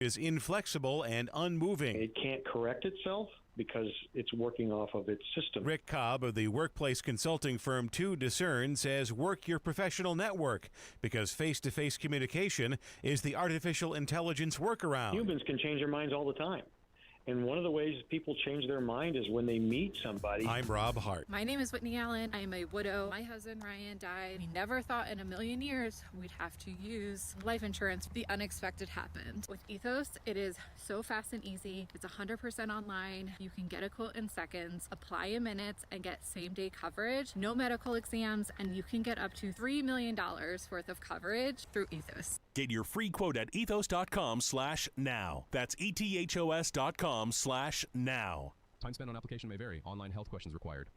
is inflexible and unmoving. It can't correct itself because it's working off of its system. Rick Cobb of the workplace consulting firm 2 Discern says work your professional network because face-to-face communication is the artificial intelligence workaround. Humans can change their minds all the time. And one of the ways people change their mind is when they meet somebody. I'm Rob Hart. My name is Whitney Allen. I am a widow. My husband, Ryan, died. We never thought in a million years we'd have to use life insurance. The unexpected happened. With Ethos, it is so fast and easy. It's 100% online. You can get a quote in seconds, apply in minutes, and get same-day coverage. No medical exams, and you can get up to $3 million worth of coverage through Ethos. Get your free quote at ethos.com/now. That's ethos.com/now. Time spent on application may vary. Online health questions required.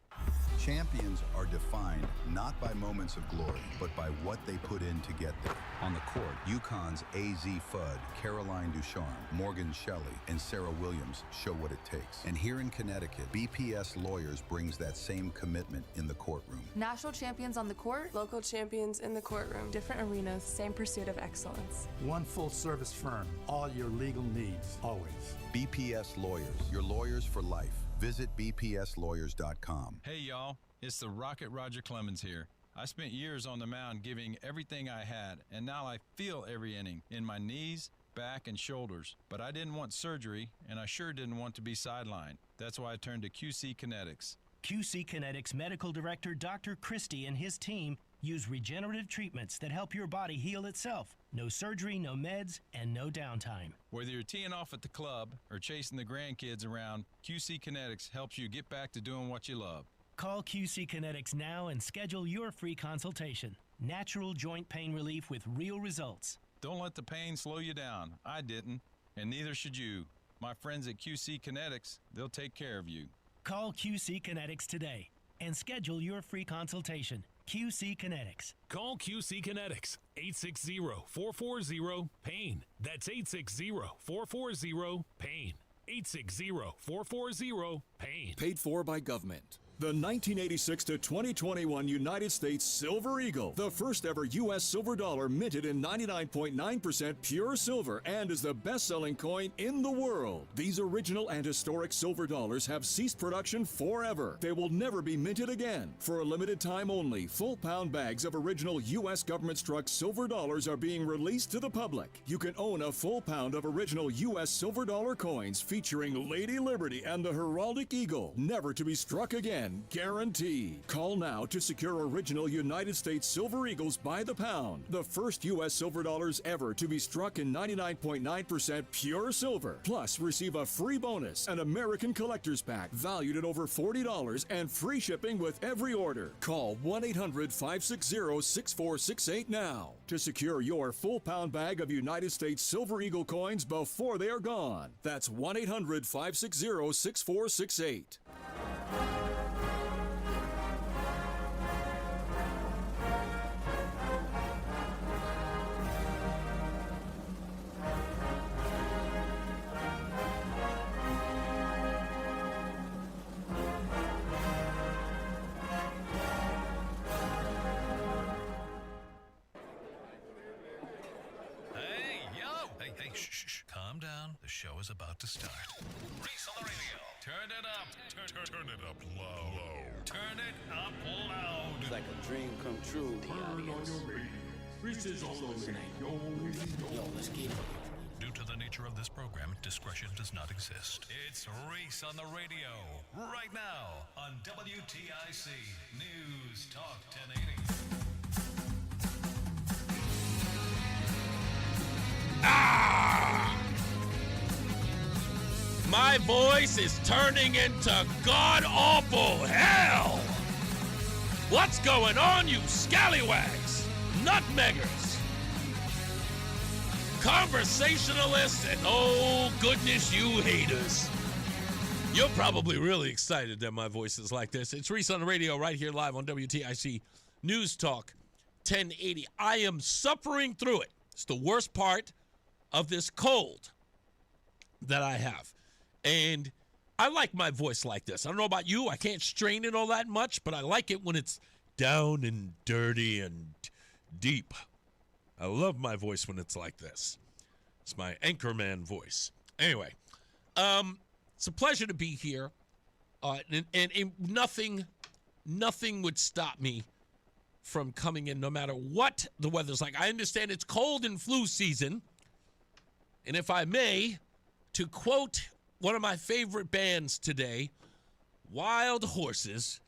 Champions are defined not by moments of glory, but by what they put in to get there. On the court, UConn's A.Z. Fudd, Caroline Ducharme, Morgan Shelley, and Sarah Williams show what it takes. And here in Connecticut, BPS Lawyers brings that same commitment in the courtroom. National champions on the court, local champions in the courtroom. different arenas, same pursuit of excellence. One full-service firm, all your legal needs, always. BPS Lawyers, your lawyers for life. Visit bpslawyers.com. Hey y'all, it's the Rocket Roger Clemens here. I spent years on the mound giving everything I had, and now I feel every inning in my knees, back, and shoulders. But I didn't want surgery, and I sure didn't want to be sidelined. That's why I turned to QC Kinetics. QC Kinetics Medical Director Dr. Christie and his team use regenerative treatments that help your body heal itself. No surgery, no meds, and no downtime. Whether you're teeing off at the club or chasing the grandkids around, QC Kinetics helps you get back to doing what you love. Call QC Kinetics now and schedule your free consultation. Natural joint pain relief with real results. Don't let the pain slow you down. I didn't, and neither should you. My friends at QC Kinetics, they'll take care of you. Call QC Kinetics today and schedule your free consultation. QC Kinetics. Call QC Kinetics, 860-440-PAIN. That's 860-440-PAIN. 860-440-PAIN. Paid for by government. The 1986 to 2021 United States Silver Eagle, the first ever U.S. silver dollar minted in 99.9% pure silver and is the best-selling coin in the world. These original and historic silver dollars have ceased production forever. They will never be minted again. For a limited time only, full pound bags of original U.S. government-struck silver dollars are being released to the public. You can own a full pound of original U.S. silver dollar coins featuring Lady Liberty and the heraldic eagle, never to be struck again. Guaranteed. Call now to secure original United States Silver Eagles by the pound. The first U.S. silver dollars ever to be struck in 99.9% pure silver. Plus, receive a free bonus, an American Collector's Pack valued at over $40 and free shipping with every order. Call 1-800-560-6468 now to secure your full pound bag of United States Silver Eagle coins before they are gone. That's 1-800-560-6468. Calm down. The show is about to start. Reese on the Radio. Turn it up. Turn it up loud. Turn it up loud. It's like a dream come true. Turn on your radio. Reese is on the radio. Yo, let's get it. Due to the nature of this program, discretion does not exist. It's Reese on the Radio. Right now on WTIC News Talk 1080. My voice is turning into god-awful hell! What's going on, you scallywags, nutmeggers, conversationalists, and oh goodness, you haters? You're probably really excited that my voice is like this. It's Reese on the Radio right here live on WTIC News Talk 1080. I am suffering through it. It's the worst part of this cold that I have. And I like my voice like this. I don't know about you. I can't strain it all that much, but I like it when it's down and dirty and deep. I love my voice when it's like this. It's my anchorman voice. Anyway, it's a pleasure to be here. And nothing would stop me from coming in no matter what the weather's like. I understand it's cold and flu season. And if I may, to quote one of my favorite bands today, Wild Horses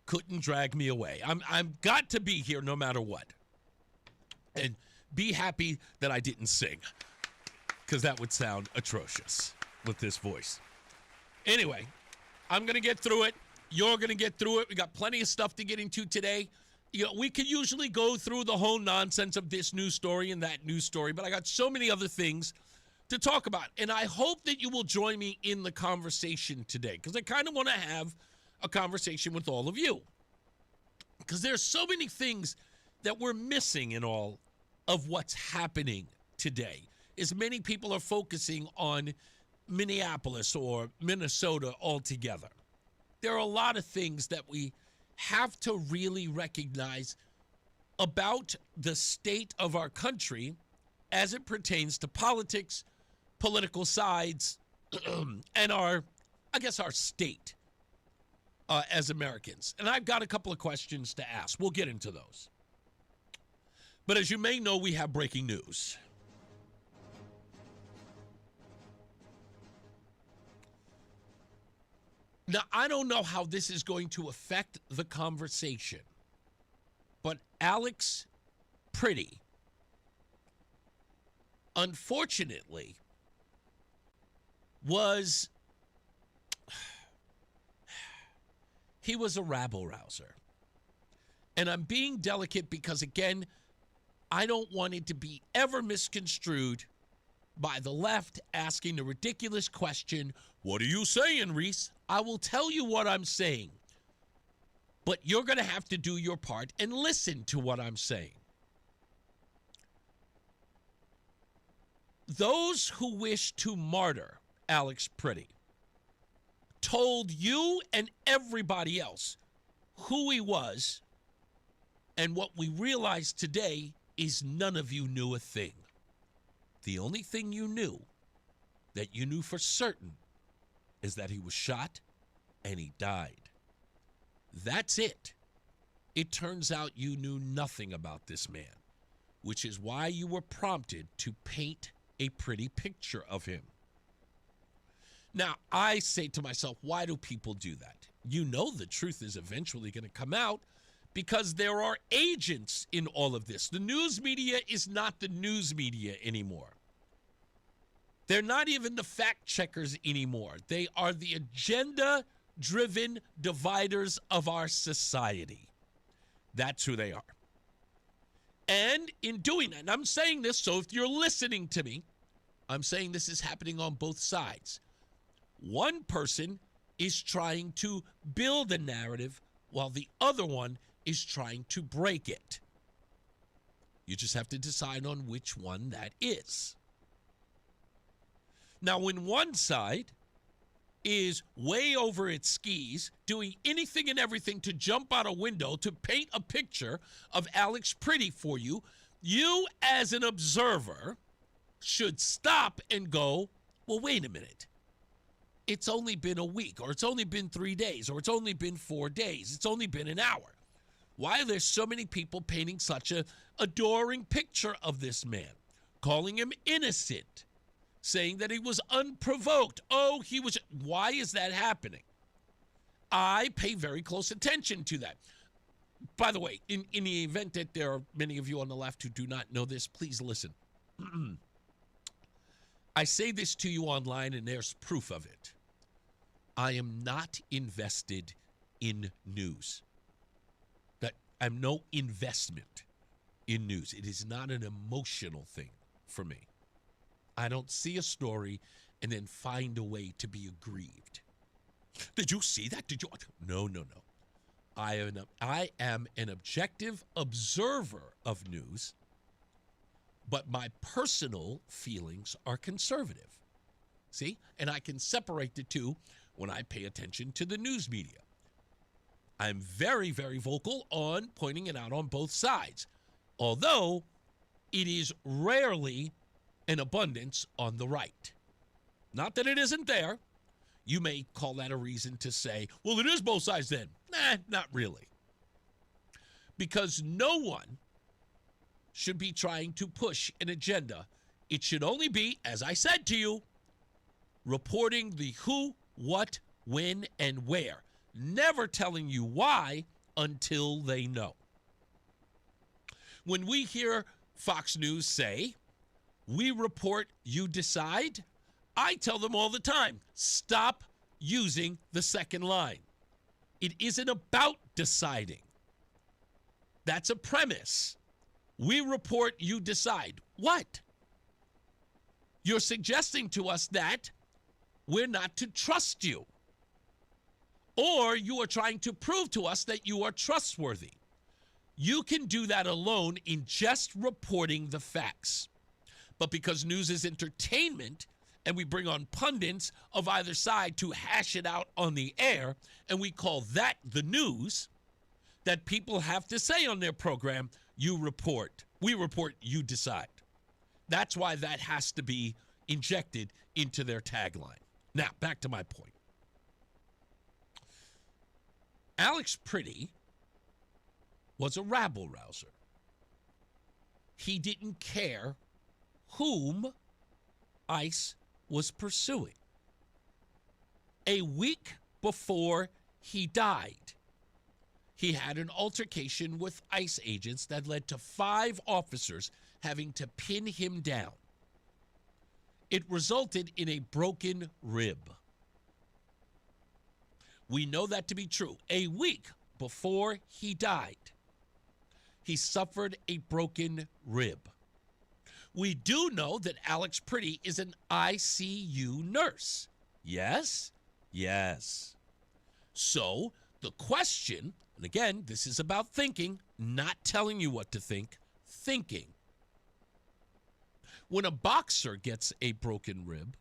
couldn't drag me away. I'm got to be here no matter what. And be happy that I didn't sing, because that would sound atrocious with this voice. Anyway, I'm going to get through it. You're going to get through it. We got plenty of stuff to get into today. You know, we could usually go through the whole nonsense of this news story and that news story, but I got so many other things to talk about. And I hope that you will join me in the conversation today, because I kind of want to have a conversation with all of you. Because there's so many things that we're missing in all of what's happening today. As many people are focusing on Minneapolis or Minnesota altogether. There are a lot of things that we have to really recognize about the state of our country as it pertains to politics, political sides, and our state as Americans. And I've got a couple of questions to ask. We'll get into those. But as you may know, we have breaking news. Now, I don't know how this is going to affect the conversation, but Alex Pretty, unfortunately, was a rabble-rouser. And I'm being delicate because, again, I don't want it to be ever misconstrued by the left asking the ridiculous question, "What are you saying, Reese?" I will tell you what I'm saying, but you're going to have to do your part and listen to what I'm saying. Those who wish to martyr Alex Pretty told you and everybody else who he was, and what we realize today is none of you knew a thing. The only thing you knew, that you knew for certain, is that he was shot and he died. That's it. It turns out you knew nothing about this man, which is why you were prompted to paint a pretty picture of him. Now, I say to myself, why do people do that? You know the truth is eventually going to come out because there are agents in all of this. The news media is not the news media anymore. They're not even the fact checkers anymore. They are the agenda-driven dividers of our society. That's who they are. And in doing that, and I'm saying this, so if you're listening to me, I'm saying this is happening on both sides. One person is trying to build a narrative while the other one is trying to break it. You just have to decide on which one that is. Now, when one side is way over its skis, doing anything and everything to jump out a window to paint a picture of Alex Pretty for you, you as an observer should stop and go, well, wait a minute. It's only been a week, or it's only been 3 days, or it's only been 4 days. It's only been an hour. Why are there so many people painting such a adoring picture of this man, calling him innocent, saying that he was unprovoked? Oh, he was. Why is that happening? I pay very close attention to that. By the way, in the event that there are many of you on the left who do not know this, please listen. I say this to you online, and there's proof of it. I am not invested in news. That I'm no investment in news. It is not an emotional thing for me. I don't see a story and then find a way to be aggrieved. Did you see that? Did you? No. I am an objective observer of news, but my personal feelings are conservative. See? And I can separate the two when I pay attention to the news media. I'm very, very vocal on pointing it out on both sides, although it is rarely and abundance on the right. Not that it isn't there. You may call that a reason to say, well, it is both sides then. Nah, not really. Because no one should be trying to push an agenda. It should only be, as I said to you, reporting the who, what, when, and where. Never telling you why until they know. When we hear Fox News say, we report, you decide, I tell them all the time, stop using the second line. It isn't about deciding. That's a premise. We report, you decide. What? You're suggesting to us that we're not to trust you. Or you are trying to prove to us that you are trustworthy. You can do that alone in just reporting the facts. But because news is entertainment, and we bring on pundits of either side to hash it out on the air, and we call that the news, that people have to say on their program, you report. We report, you decide. That's why that has to be injected into their tagline. Now, back to my point. Alex Pretty was a rabble-rouser. He didn't care whom ICE was pursuing. A week before he died, he had an altercation with ICE agents that led to 5 officers having to pin him down. It resulted in a broken rib. We know that to be true. A week before he died, he suffered a broken rib. We do know that Alex Pretty is an ICU nurse. Yes? Yes. So the question, and again, this is about thinking, not telling you what to think, thinking. When a boxer gets a broken rib,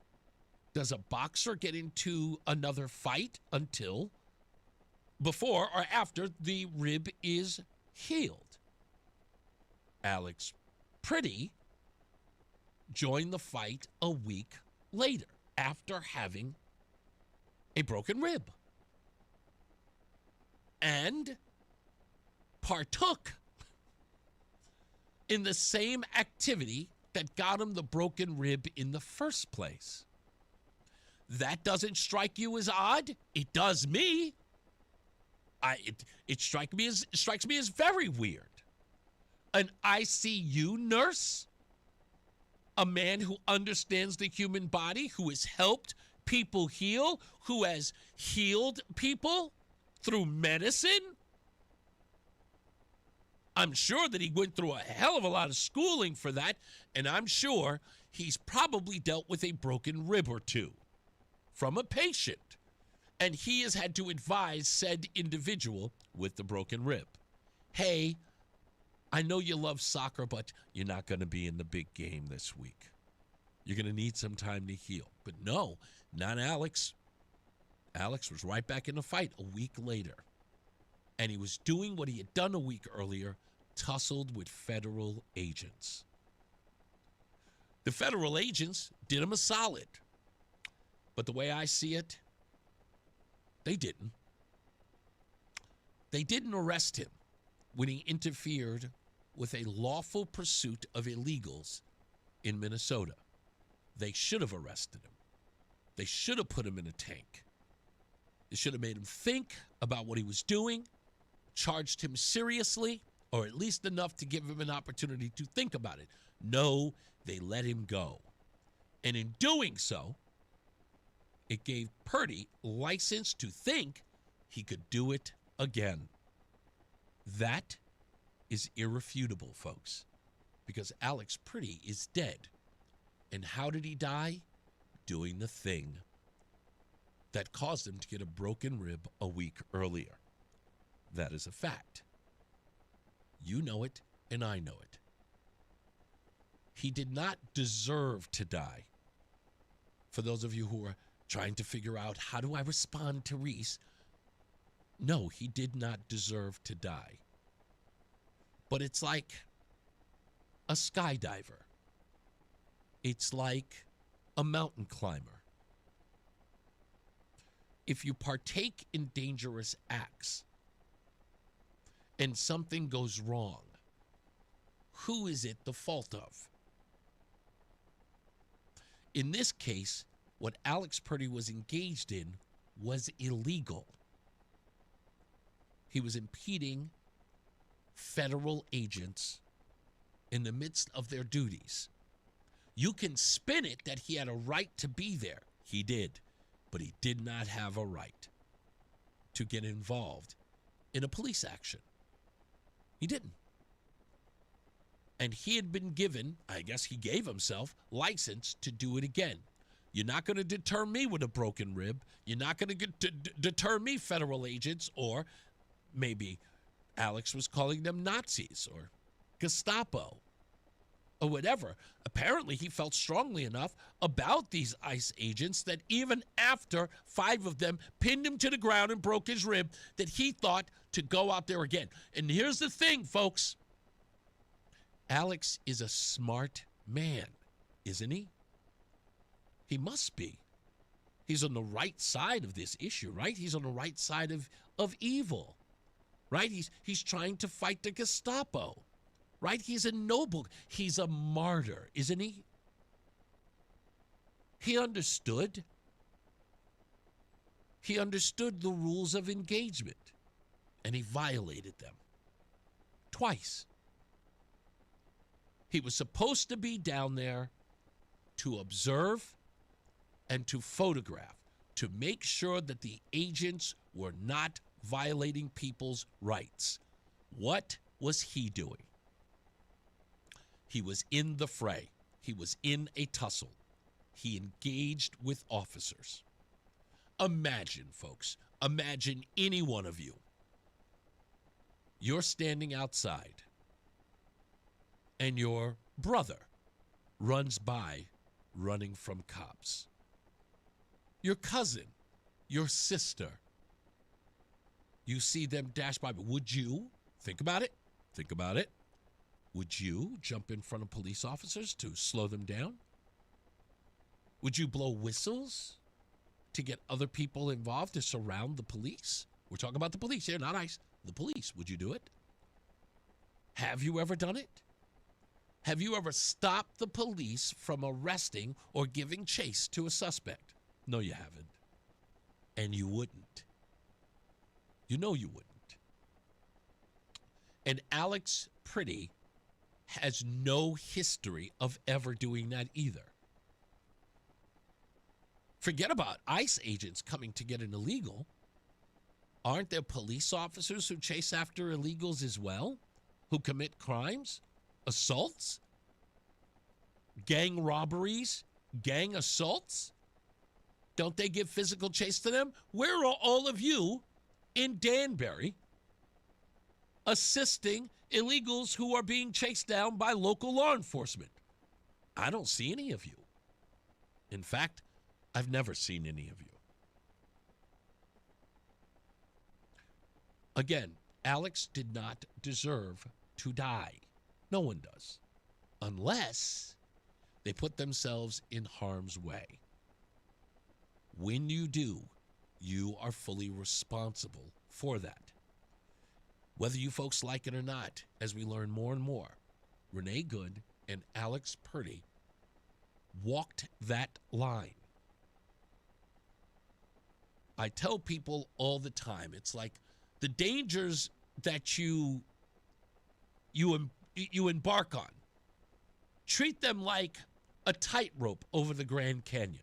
does a boxer get into another fight until before or after the rib is healed? Alex Pretty joined the fight a week later after having a broken rib and partook in the same activity that got him the broken rib in the first place. That doesn't strike you as odd? It does me. It strikes me as very weird. An ICU nurse, a man who understands the human body, who has helped people heal, who has healed people through medicine. I'm sure that he went through a hell of a lot of schooling for that, and I'm sure he's probably dealt with a broken rib or two from a patient, and he has had to advise said individual with the broken rib, hey, I know you love soccer, but you're not going to be in the big game this week. You're going to need some time to heal. But no, not Alex. Alex was right back in the fight a week later. And he was doing what he had done a week earlier, tussled with federal agents. The federal agents did him a solid. But the way I see it, they didn't. They didn't arrest him when he interfered with a lawful pursuit of illegals in Minnesota. They should have arrested him. They should have put him in a tank. They should have made him think about what he was doing, charged him seriously, or at least enough to give him an opportunity to think about it. No, they let him go. And in doing so, it gave Purdy license to think he could do it again. That is irrefutable, folks, because Alex Pretty is dead. And how did he die? Doing the thing that caused him to get a broken rib a week earlier. That is a fact. You know it, and I know it. He did not deserve to die. For those of you who are trying to figure out, how do I respond to Reese? No, he did not deserve to die. But it's like a skydiver. It's like a mountain climber. If you partake in dangerous acts and something goes wrong, who is it the fault of? In this case, what Alex Purdy was engaged in was illegal. He was impeding federal agents in the midst of their duties. You can spin it that he had a right to be there. He did, but he did not have a right to get involved in a police action. He didn't. And he had been given, I guess he gave himself, license to do it again. You're not going to deter me with a broken rib. You're not going to deter me, federal agents, or maybe Alex was calling them Nazis or Gestapo or whatever. Apparently, he felt strongly enough about these ICE agents that even after 5 of them pinned him to the ground and broke his rib, that he thought to go out there again. And here's the thing, folks. Alex is a smart man, isn't he? He must be. He's on the right side of this issue, right? He's on the right side of evil, right? He's trying to fight the Gestapo, right? He's a noble. He's a martyr, isn't he? He understood. He understood the rules of engagement, and he violated them twice. He was supposed to be down there to observe and to photograph, to make sure that the agents were not violating people's rights. What was he doing? He was in the fray. He was in a tussle. He engaged with officers. Imagine, folks, imagine any one of you. You're standing outside, and your brother runs by running from cops. Your cousin, your sister, you see them dash by. Would you, think about it, would you jump in front of police officers to slow them down? Would you blow whistles to get other people involved to surround the police? We're talking about the police here, not ICE. The police, would you do it? Have you ever done it? Have you ever stopped the police from arresting or giving chase to a suspect? No, you haven't. And you wouldn't. You know you wouldn't. And Alex Purdy has no history of ever doing that either. Forget about ICE agents coming to get an illegal. Aren't there police officers who chase after illegals as well? Who commit crimes? Assaults? Gang robberies? Gang assaults? Don't they give physical chase to them? Where are all of you in Danbury assisting illegals who are being chased down by local law enforcement? I don't see any of you. In fact, I've never seen any of you. Again, Alex did not deserve to die. No one does. Unless they put themselves in harm's way. When you do, you are fully responsible for that. Whether you folks like it or not, as we learn more and more, Renee Good and Alex Purdy walked that line. I tell people all the time, it's like the dangers that you embark on, treat them like a tightrope over the Grand Canyon.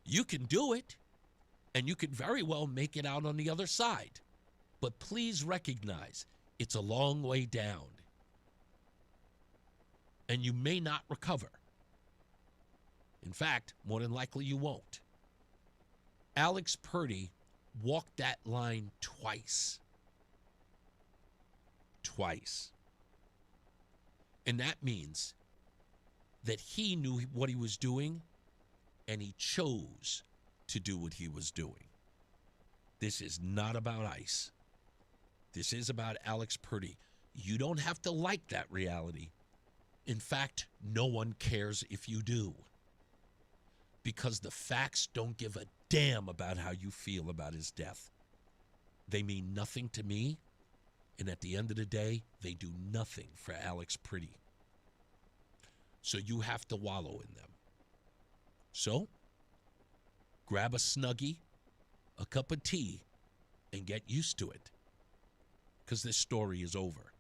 You can do it, and you can very well make it out on the other side. But please recognize it's a long way down, and you may not recover. In fact, more than likely you won't. Alex Purdy walked that line twice. Twice. And that means that he knew what he was doing, and he chose to do what he was doing. This is not about ICE. This is about Alex Purdy. You don't have to like that reality. In fact, no one cares if you do. Because the facts don't give a damn about how you feel about his death. They mean nothing to me, and at the end of the day, they do nothing for Alex Pretty. So you have to wallow in them. So, grab a Snuggie, a cup of tea, and get used to it. Because this story is over.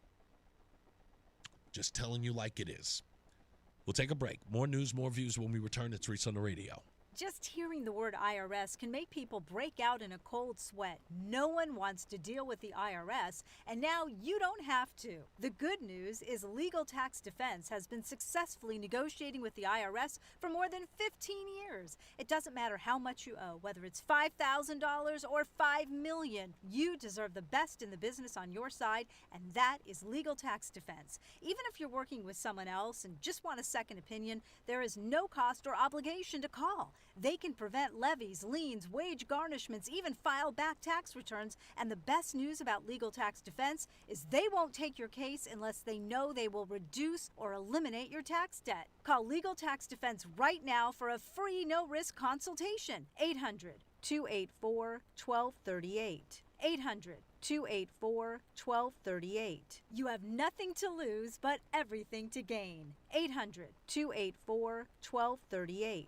Just telling you like it is. We'll take a break. More news, more views when we return. It's Reese on the Radio. Just hearing the word IRS can make people break out in a cold sweat. No one wants to deal with the IRS, and now you don't have to. The good news is Legal Tax Defense has been successfully negotiating with the IRS for more than 15 years. It doesn't matter how much you owe, whether it's $5,000 or $5 million. You deserve the best in the business on your side, and that is Legal Tax Defense. Even if you're working with someone else and just want a second opinion, there is no cost or obligation to call. They can prevent levies, liens, wage garnishments, even file back tax returns. And the best news about Legal Tax Defense is they won't take your case unless they know they will reduce or eliminate your tax debt. Call Legal Tax Defense right now for a free no-risk consultation. 800-284-1238. 800-284-1238. You have nothing to lose but everything to gain. 800-284-1238.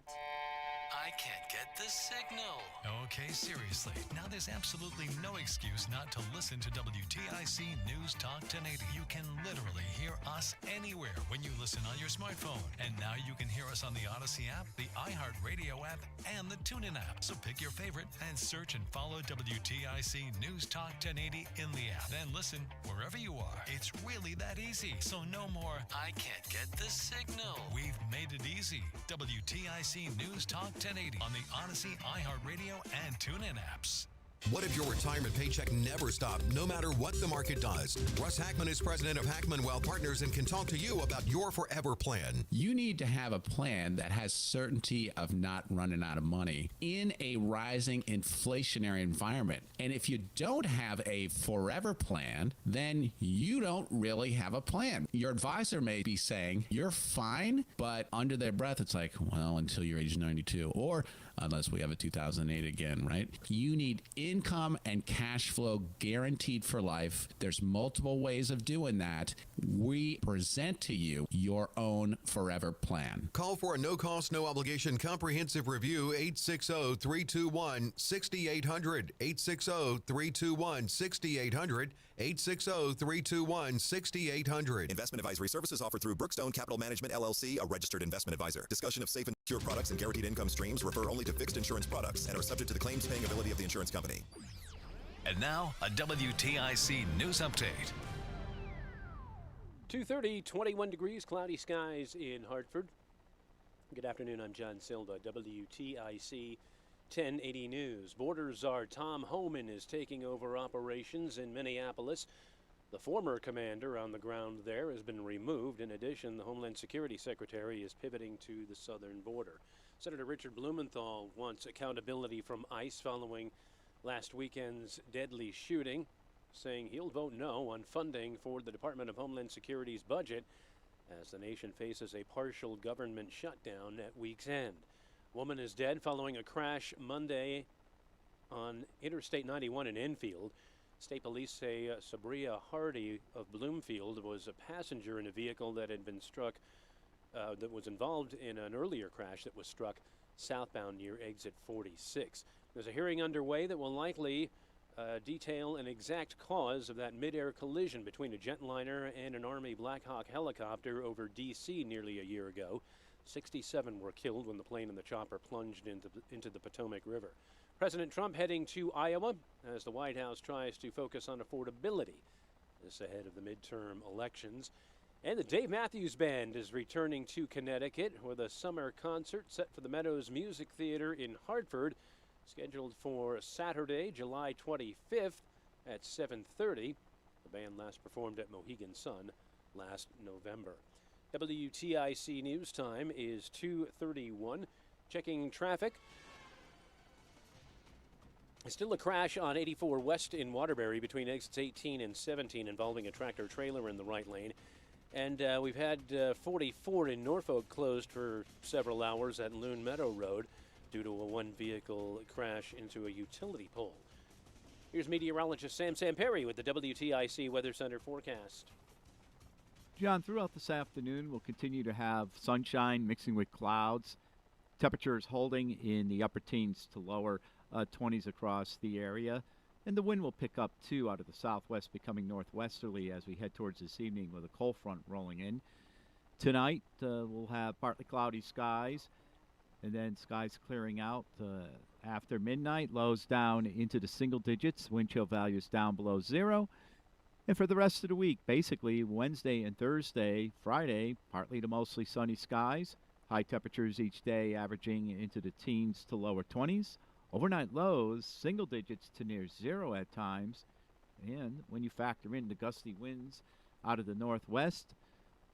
I can't get the signal. Okay, seriously. Now there's absolutely no excuse not to listen to WTIC News Talk 1080. You can literally hear us anywhere when you listen on your smartphone. And now you can hear us on the Odyssey app, the iHeartRadio app, and the TuneIn app. So pick your favorite and search and follow WTIC News Talk 1080 in the app. Then listen wherever you are. It's really that easy. So no more, I can't get the signal. We've made it easy. WTIC News Talk 1080 on the Odyssey, iHeartRadio, and TuneIn apps. What if your retirement paycheck never stopped, no matter what the market does? Russ Hackman is president of Hackman Wealth Partners and can talk to you about your forever plan. You need to have a plan that has certainty of not running out of money in a rising inflationary environment. And if you don't have a forever plan, then you don't really have a plan. Your advisor may be saying, you're fine, but under their breath, it's like, well, until you're age 92, or unless we have a 2008 again, right? You need income and cash flow guaranteed for life. There's multiple ways of doing that. We present to you your own forever plan. Call for a no-cost, no-obligation comprehensive review, 860-321-6800, 860-321-6800, 860-321-6800. Investment advisory services offered through Brookstone Capital Management, LLC, a registered investment advisor. Discussion of safe and secure products and guaranteed income streams refer only to fixed insurance products and are subject to the claims paying ability of the insurance company. And now, a WTIC News Update. 2:30, 21 degrees, cloudy skies in Hartford. Good afternoon, I'm John Silva, WTIC 1080 News. Border Czar Tom Homan is taking over operations in Minneapolis. The former commander on the ground there has been removed. In addition, the Homeland Security Secretary is pivoting to the southern border. Senator Richard Blumenthal wants accountability from ICE following last weekend's deadly shooting, saying he'll vote no on funding for the Department of Homeland Security's budget as the nation faces a partial government shutdown at week's end. Woman is dead following a crash Monday on Interstate 91 in Enfield. State police say Sabria Hardy of Bloomfield was a passenger in a vehicle that had been struck, that was involved in an earlier crash that was struck southbound near exit 46. There's a hearing underway that will likely detail an exact cause of that mid-air collision between a jetliner and an Army Black Hawk helicopter over D.C. nearly a year ago. 67 were killed when the plane and the chopper plunged into the Potomac River. President Trump heading to Iowa as the White House tries to focus on affordability. This ahead of the midterm elections. And the Dave Matthews Band is returning to Connecticut with a summer concert set for the Meadows Music Theater in Hartford, scheduled for Saturday, July 25th at 7:30. The band last performed at Mohegan Sun last November. WTIC News Time is 2:31. Checking traffic. Still a crash on 84 West in Waterbury between exits 18 and 17 involving a tractor trailer in the right lane. And we've had 44 in Norfolk closed for several hours at Loon Meadow Road due to a one-vehicle crash into a utility pole. Here's meteorologist Sam Samperi with the WTIC Weather Center forecast. John, throughout this afternoon, we'll continue to have sunshine mixing with clouds. Temperatures holding in the upper teens to lower 20s across the area. And the wind will pick up, too, out of the southwest, becoming northwesterly as we head towards this evening with a cold front rolling in. Tonight, we'll have partly cloudy skies, and then skies clearing out after midnight. Lows down into the single digits, wind chill values down below zero. And for the rest of the week, basically Wednesday and Thursday, Friday, partly to mostly sunny skies. High temperatures each day averaging into the teens to lower 20s. Overnight lows, single digits to near zero at times. And when you factor in the gusty winds out of the northwest,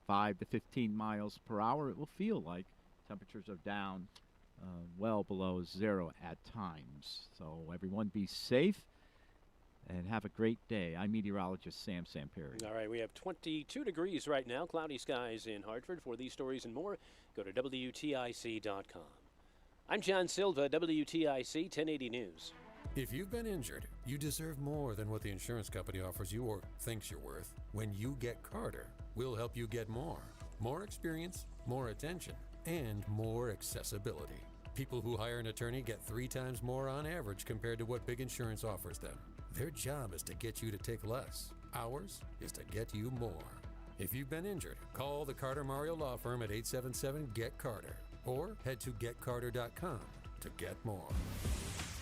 5 to 15 miles per hour, it will feel like temperatures are down well below zero at times. So everyone be safe and have a great day. I'm meteorologist Sam Samperi. All right, we have 22 degrees right now, cloudy skies in Hartford. For these stories and more, go to WTIC.com. I'm John Silva, WTIC 1080 News. If you've been injured, you deserve more than what the insurance company offers you or thinks you're worth. When you get Carter, we'll help you get more. More experience, more attention, and more accessibility. People who hire an attorney get 3 times more on average compared to what big insurance offers them. Their job is to get you to take less. Ours is to get you more. If you've been injured, call the Carter Mario Law Firm at 877-GET-CARTER or head to getcarter.com to get more.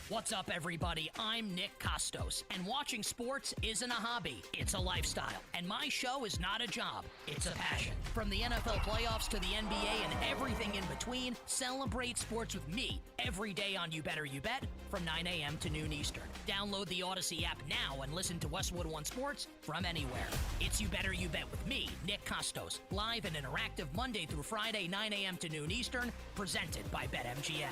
What's up, everybody? I'm Nick Costos, and watching sports isn't a hobby, it's a lifestyle. And my show is not a job, it's a passion. From the NFL playoffs to the NBA and everything in between, celebrate sports with me every day on You Better You Bet from 9 a.m. to noon Eastern. Download the Odyssey app now and listen to Westwood One Sports from anywhere. It's You Better You Bet with me, Nick Costos, live and interactive Monday through Friday, 9 a.m. to noon Eastern, presented by BetMGM.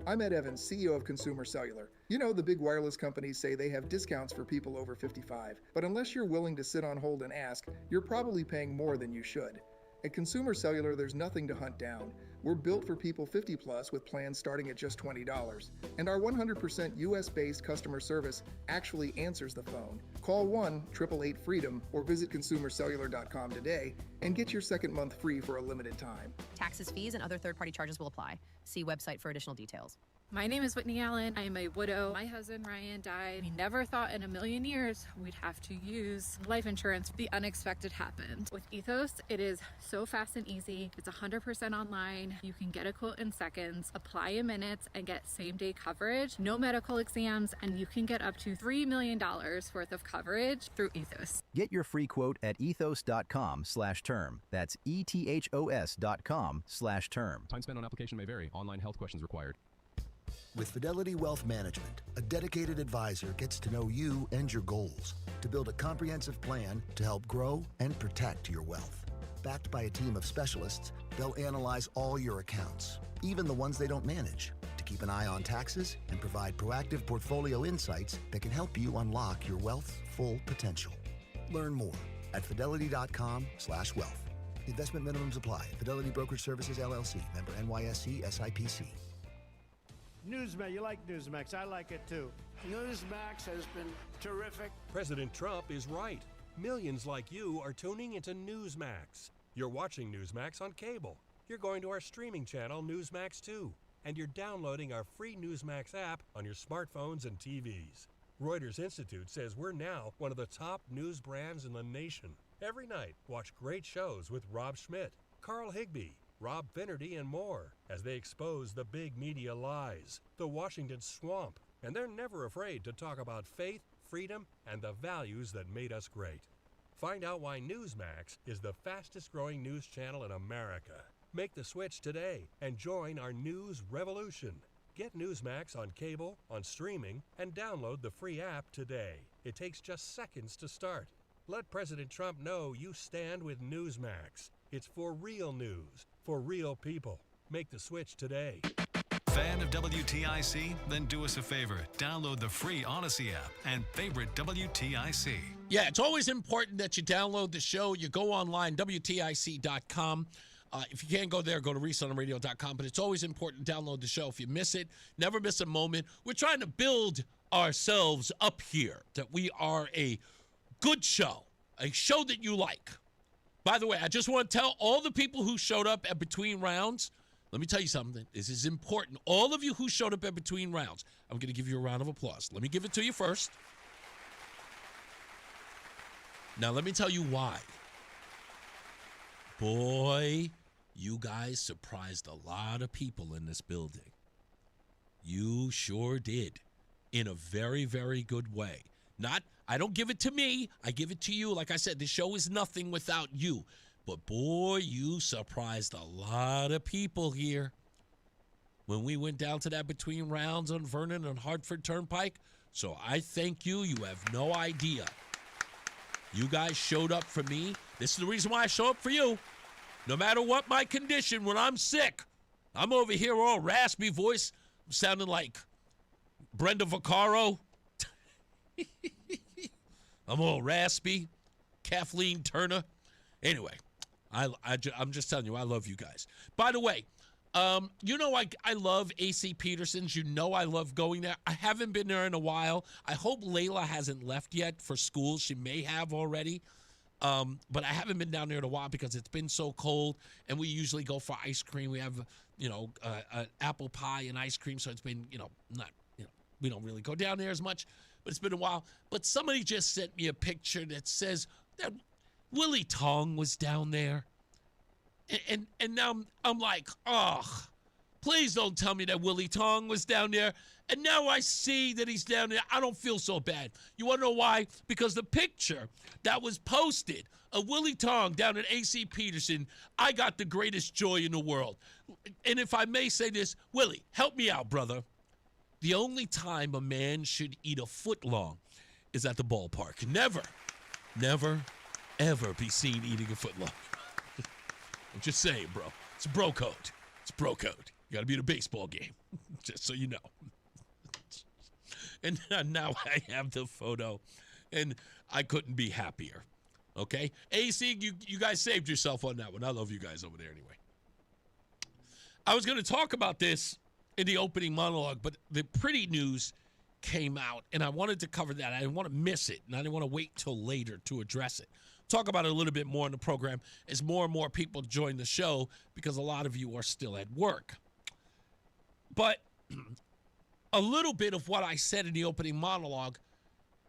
I'm Ed Evans, CEO of Consumer Cellular. You know, the big wireless companies say they have discounts for people over 55. But unless you're willing to sit on hold and ask, you're probably paying more than you should. At Consumer Cellular, there's nothing to hunt down. We're built for people 50 plus with plans starting at just $20. And our 100% US-based customer service actually answers the phone. Call 1-888-FREEDOM or visit consumercellular.com today and get your second month free for a limited time. Taxes, fees, and other third-party charges will apply. See website for additional details. My name is Whitney Allen. I am a widow. My husband Ryan died. We never thought in a million years we'd have to use life insurance. The unexpected happened. With Ethos, it is so fast and easy. It's 100% online. You can get a quote in seconds, apply in minutes, and get same-day coverage. No medical exams, and you can get up to $3 million worth of coverage through Ethos. Get your free quote at ethos.com/term. That's ETHOS.com/term. Time spent on application may vary. Online health questions required. With Fidelity Wealth Management, a dedicated advisor gets to know you and your goals to build a comprehensive plan to help grow and protect your wealth. Backed by a team of specialists, they'll analyze all your accounts, even the ones they don't manage, to keep an eye on taxes and provide proactive portfolio insights that can help you unlock your wealth's full potential. Learn more at fidelity.com/wealth. Investment minimums apply. Fidelity Brokerage Services, LLC. Member NYSE SIPC. Newsmax, you like Newsmax. I like it too. Newsmax has been terrific. President Trump is right. Millions like you are tuning into Newsmax. You're watching Newsmax on cable. You're going to our streaming channel, Newsmax 2. And you're downloading our free Newsmax app on your smartphones and TVs. Reuters Institute says we're now one of the top news brands in the nation. Every night, watch great shows with Rob Schmidt, Carl Higbie, Rob Finnerty, and more as they expose the big media lies, the Washington swamp, and they're never afraid to talk about faith, freedom, and the values that made us great. Find out why Newsmax is the fastest growing news channel in America. Make the switch today and join our news revolution. Get Newsmax on cable, on streaming, and download the free app today. It takes just seconds to start. Let President Trump know you stand with Newsmax. It's for real news, for real people. Make the switch today. fan of WTIC? Then do us a favor. Download the free Odyssey app and favorite WTIC. Yeah, it's always important that you download the show. You go online, WTIC.com. If you can't go there, go to ReeseOnTheRadio.com. But it's always important to download the show. If you miss it, never miss a moment. We're trying to build ourselves up here, that we are a good show, a show that you like. By the way, I just want to tell all the people who showed up at between rounds, let me tell you something. This is important. All of you who showed up at between rounds, I'm going to give you a round of applause. Let me give it to you first. Now, let me tell you why. Boy, you guys surprised a lot of people in this building. You sure did. In a very, very good way. I don't give it to me. I give it to you. Like I said, the show is nothing without you. But boy, you surprised a lot of people here. When we went down to that between rounds on Vernon and Hartford Turnpike. So I thank you. You have no idea. You guys showed up for me. This is the reason why I show up for you. No matter what my condition, when I'm sick, I'm over here all raspy voice, sounding like Brenda Vaccaro. I'm all raspy. Kathleen Turner. Anyway, I'm just telling you, I love you guys. By the way, you know I love AC Peterson's. You know I love going there. I haven't been there in a while. I hope Layla hasn't left yet for school. She may have already. But I haven't been down there in a while because it's been so cold, and we usually go for ice cream. We have, an apple pie and ice cream, so it's been, we don't really go down there as much, but it's been a while. But somebody just sent me a picture that says that Willie Tong was down there. And now I'm like, oh, please don't tell me that Willie Tong was down there. And now I see that he's down there. I don't feel so bad. You want to know why? Because the picture that was posted of Willie Tong down at AC Peterson, I got the greatest joy in the world. And if I may say this, Willie, help me out, brother. The only time a man should eat a foot long is at the ballpark. Never, ever be seen eating a foot long. I'm just saying, bro. It's bro code. It's bro code. You got to be at a baseball game, just so you know. And now I have the photo, and I couldn't be happier. Okay? AC, you guys saved yourself on that one. I love you guys over there anyway. I was going to talk about this in the opening monologue, but the pretty news came out, and I wanted to cover that. I didn't want to miss it, and I didn't want to wait till later to address it. Talk about it a little bit more in the program as more and more people join the show because a lot of you are still at work. But a little bit of what I said in the opening monologue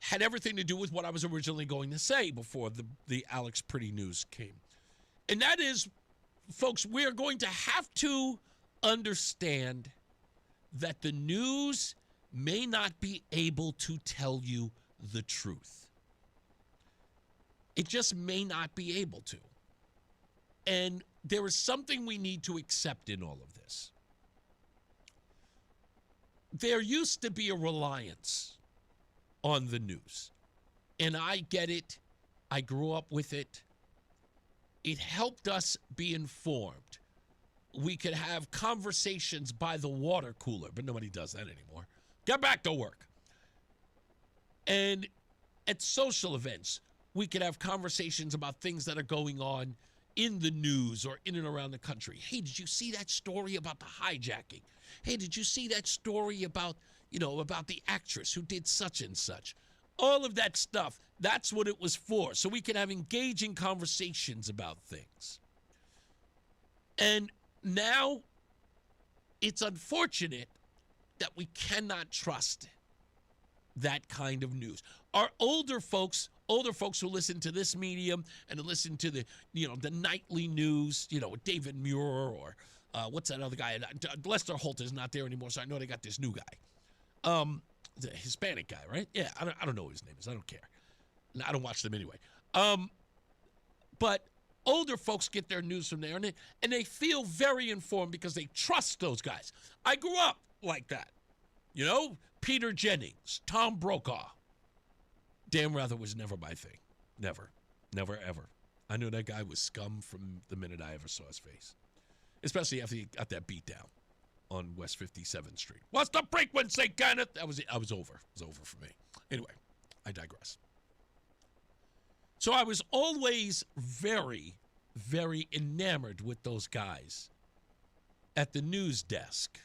had everything to do with what I was originally going to say before the Alex Pretty news came. And that is, folks, we're going to have to understand that the news may not be able to tell you the truth. It just may not be able to. And there is something we need to accept in all of this. There used to be a reliance on the news. And I get it. I grew up with it. It helped us be informed. We could have conversations by the water cooler, but nobody does that anymore. Get back to work. And at social events, we could have conversations about things that are going on in the news or in and around the country. Hey, did you see that story about the hijacking? Hey, did you see that story about, about the actress who did such and such? All of that stuff, that's what it was for. So we can have engaging conversations about things. And now it's unfortunate that we cannot trust that kind of news. Our older folks who listen to this medium and who listen to the nightly news, David Muir or what's that other guy? Lester Holt is not there anymore, so I know they got this new guy. The Hispanic guy, right? Yeah, I don't know what his name is. I don't care. I don't watch them anyway. But older folks get their news from there, and they feel very informed because they trust those guys. I grew up like that. Peter Jennings, Tom Brokaw. Dan Rather was never my thing. Never, ever. I knew that guy was scum from the minute I ever saw his face, especially after he got that beat down. on West 57th Street. What's the frequency, Kenneth? I was over. It was over for me. Anyway, I digress. So I was always very, very enamored with those guys at the news desk,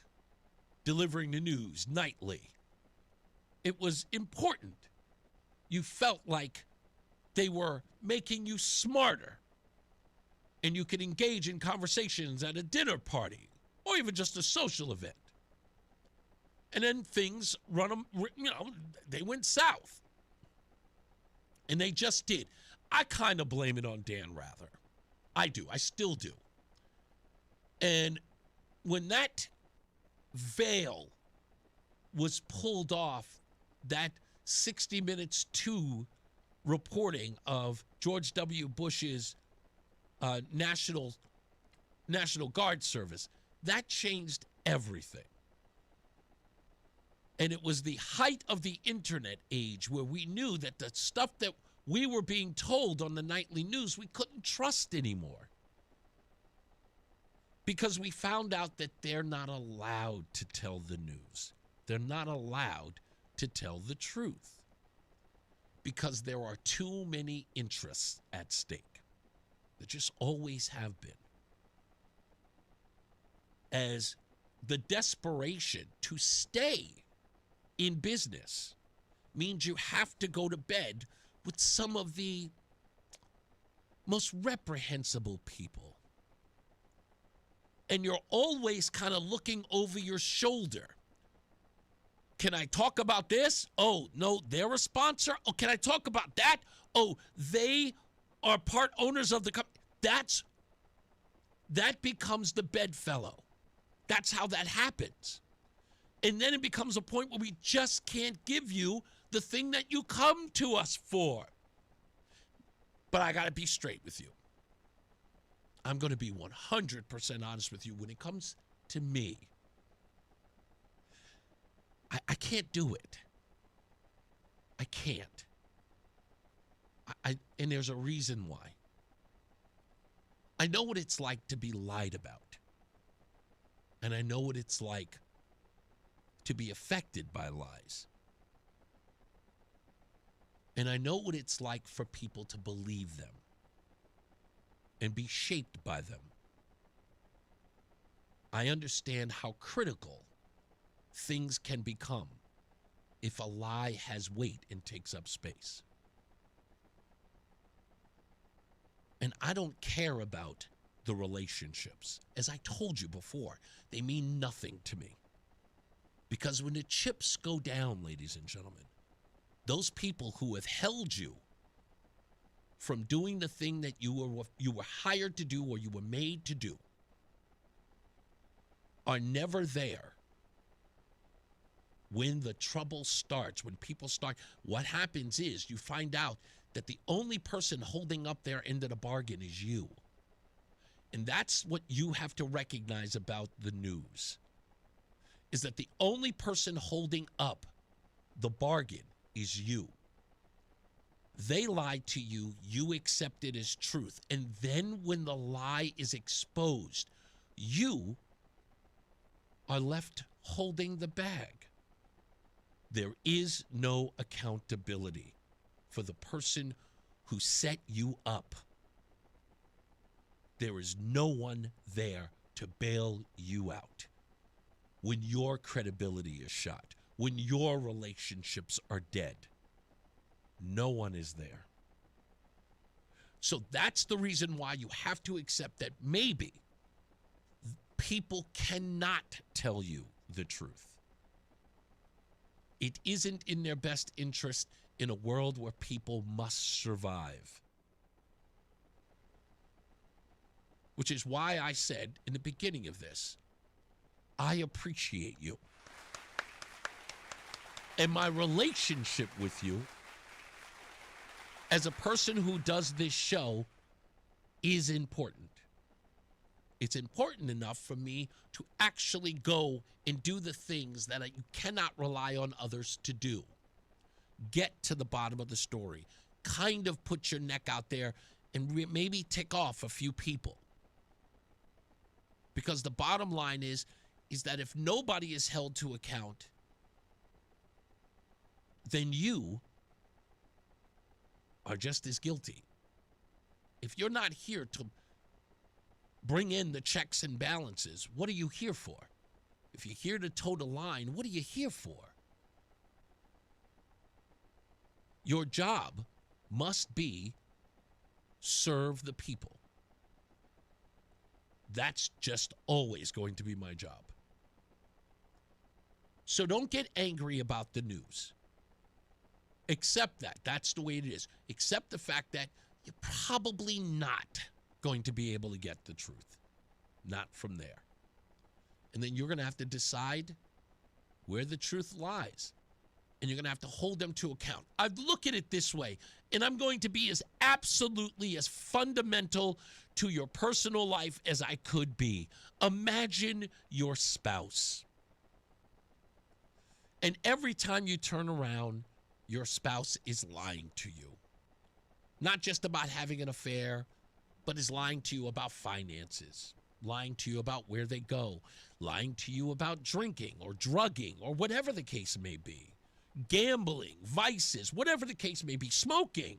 delivering the news nightly. It was important. You felt like they were making you smarter, and you could engage in conversations at a dinner party or even just a social event. And then things they went south. And they just did. I kind of blame it on Dan Rather. I do. I still do. And when that veil was pulled off, that 60 Minutes 2 reporting of George W. Bush's National Guard service, that changed everything. And it was the height of the internet age where we knew that the stuff that we were being told on the nightly news we couldn't trust anymore. Because we found out that they're not allowed to tell the news. They're not allowed to tell the truth. Because there are too many interests at stake. There just always have been. As the desperation to stay in business means you have to go to bed with some of the most reprehensible people. And you're always kind of looking over your shoulder. Can I talk about this? Oh, no, they're a sponsor. Oh, can I talk about that? Oh, they are part owners of the company. That becomes the bedfellow. That's how that happens. And then it becomes a point where we just can't give you the thing that you come to us for. But I got to be straight with you. I'm going to be 100% honest with you when it comes to me. I can't do it. I can't. And there's a reason why. I know what it's like to be lied about. And I know what it's like to be affected by lies. And I know what it's like for people to believe them and be shaped by them. I understand how critical things can become if a lie has weight and takes up space. And I don't care about the relationships. As I told you before, they mean nothing to me. Because when the chips go down, ladies and gentlemen, those people who have held you from doing the thing that you were hired to do or you were made to do are never there when the trouble starts, when people start. What happens is you find out that the only person holding up their end of the bargain is you. And that's what you have to recognize about the news, is that the only person holding up the bargain is you. They lied to you, you accept it as truth. And then when the lie is exposed, you are left holding the bag. There is no accountability for the person who set you up. There is no one there to bail you out when your credibility is shot, when your relationships are dead. No one is there. So that's the reason why you have to accept that maybe people cannot tell you the truth. It isn't in their best interest in a world where people must survive. Which is why I said in the beginning of this, I appreciate you. And my relationship with you as a person who does this show is important. It's important enough for me to actually go and do the things that you cannot rely on others to do. Get to the bottom of the story. Kind of put your neck out there and maybe tick off a few people. Because the bottom line is, is that if nobody is held to account, then you are just as guilty. If you're not here to bring in the checks and balances, what are you here for? If you're here to toe the line, what are you here for? Your job must be serve the people. That's just always going to be my job. So don't get angry about the news. Accept that. That's the way it is. Accept the fact that you're probably not going to be able to get the truth. Not from there. And then you're going to have to decide where the truth lies. And you're going to have to hold them to account. I look at it this way, and I'm going to be as absolutely as fundamental to your personal life as I could be. Imagine your spouse. And every time you turn around, your spouse is lying to you. Not just about having an affair, but is lying to you about finances, lying to you about where they go, lying to you about drinking or drugging or whatever the case may be, gambling, vices, whatever the case may be, smoking,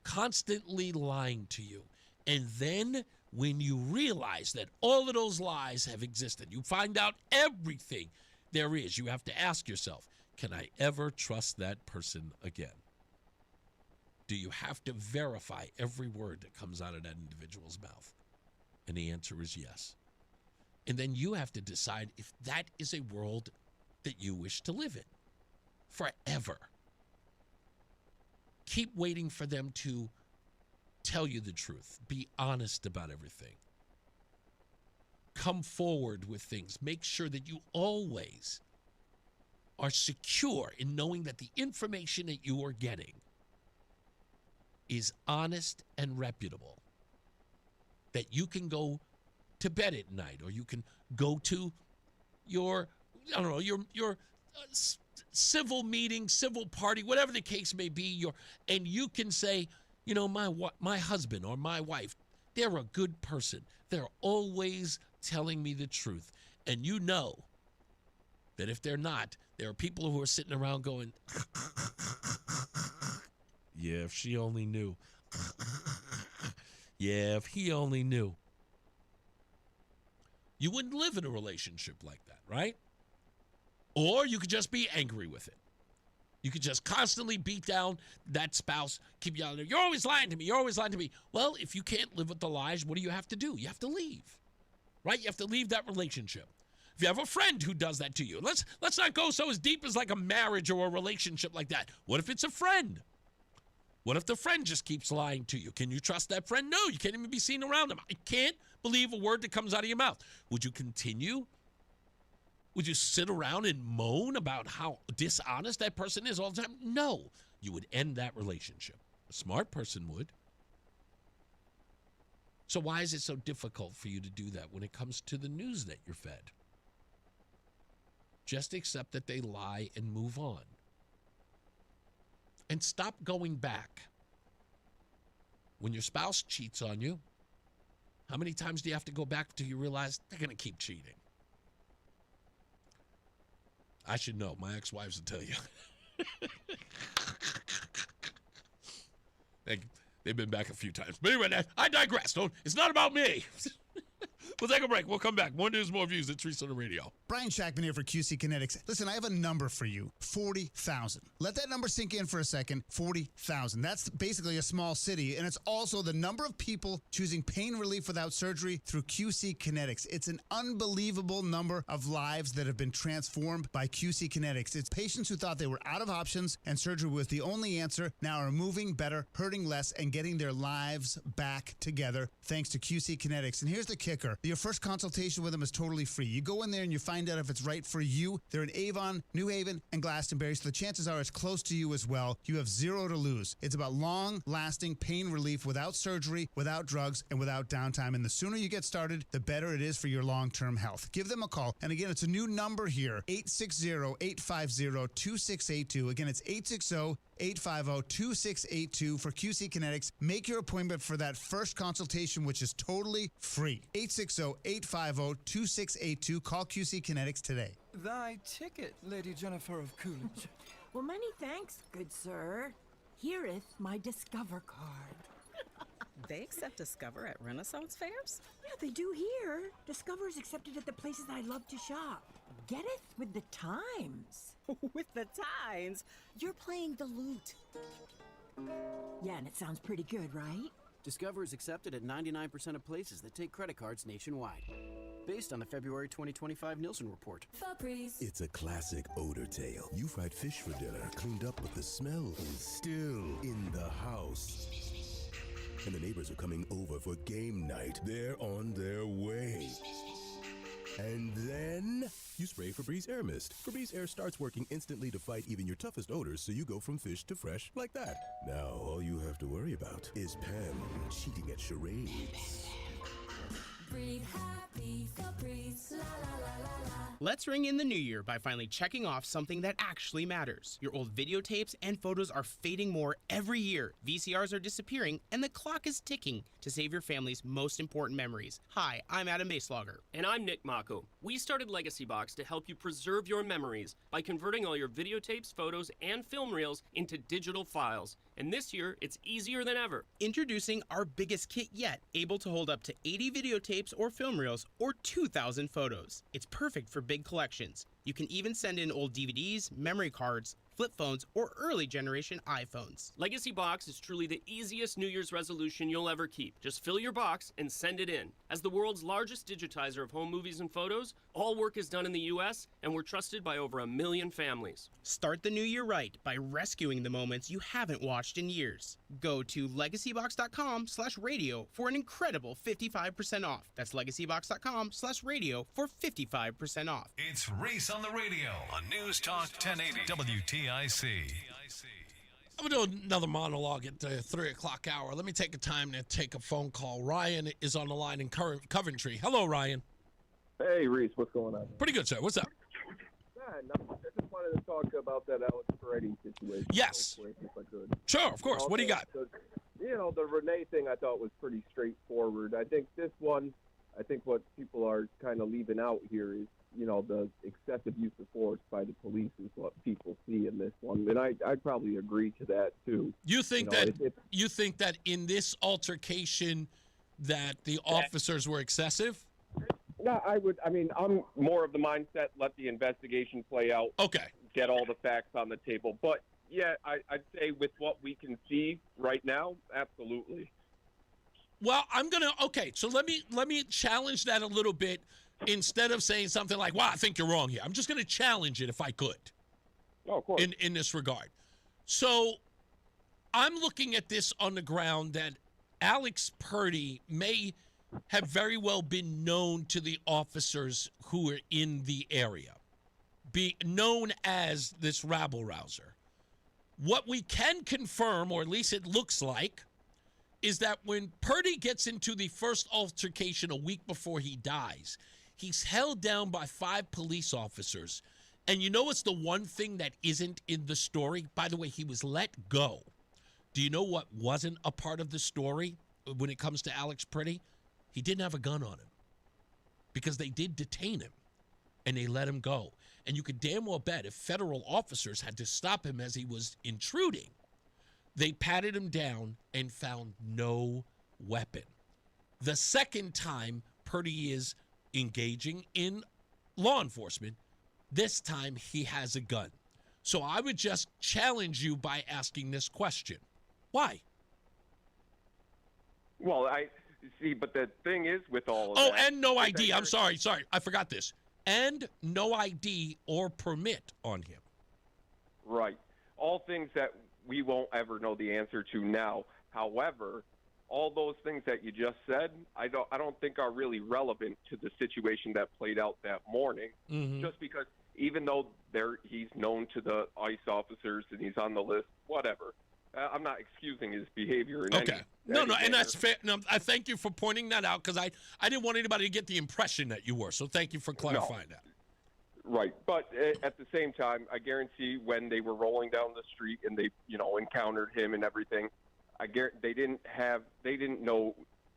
constantly lying to you. And then when you realize that all of those lies have existed, you find out everything there is, you have to ask yourself, can I ever trust that person again? Do you have to verify every word that comes out of that individual's mouth? And the answer is yes. And then you have to decide if that is a world that you wish to live in forever. Keep waiting for them to tell you the truth. Be honest about everything. Come forward with things. Make sure that you always are secure in knowing that the information that you are getting is honest and reputable. That you can go to bed at night, or you can go to your, I don't know, your civil meeting, civil party, whatever the case may be, and you can say, you know, my husband or my wife, they're a good person. They're always telling me the truth. And you know that if they're not, there are people who are sitting around going, yeah, if she only knew. Yeah, if he only knew. You wouldn't live in a relationship like that, right? Or you could just be angry with it. You could just constantly beat down that spouse, keep yelling, you're always lying to me, you're always lying to me. Well, if you can't live with the lies, what do you have to do? You have to leave, right? You have to leave that relationship. If you have a friend who does that to you, let's not go so as deep as like a marriage or a relationship like that. What if it's a friend? What if the friend just keeps lying to you? Can you trust that friend? No, you can't even be seen around them. I can't believe a word that comes out of your mouth. Would you continue? Would you sit around and moan about how dishonest that person is all the time? No, you would end that relationship. A smart person would. So why is it so difficult for you to do that when it comes to the news that you're fed? Just accept that they lie and move on. And stop going back. When your spouse cheats on you, how many times do you have to go back until you realize they're going to keep cheating? I should know. My ex-wives will tell you. They've been back a few times. But anyway, I digress. It's not about me. We'll take a break. We'll come back. More news, more views. It's Reese on the Radio. Brian Shackman here for QC Kinetics. Listen, I have a number for you, 40,000. Let that number sink in for a second, 40,000. That's basically a small city, and it's also the number of people choosing pain relief without surgery through QC Kinetics. It's an unbelievable number of lives that have been transformed by QC Kinetics. It's patients who thought they were out of options and surgery was the only answer, now are moving better, hurting less, and getting their lives back together thanks to QC Kinetics. And here's the kicker. Your first consultation with them is totally free. You go in there and you find out if it's right for you. They're in Avon, New Haven, and Glastonbury, so the chances are it's close to you as well. You have zero to lose. It's about long-lasting pain relief without surgery, without drugs, and without downtime. And the sooner you get started, the better it is for your long-term health. Give them a call. And again, it's a new number here, 860-850-2682. Again, it's 860-850-2682 for QC Kinetics. Make your appointment for that first consultation, which is totally free. 860 So 850-2682. Call QC Kinetics today. Thy ticket, Lady Jennifer of Coolidge. Well, many thanks, good sir. Here'th my Discover card. They accept Discover at Renaissance fairs? Yeah, they do here. Discover is accepted at the places I love to shop. Getteth with the times. With the times? You're playing the lute. Yeah, and it sounds pretty good, right? Discover is accepted at 99% of places that take credit cards nationwide. Based on the February 2025 Nielsen report. It's a classic odor tale. You fried fish for dinner, cleaned up, but the smell is still in the house. And the neighbors are coming over for game night. They're on their way. And then you spray Febreze Air Mist. Febreze Air starts working instantly to fight even your toughest odors, so you go from fish to fresh like that. Now all you have to worry about is Pam cheating at charades. Breathe happy, Febreze, la la la la la. Let's ring in the new year by finally checking off something that actually matters. Your old videotapes and photos are fading more every year. VCRs are disappearing, and the clock is ticking to save your family's most important memories. Hi, I'm Adam Baselogger. And I'm Nick Mako. We started Legacy Box to help you preserve your memories by converting all your videotapes, photos, and film reels into digital files. And this year, it's easier than ever. Introducing our biggest kit yet, able to hold up to 80 videotapes or film reels or 2,000 photos. It's perfect for big collections. You can even send in old DVDs, memory cards, flip phones, or early generation iPhones. Legacy Box is truly the easiest New Year's resolution you'll ever keep. Just fill your box and send it in. As the world's largest digitizer of home movies and photos, all work is done in the U.S., and we're trusted by over 1 million families. Start the new year right by rescuing the moments you haven't watched in years. Go to legacybox.com/radio for an incredible 55% off. That's legacybox.com/radio for 55% off. It's Reese on the Radio on News Talk 1080 WTIC. I'm going to do another monologue at the 3 o'clock hour. Let me take a time to take a phone call. Ryan is on the line in Coventry. Hello, Ryan. Hey, Reese. What's going on? Pretty good, sir. What's up? I just wanted to talk about that Alex Peretti situation. Yes. Real quick, if I could. Sure, of course. What do you got? The Renee thing I thought was pretty straightforward. I think this one, what people are kind of leaving out here is, the excessive use of force by the police is what people see in this one. And I'd probably agree to that, too. You think you think that in this altercation that the officers were excessive? No, I'm more of the mindset, let the investigation play out. Okay. Get all the facts on the table. But, yeah, I'd say with what we can see right now, absolutely. Well, so let me challenge that a little bit instead of saying something like, wow, I think you're wrong here. I'm just going to challenge it if I could. Oh, of course. In this regard. So I'm looking at this on the ground that Alex Purdy may have very well been known to the officers who were in the area, be known as this rabble-rouser. What we can confirm, or at least it looks like, is that when Purdy gets into the first altercation a week before he dies, he's held down by 5 police officers. And you know what's the one thing that isn't in the story? By the way, he was let go. Do you know what wasn't a part of the story when it comes to Alex Purdy? He didn't have a gun on him because they did detain him and they let him go. And you could damn well bet if federal officers had to stop him as he was intruding, they patted him down and found no weapon. The second time Purdy is engaging in law enforcement, this time he has a gun. So I would just challenge you by asking this question. Why? Well, but the thing is with all of that. Oh, and no ID. I'm sorry. I forgot this. And no ID or permit on him. Right. All things that we won't ever know the answer to now. However, all those things that you just said, I don't think are really relevant to the situation that played out that morning. Mm-hmm. Just because even though he's known to the ICE officers and he's on the list, whatever. I'm not excusing his behavior in any No, and manner. that's fair. No, I thank you for pointing that out because I didn't want anybody to get the impression that you were. So thank you for clarifying that. Right, but at the same time, I guarantee when they were rolling down the street and they, encountered him and everything, they didn't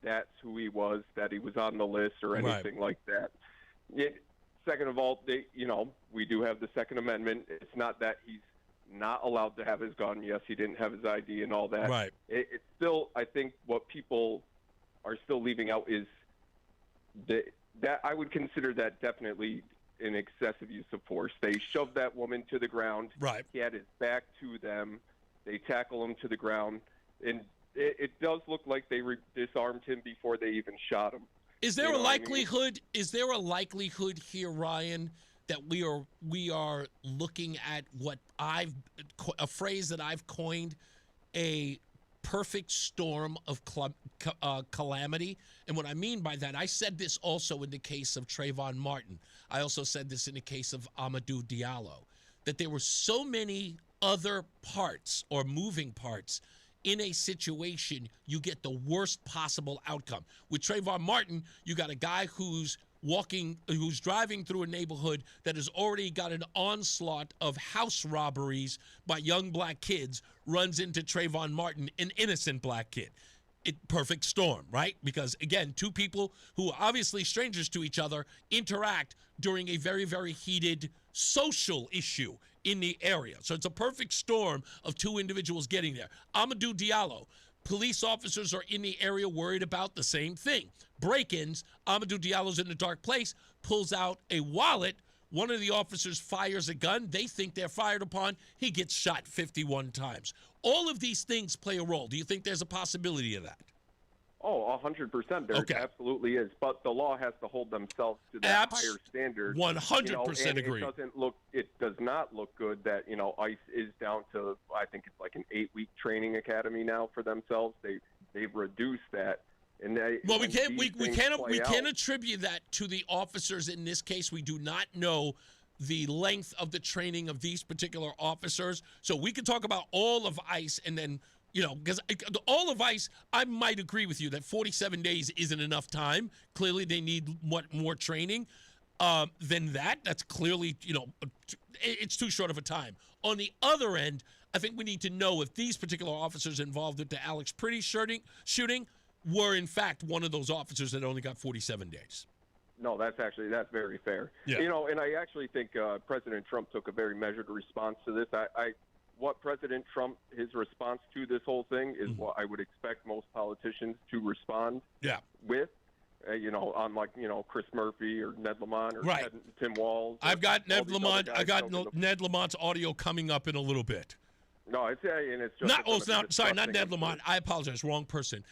that's who he was, that he was on the list or anything like that. Second of all, we do have the Second Amendment. It's not that he's not allowed to have his gun. Yes, he didn't have his ID and all that. Right. It's still, I think what people are still leaving out is that I would consider that definitely an excessive use of force. They shoved that woman to the ground. Right. He had his back to them. They tackle him to the ground. And it does look like they disarmed him before they even shot him. Is there a likelihood? Is there a likelihood here, Ryan, that we are looking at what a phrase that I've coined, a perfect storm of calamity? And what I mean by that, I said this also in the case of Trayvon Martin. I also said this in the case of Amadou Diallo, that there were so many other parts or moving parts in a situation, you get the worst possible outcome. With Trayvon Martin, you got a guy who's driving through a neighborhood that has already got an onslaught of house robberies by young black kids, runs into Trayvon Martin, an innocent black kid. Perfect storm, right? Because, again, two people who are obviously strangers to each other interact during a very, very heated social issue in the area. So it's a perfect storm of two individuals getting there. Amadou Diallo, police officers are in the area worried about the same thing. Break-ins, Amadou Diallo's in a dark place, pulls out a wallet. One of the officers fires a gun. They think they're fired upon. He gets shot 51 times. All of these things play a role. Do you think there's a possibility of that? Oh, 100%. There absolutely is. But the law has to hold themselves to that higher standard. 100% agree. It does not look good that, ICE is down to, I think it's like an 8-week training academy now for themselves. They've reduced that. And we can't attribute that to the officers in this case. We do not know the length of the training of these particular officers. So we can talk about all of ICE and then, because all of ICE, I might agree with you that 47 days isn't enough time. Clearly, they need more training than that. That's clearly, it's too short of a time. On the other end, I think we need to know if these particular officers involved with the Alex Pretty shooting were, in fact, one of those officers that only got 47 days. No, that's very fair. Yeah. And I actually think President Trump took a very measured response to this. What President Trump, his response to this whole thing is what I would expect most politicians to respond with, unlike, Chris Murphy or Ned Lamont or Tim Walz. I've got Ned Lamont. Ned Lamont's audio coming up in a little bit. No, it's just not Ned Lamont. I apologize. Wrong person.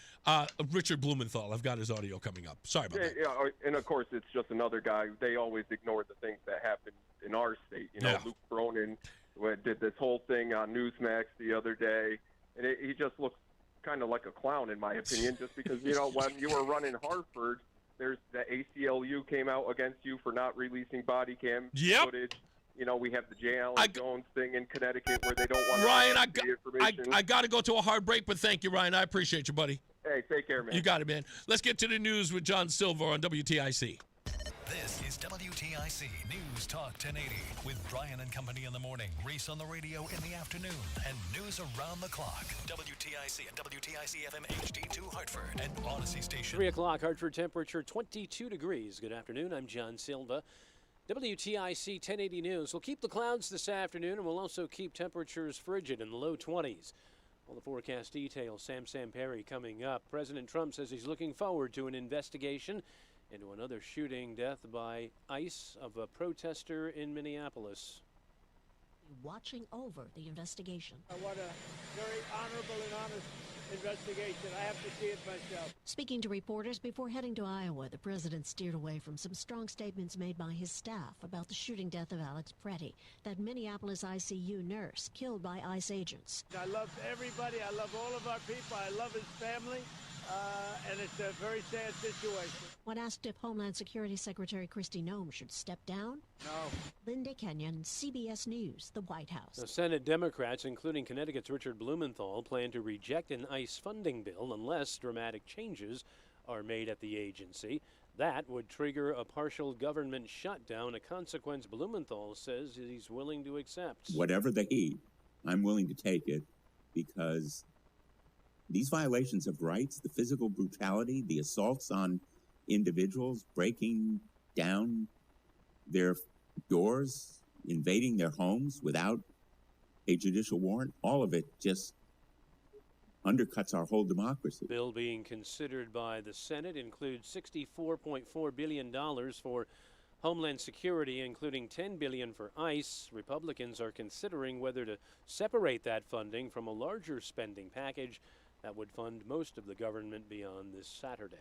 Richard Blumenthal. I've got his audio coming up. Sorry about that. Yeah, and of course, it's just another guy. They always ignore the things that happen in our state. Luke Bronin did this whole thing on Newsmax the other day, and he just looks kind of like a clown, in my opinion, just because, when you were running Hartford, there's the ACLU came out against you for not releasing body cam footage. We have the J. Allen Jones thing in Connecticut where they don't want to information. I got to go to a hard break, but thank you, Ryan. I appreciate you, buddy. Hey, take care, man. You got it, man. Let's get to the news with John Silver on WTIC. This is WTIC News Talk 1080 with Brian and Company in the morning, Reese on the radio in the afternoon, and news around the clock. WTIC and WTIC FM HD2 Hartford and Odyssey Station. 3 o'clock, Hartford temperature 22 degrees. Good afternoon. I'm John Silva. WTIC 1080 News. We'll keep the clouds this afternoon, and we'll also keep temperatures frigid in the low 20s. All the forecast details, Sam Perry coming up. President Trump says he's looking forward to an investigation into another shooting death by ICE of a protester in Minneapolis. Watching over the investigation. I want a very honorable and honest investigation. I have to see it myself. Speaking to reporters before heading to Iowa, the president steered away from some strong statements made by his staff about the shooting death of Alex Pretty, that Minneapolis ICU nurse killed by ICE agents. I love everybody. I love all of our people. I love his family. And it's a very sad situation. When asked if Homeland Security Secretary Kristi Noem should step down? No. Linda Kenyon, CBS News, the White House. The Senate Democrats, including Connecticut's Richard Blumenthal, plan to reject an ICE funding bill unless dramatic changes are made at the agency. That would trigger a partial government shutdown, a consequence Blumenthal says he's willing to accept. Whatever the heat, I'm willing to take it because These violations of rights, the physical brutality, the assaults on individuals, breaking down their doors, invading their homes without a judicial warrant, all of it just undercuts our whole democracy. Bill being considered by the Senate includes $64.4 billion for Homeland Security, including $10 billion for ICE. Republicans are considering whether to separate that funding from a larger spending package that would fund most of the government beyond this Saturday.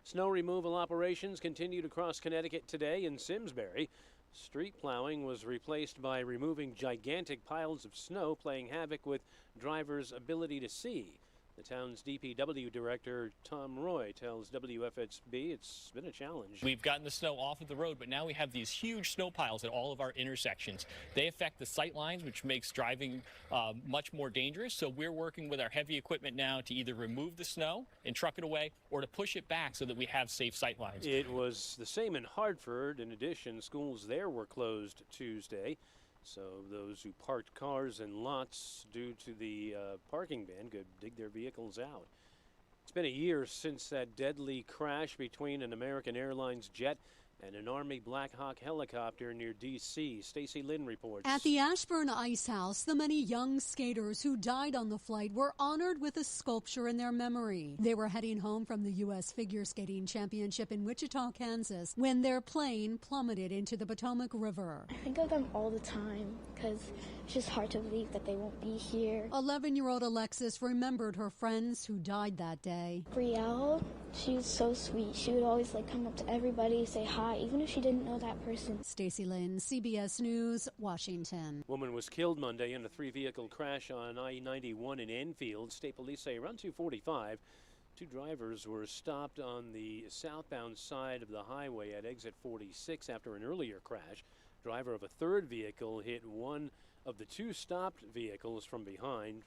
Snow removal operations continued across Connecticut today in Simsbury. Street plowing was replaced by removing gigantic piles of snow, playing havoc with drivers' ability to see. The town's DPW director, Tom Roy, tells WFSB it's been a challenge. We've gotten the snow off of the road, but now we have these huge snow piles at all of our intersections. They affect the sight lines, which makes driving much more dangerous. So we're working with our heavy equipment now to either remove the snow and truck it away or to push it back so that we have safe sight lines. It was the same in Hartford. In addition, schools there were closed Tuesday. So those who parked cars in lots due to the parking ban could dig their vehicles out. It's been a year since that deadly crash between an American Airlines jet and an Army Black Hawk helicopter near D.C. Stacy Lynn reports. At the Ashburn Ice House, the many young skaters who died on the flight were honored with a sculpture in their memory. They were heading home from the U.S. Figure Skating Championship in Wichita, Kansas, when their plane plummeted into the Potomac River. I think of them all the time because it's just hard to believe that they won't be here. 11-year-old Alexis remembered her friends who died that day. Brielle, she was so sweet. She would always come up to everybody, say hi, even if she didn't know that person. Stacy Lynn, CBS News, Washington. Woman was killed Monday in a three-vehicle crash on I-91 in Enfield. State police say around 2:45, two drivers were stopped on the southbound side of the highway at exit 46 after an earlier crash. Driver of a third vehicle hit one of the two stopped vehicles from behind.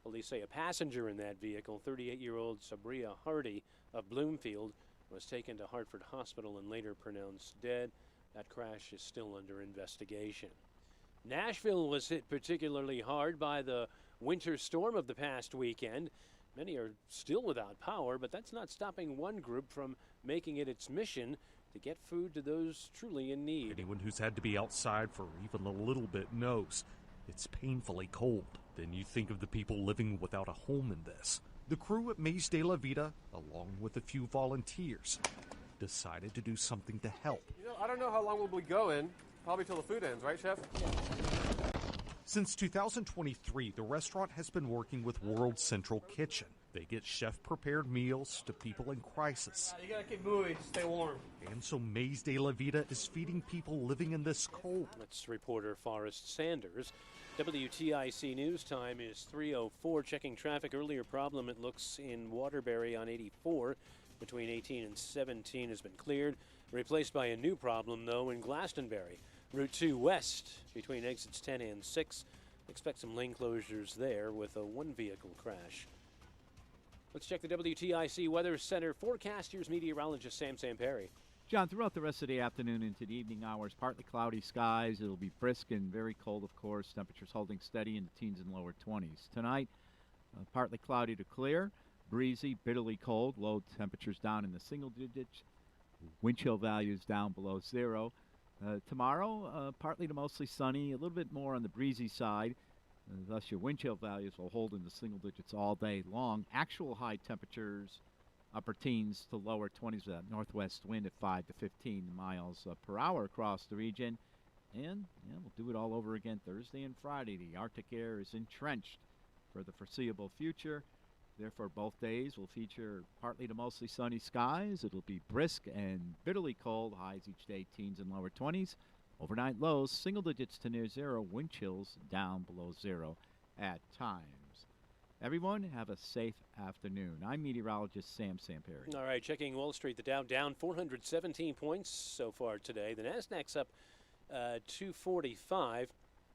Police say a passenger in that vehicle, 38-year-old Sabria Hardy of Bloomfield, was taken to Hartford Hospital and later pronounced dead. That crash is still under investigation. Nashville was hit particularly hard by the winter storm of the past weekend. Many are still without power, but that's not stopping one group from making it its mission to get food to those truly in need. Anyone who's had to be outside for even a little bit knows it's painfully cold. Then you think of the people living without a home in this. The crew at Maze de la Vida, along with a few volunteers, decided to do something to help. I don't know how long we'll be going. Probably till the food ends, right, Chef? Since 2023, the restaurant has been working with World Central Kitchen. They get chef-prepared meals to people in crisis. You gotta keep moving to stay warm. And so Maze de la Vida is feeding people living in this cold. That's reporter Forrest Sanders. WTIC News Time is 3:04. Checking traffic. Earlier problem, it looks, in Waterbury on 84 between 18 and 17 has been cleared. Replaced by a new problem, though, in Glastonbury. Route 2 west between exits 10 and 6. Expect some lane closures there with a one-vehicle crash. Let's check the WTIC Weather Center forecast. Here's meteorologist Sam Samperi. John, throughout the rest of the afternoon into the evening hours, partly cloudy skies. It'll be brisk and very cold, of course. Temperatures holding steady in the teens and lower 20s. Tonight, partly cloudy to clear, breezy, bitterly cold. Low temperatures down in the single digits. Wind chill values down below zero. Tomorrow, partly to mostly sunny, a little bit more on the breezy side. Thus, your wind chill values will hold in the single digits all day long. Actual high temperatures, upper teens to lower 20s with that northwest wind at 5 to 15 miles per hour across the region. And we'll do it all over again Thursday and Friday. The Arctic air is entrenched for the foreseeable future. Therefore, both days will feature partly to mostly sunny skies. It'll be brisk and bitterly cold. Highs each day, teens and lower 20s. Overnight lows, single digits to near zero. Wind chills down below zero at times. Everyone, have a safe afternoon. I'm meteorologist Sam Samperi. All right, checking Wall Street. The Dow down 417 points so far today. The Nasdaq's up 245.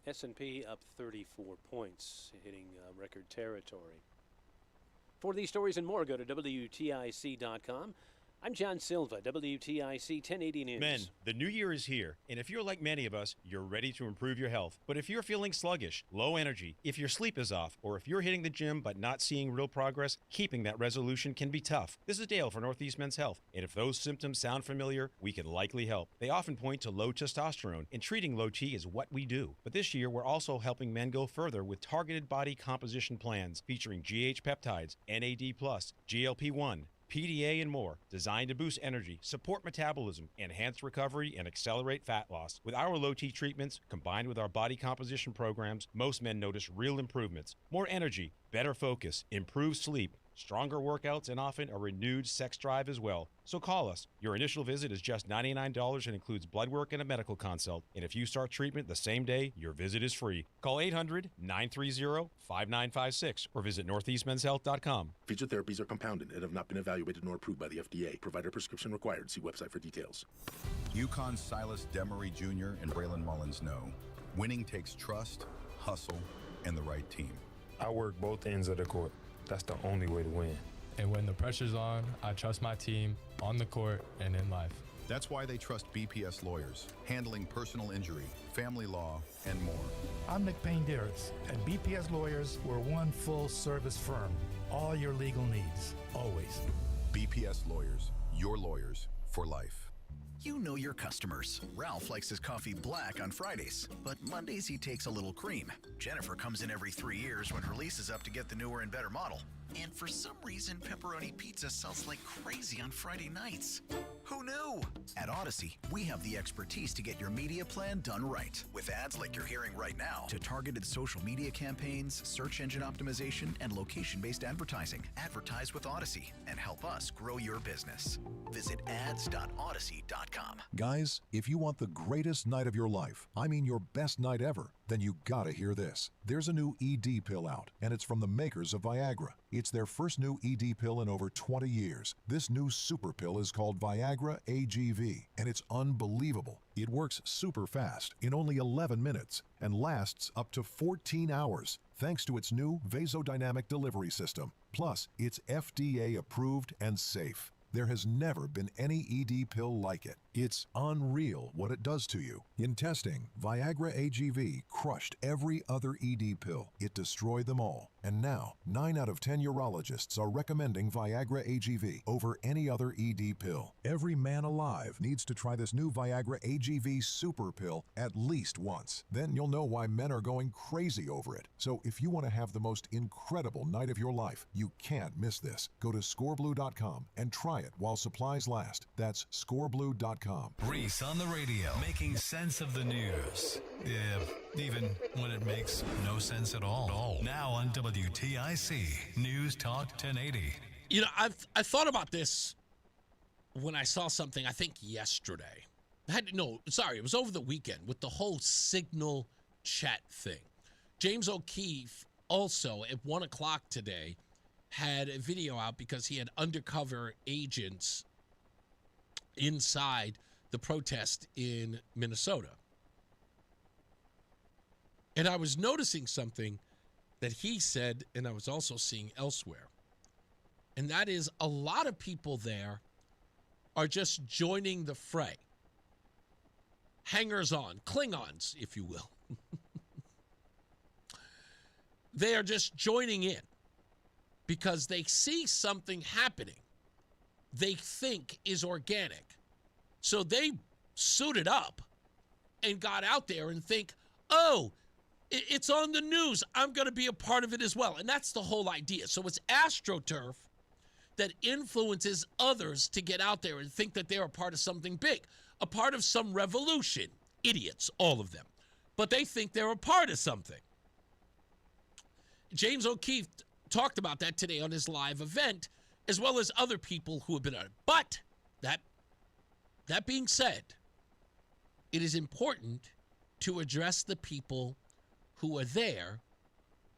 S&P up 34 points, hitting record territory. For these stories and more, go to WTIC.com. I'm John Silva, WTIC 1080 News. Men, the new year is here, and if you're like many of us, you're ready to improve your health. But if you're feeling sluggish, low energy, if your sleep is off, or if you're hitting the gym but not seeing real progress, keeping that resolution can be tough. This is Dale for Northeast Men's Health, and if those symptoms sound familiar, we can likely help. They often point to low testosterone, and treating low T is what we do. But this year, we're also helping men go further with targeted body composition plans featuring GH peptides, NAD+, GLP-1, PDA, and more, designed to boost energy, support metabolism, enhance recovery, and accelerate fat loss. With our low T treatments, combined with our body composition programs, most men notice real improvements. More energy, better focus, improved sleep, stronger workouts, and often a renewed sex drive as well. So call us. Your initial visit is just $99 and includes blood work and a medical consult. And if you start treatment the same day, your visit is free. Call 800-930-5956 or visit northeastmenshealth.com. Featured therapies are compounded and have not been evaluated nor approved by the FDA. Provider prescription required. See website for details. UConn's Silas Demery Jr. and Braylon Mullins know winning takes trust, hustle, and the right team. I work both ends of the court. That's the only way to win. And when the pressure's on, I trust my team on the court and in life. That's why they trust BPS lawyers, handling personal injury, family law, and more. I'm Nick Payne-Darris, and BPS lawyers, we're one full-service firm. All your legal needs, always. BPS lawyers, your lawyers for life. You know your customers. Ralph likes his coffee black on Fridays, but Mondays he takes a little cream. Jennifer comes in every 3 years when her lease is up to get the newer and better model. And for some reason, pepperoni pizza sells like crazy on Friday nights. Who knew? At Odyssey, we have the expertise to get your media plan done right. With ads like you're hearing right now, to targeted social media campaigns, search engine optimization, and location-based advertising. Advertise with Odyssey and help us grow your business. Visit ads.odyssey.com. Guys, if you want the greatest night of your life, I mean your best night ever, then you gotta hear this. There's a new ED pill out, and it's from the makers of Viagra. It's their first new ED pill in over 20 years. This new super pill is called Viagra AGV, and it's unbelievable. It works super fast in only 11 minutes and lasts up to 14 hours, thanks to its new vasodynamic delivery system. Plus, it's FDA approved and safe. There has never been any ED pill like it. It's unreal what it does to you. In testing, Viagra AGV crushed every other ED pill. It destroyed them all. And now, 9 out of 10 urologists are recommending Viagra AGV over any other ED pill. Every man alive needs to try this new Viagra AGV super pill at least once. Then you'll know why men are going crazy over it. So if you want to have the most incredible night of your life, you can't miss this. Go to scoreblue.com and try it while supplies last. That's scoreblue.com. Reese on the radio, making sense of the news. Yeah, even when it makes no sense at all. Now on WTIC News Talk 1080. You know, I thought about this when I saw something, I think yesterday. It was over the weekend with the whole Signal chat thing. James O'Keefe also at 1 o'clock today had a video out because he had undercover agents inside the protest in Minnesota. And I was noticing something that he said, and I was also seeing elsewhere. And that is a lot of people there are just joining the fray. Hangers on, Klingons, if you will. They are just joining in because they see something happening they think is organic. So they suited up and got out there and think, oh, it's on the news. I'm going to be a part of it as well. And that's the whole idea. So it's AstroTurf that influences others to get out there and think that they're a part of something big, a part of some revolution. Idiots, all of them. But they think they're a part of something. James O'Keefe talked about that today on his live event, as well as other people who have been on it. But that being said, it is important to address the people who are there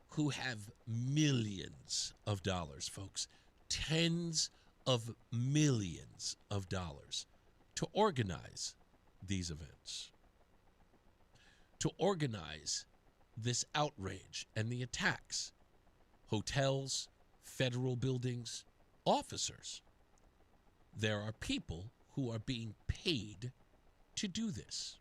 who have millions of dollars, folks, tens of millions of dollars to organize these events, to organize this outrage and the attacks. Hotels, federal buildings, officers. there are people who are being paid to do this.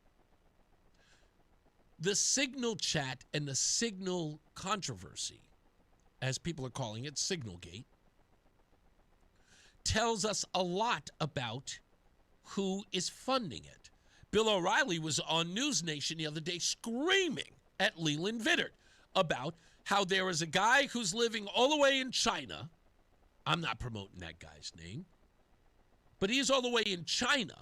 The Signal chat and the Signal controversy, as people are calling it, Signalgate, tells us a lot about who is funding it. Bill O'Reilly was on News Nation the other day screaming at Leland Vittert about how there is a guy who's living all the way in China. I'm not promoting that guy's name, but he's all the way in China.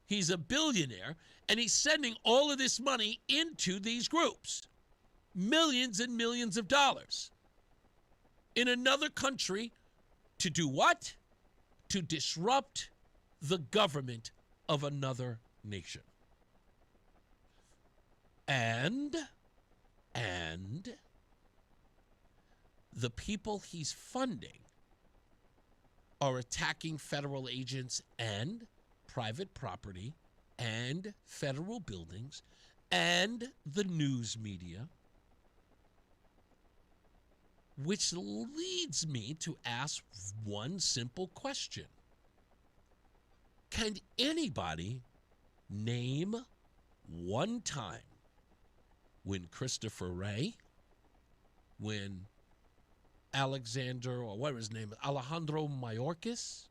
He's a billionaire, and he's sending all of this money into these groups. Millions and millions of dollars. In another country to do what? To disrupt the government of another nation. And the people he's funding are attacking federal agents and private property and federal buildings and the news media, which leads me to ask one simple question. Can anybody name one time when Christopher Wray, when Alexander, or what was his name, Alejandro Mayorkas,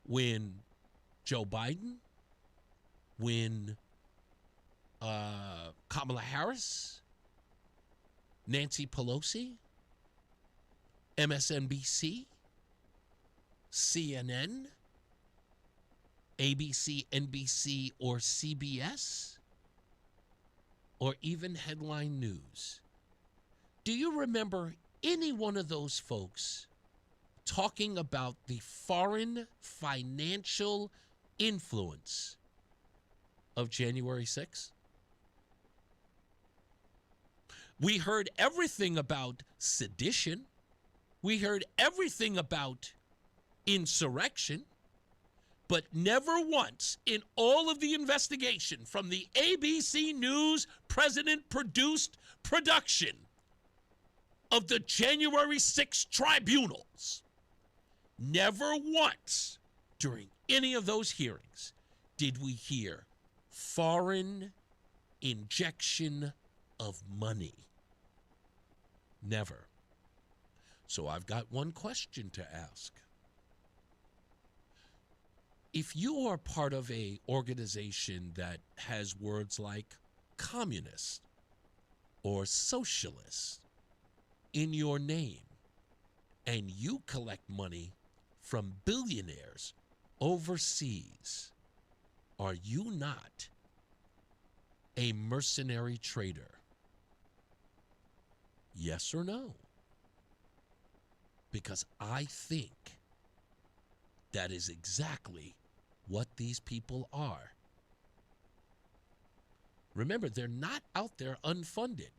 when Joe Biden, when Kamala Harris, Nancy Pelosi, MSNBC, CNN, ABC, NBC, or CBS, or even Headline News. Do you remember any one of those folks talking about the foreign financial influence of January 6th? We heard everything about sedition. We heard everything about insurrection. But never once in all of the investigation from the ABC News president-produced production of the January 6th tribunals, never once during any of those hearings did we hear foreign injection of money. Never. So I've got one question to ask. If you are part of an organization that has words like communist or socialist in your name, and you collect money from billionaires overseas, are you not a mercenary trader? Yes or no? Because I think that is exactly what these people are. Remember, they're not out there unfunded.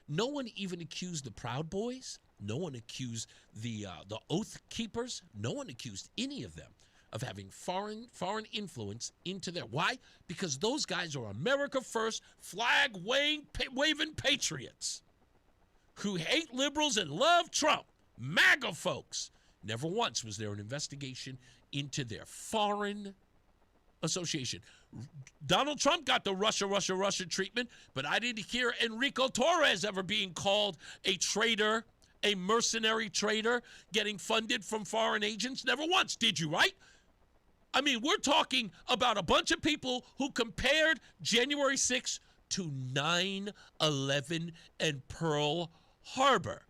No one even accused the Proud Boys. No one accused the Oath Keepers. No one accused any of them of having foreign influence into their. Why? Because those guys are America First, flag-waving patriots who hate liberals and love Trump. MAGA folks. Never once was there an investigation into their foreign association. Donald Trump got the Russia treatment, but I didn't hear Enrico Torres ever being called a traitor, a mercenary traitor, getting funded from foreign agents. Never once. Did you, right? I mean, we're talking about a bunch of people who compared January 6th to 9/11 and Pearl Harbor.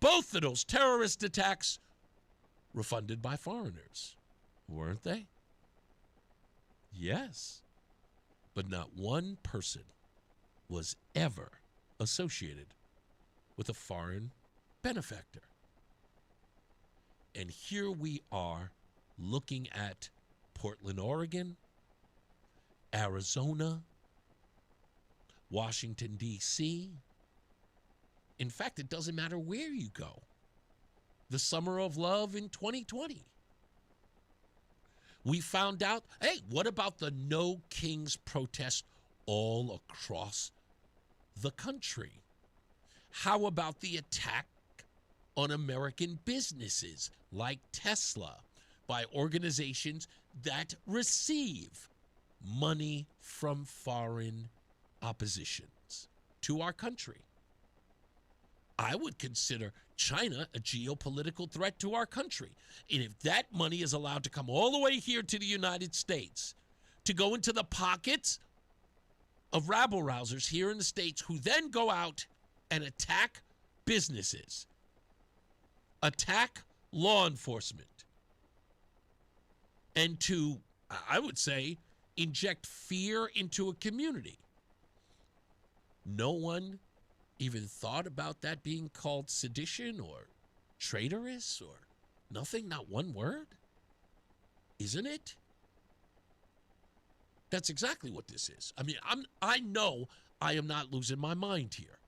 Both of those terrorist attacks were funded by foreigners, weren't they? Yes. But not one person was ever associated with a foreign benefactor. And here we are looking at Portland, Oregon, Arizona, Washington, D.C. In fact, it doesn't matter where you go. The Summer of Love in 2020. We found out, hey, what about the No Kings protest all across the country? How about the attack on American businesses like Tesla, by organizations that receive money from foreign oppositions to our country. I would consider China a geopolitical threat to our country. And if that money is allowed to come all the way here to the United States, to go into the pockets of rabble-rousers here in the States who then go out and attack businesses, attack law enforcement, and to, I would say, inject fear into a community. No one even thought about that being called sedition or traitorous or nothing, not one word? Isn't it? That's exactly what this is. I mean, I know I am not losing my mind here.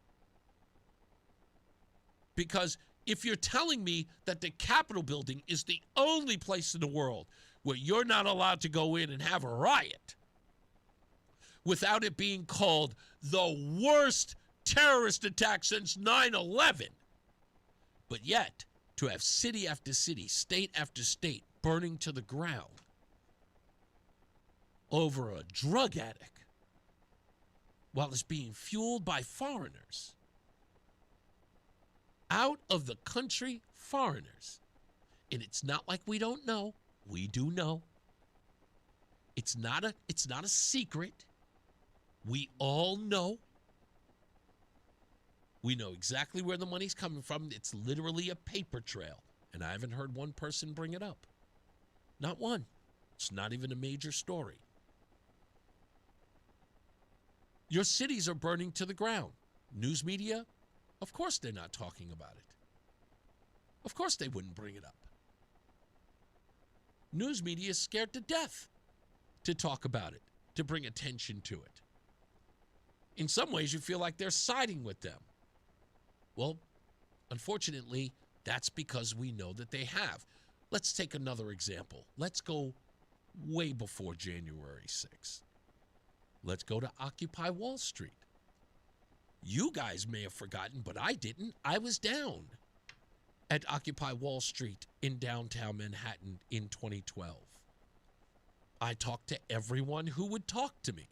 Because if you're telling me that the Capitol building is the only place in the world where you're not allowed to go in and have a riot without it being called the worst terrorist attack since 9/11, but yet to have city after city, state after state burning to the ground over a drug addict while it's being fueled by foreigners, out of the country foreigners. And it's not like we don't know. We do know. It's not a secret. We all know. We know exactly where the money's coming from. It's literally a paper trail. And I haven't heard one person bring it up. Not one. It's not even a major story. Your cities are burning to the ground. News media, of course they're not talking about it. Of course they wouldn't bring it up. News media is scared to death to talk about it, to bring attention to it. In some ways, you feel like they're siding with them. Well, unfortunately, that's because we know that they have. Let's take another example. Let's go way before January 6th. Let's go to Occupy Wall Street. You guys may have forgotten, but I didn't. I was down at Occupy Wall Street in downtown Manhattan in 2012. I talked to everyone who would talk to me.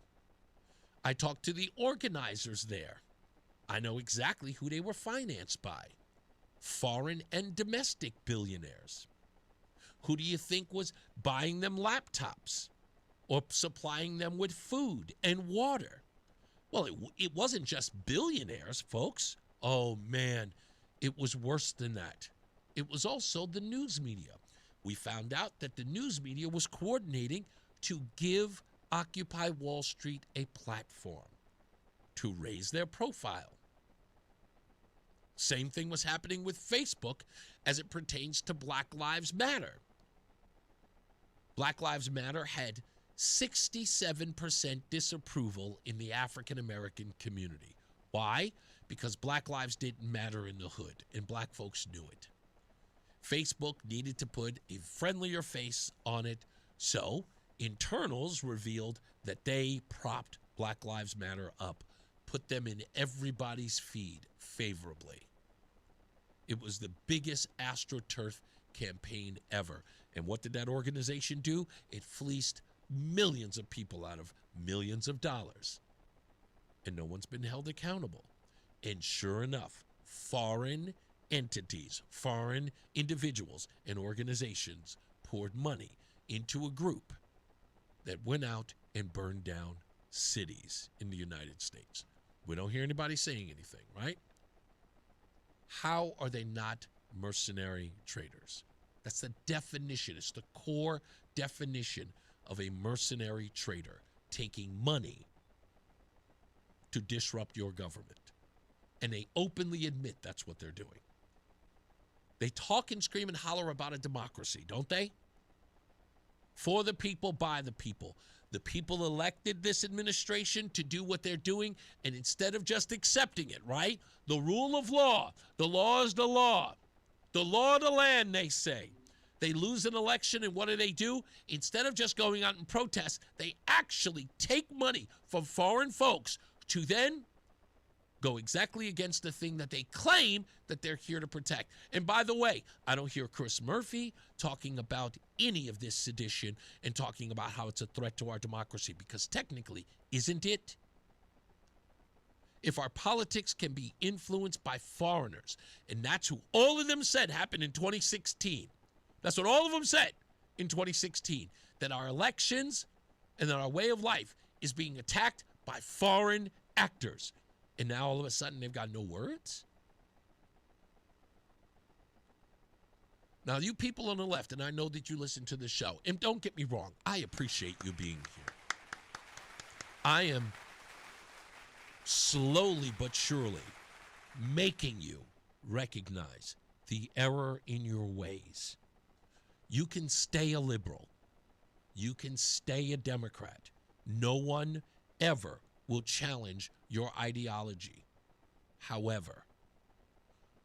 I talked to the organizers there. I know exactly who they were financed by. Foreign and domestic billionaires. Who do you think was buying them laptops or supplying them with food and water? Well, it wasn't just billionaires, folks. Oh, man, it was worse than that. It was also the news media. We found out that the news media was coordinating to give Occupy Wall Street a platform to raise their profile. Same thing was happening with Facebook as it pertains to Black Lives Matter. Black Lives Matter had 67% disapproval in the African American community. Why? Because Black lives didn't matter in the hood, and black folks knew it. Facebook needed to put a friendlier face on it, so internals revealed that they propped Black Lives Matter up, put them in everybody's feed favorably. It was the biggest AstroTurf campaign ever. And what did that organization do? It fleeced millions of people out of millions of dollars. And no one's been held accountable. And sure enough, foreign entities, foreign individuals and organizations poured money into a group that went out and burned down cities in the United States. We don't hear anybody saying anything, right? How are they not mercenary traitors? That's the definition. It's the core definition of a mercenary traitor, taking money to disrupt your government. And they openly admit that's what they're doing. They talk and scream and holler about a democracy, don't they? For the people, by the people. The people elected this administration to do what they're doing, and instead of just accepting it, right? The rule of law. The law is the law. The law of the land, they say. They lose an election, and what do? Instead of just going out and protest, they actually take money from foreign folks to then go exactly against the thing that they claim that they're here to protect. And by the way, I don't hear Chris Murphy talking about any of this sedition and talking about how it's a threat to our democracy, because technically, isn't it? If our politics can be influenced by foreigners, and that's who all of them said happened in 2016. That's what all of them said in 2016, that our elections and that our way of life is being attacked by foreign actors. And now all of a sudden they've got no words? Now, you people on the left, and I know that you listen to the show, and don't get me wrong, I appreciate you being here. I am slowly but surely making you recognize the error in your ways. You can stay a liberal. You can stay a Democrat. No one ever will challenge your ideology. However,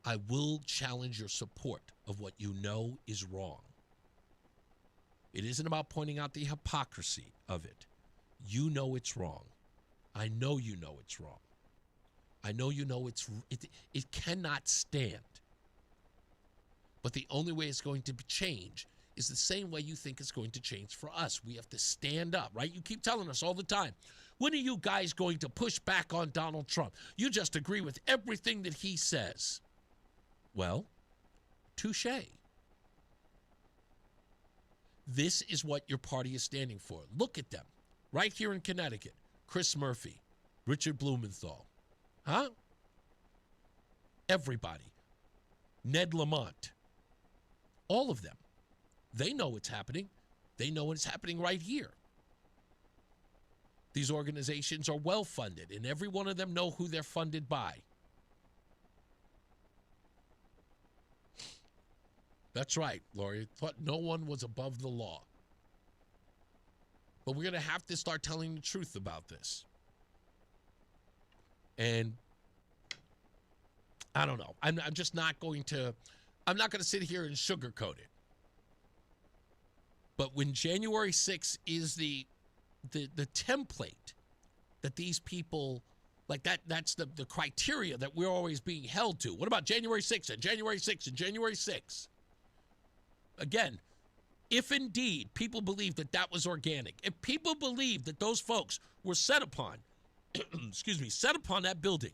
I will challenge your support of what you know is wrong. It isn't about pointing out the hypocrisy of it. You know it's wrong. I know you know it's wrong. I know you know it cannot stand. But the only way it's going to change is the same way you think it's going to change for us. We have to stand up, right? You keep telling us all the time, when are you guys going to push back on Donald Trump? You just agree with everything that he says. Well, touche. This is what your party is standing for. Look at them. Right here in Connecticut. Chris Murphy, Richard Blumenthal. Huh? Everybody. Ned Lamont. All of them. They know what's happening. They know what's happening right here. These organizations are well funded, and every one of them know who they're funded by. That's right, Lori. Thought no one was above the law. But we're going to have to start telling the truth about this. And I don't know. I'm just not going to, I'm not going to sit here and sugarcoat it. But when January 6th is the template that these people, like that's the criteria that we're always being held to. What about January 6th and January 6th and January 6th? Again, if indeed people believe that that was organic, if people believe that those folks were set upon, set upon that building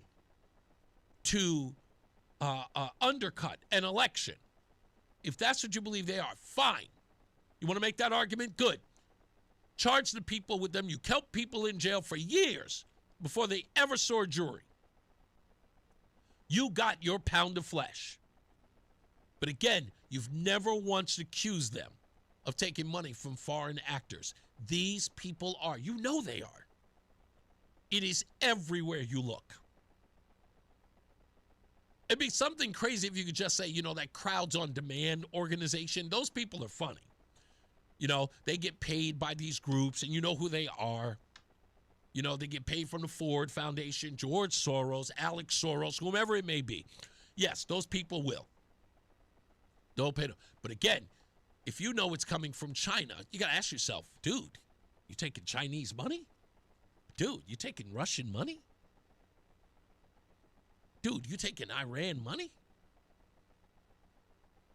to undercut an election, if that's what you believe they are, fine. You want to make that argument? Good. Charge the people with them. You kept people in jail for years before they ever saw a jury. You got your pound of flesh. But again, you've never once accused them of taking money from foreign actors. These people are. You know they are. It is everywhere you look. It'd be something crazy if you could just say, that Crowds on Demand organization, those people are funny. They get paid by these groups, and you know who they are. They get paid from the Ford Foundation, George Soros, Alex Soros, whomever it may be. Yes, those people will. Don't pay them. But again, if you know it's coming from China, you got to ask yourself, dude, you taking Chinese money? Dude, you taking Russian money? Dude, you taking Iran money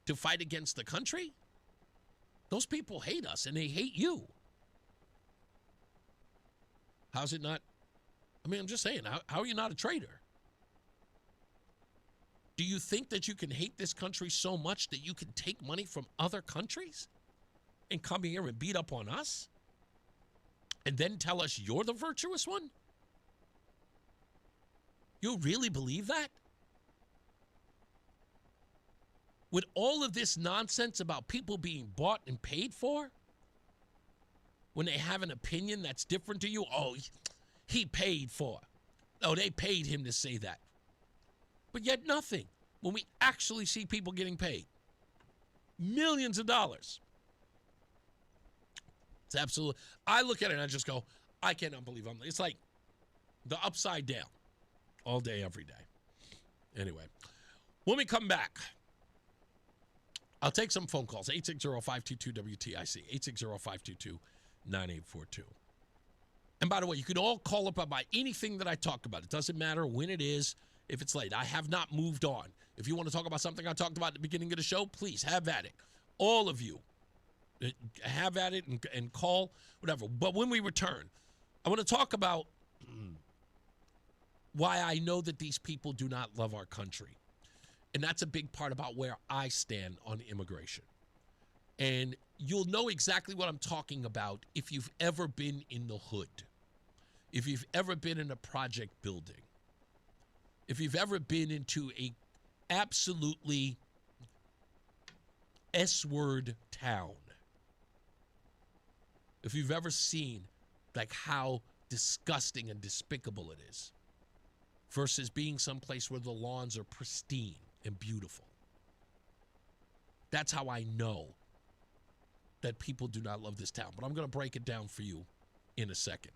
to fight against the country? Those people hate us, and they hate you. How's it not? I'm just saying, how are you not a traitor? Do you think that you can hate this country so much that you can take money from other countries and come here and beat up on us? And then tell us you're the virtuous one? You really believe that? With all of this nonsense about people being bought and paid for, when they have an opinion that's different to you, oh, he paid for. Oh, they paid him to say that. But yet nothing when we actually see people getting paid. Millions of dollars. It's absolutely, I look at it and I just go, I cannot believe it's like the upside down all day, every day. Anyway, when we come back, I'll take some phone calls. 860-522-WTIC, 860-522-9842. And by the way, you can all call up about anything that I talk about. It doesn't matter when it is, if it's late. I have not moved on. If you want to talk about something I talked about at the beginning of the show, please have at it. All of you, have at it and call, whatever. But when we return, I want to talk about why I know that these people do not love our country. And that's a big part about where I stand on immigration. And you'll know exactly what I'm talking about if you've ever been in the hood, if you've ever been in a project building, if you've ever been into a absolutely S-word town, if you've ever seen like how disgusting and despicable it is versus being someplace where the lawns are pristine and beautiful. That's how I know that people do not love this town. But I'm going to break it down for you in a second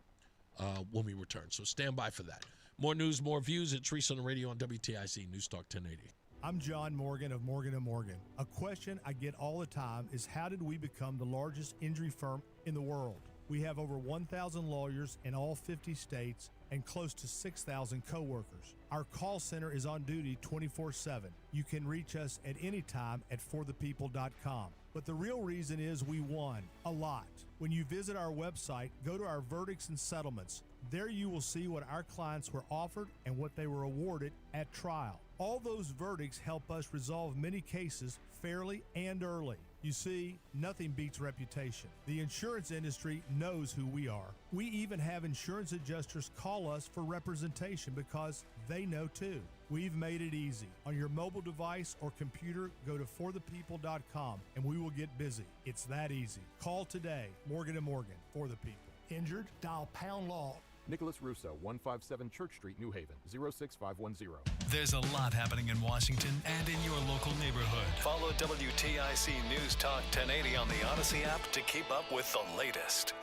when we return. So stand by for that. More news, more views. It's Reese on the Radio on WTIC NewsTalk 1080. I'm John Morgan of Morgan & Morgan. A question I get all the time is, how did we become the largest injury firm in the world? We have over 1,000 lawyers in all 50 states and close to 6,000 coworkers. Our call center is on duty 24/7. You can reach us at any time at forthepeople.com. But the real reason is we won a lot. When you visit our website, go to our verdicts and settlements. There you will see what our clients were offered and what they were awarded at trial. All those verdicts help us resolve many cases fairly and early. You see, nothing beats reputation. The insurance industry knows who we are. We even have insurance adjusters call us for representation because they know too. We've made it easy. On your mobile device or computer, go to forthepeople.com and we will get busy. It's that easy. Call today. Morgan & Morgan, for the people. Injured? Dial pound law. Nicholas Russo, 157 Church Street, New Haven, 06510. There's a lot happening in Washington and in your local neighborhood. Follow WTIC News Talk 1080 on the Odyssey app to keep up with the latest.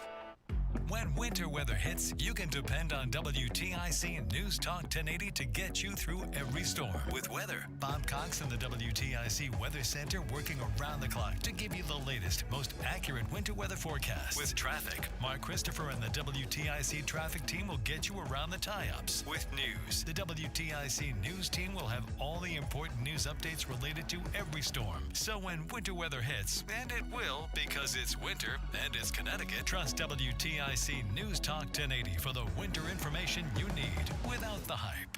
When winter weather hits, you can depend on WTIC and News Talk 1080 to get you through every storm. With weather, Bob Cox and the WTIC Weather Center working around the clock to give you the latest, most accurate winter weather forecast. With traffic, Mark Christopher and the WTIC traffic team will get you around the tie-ups. With news, the WTIC news team will have all the important news updates related to every storm. So when winter weather hits, and it will because it's winter and it's Connecticut, trust WTIC News Talk 1080 for the winter information you need without the hype.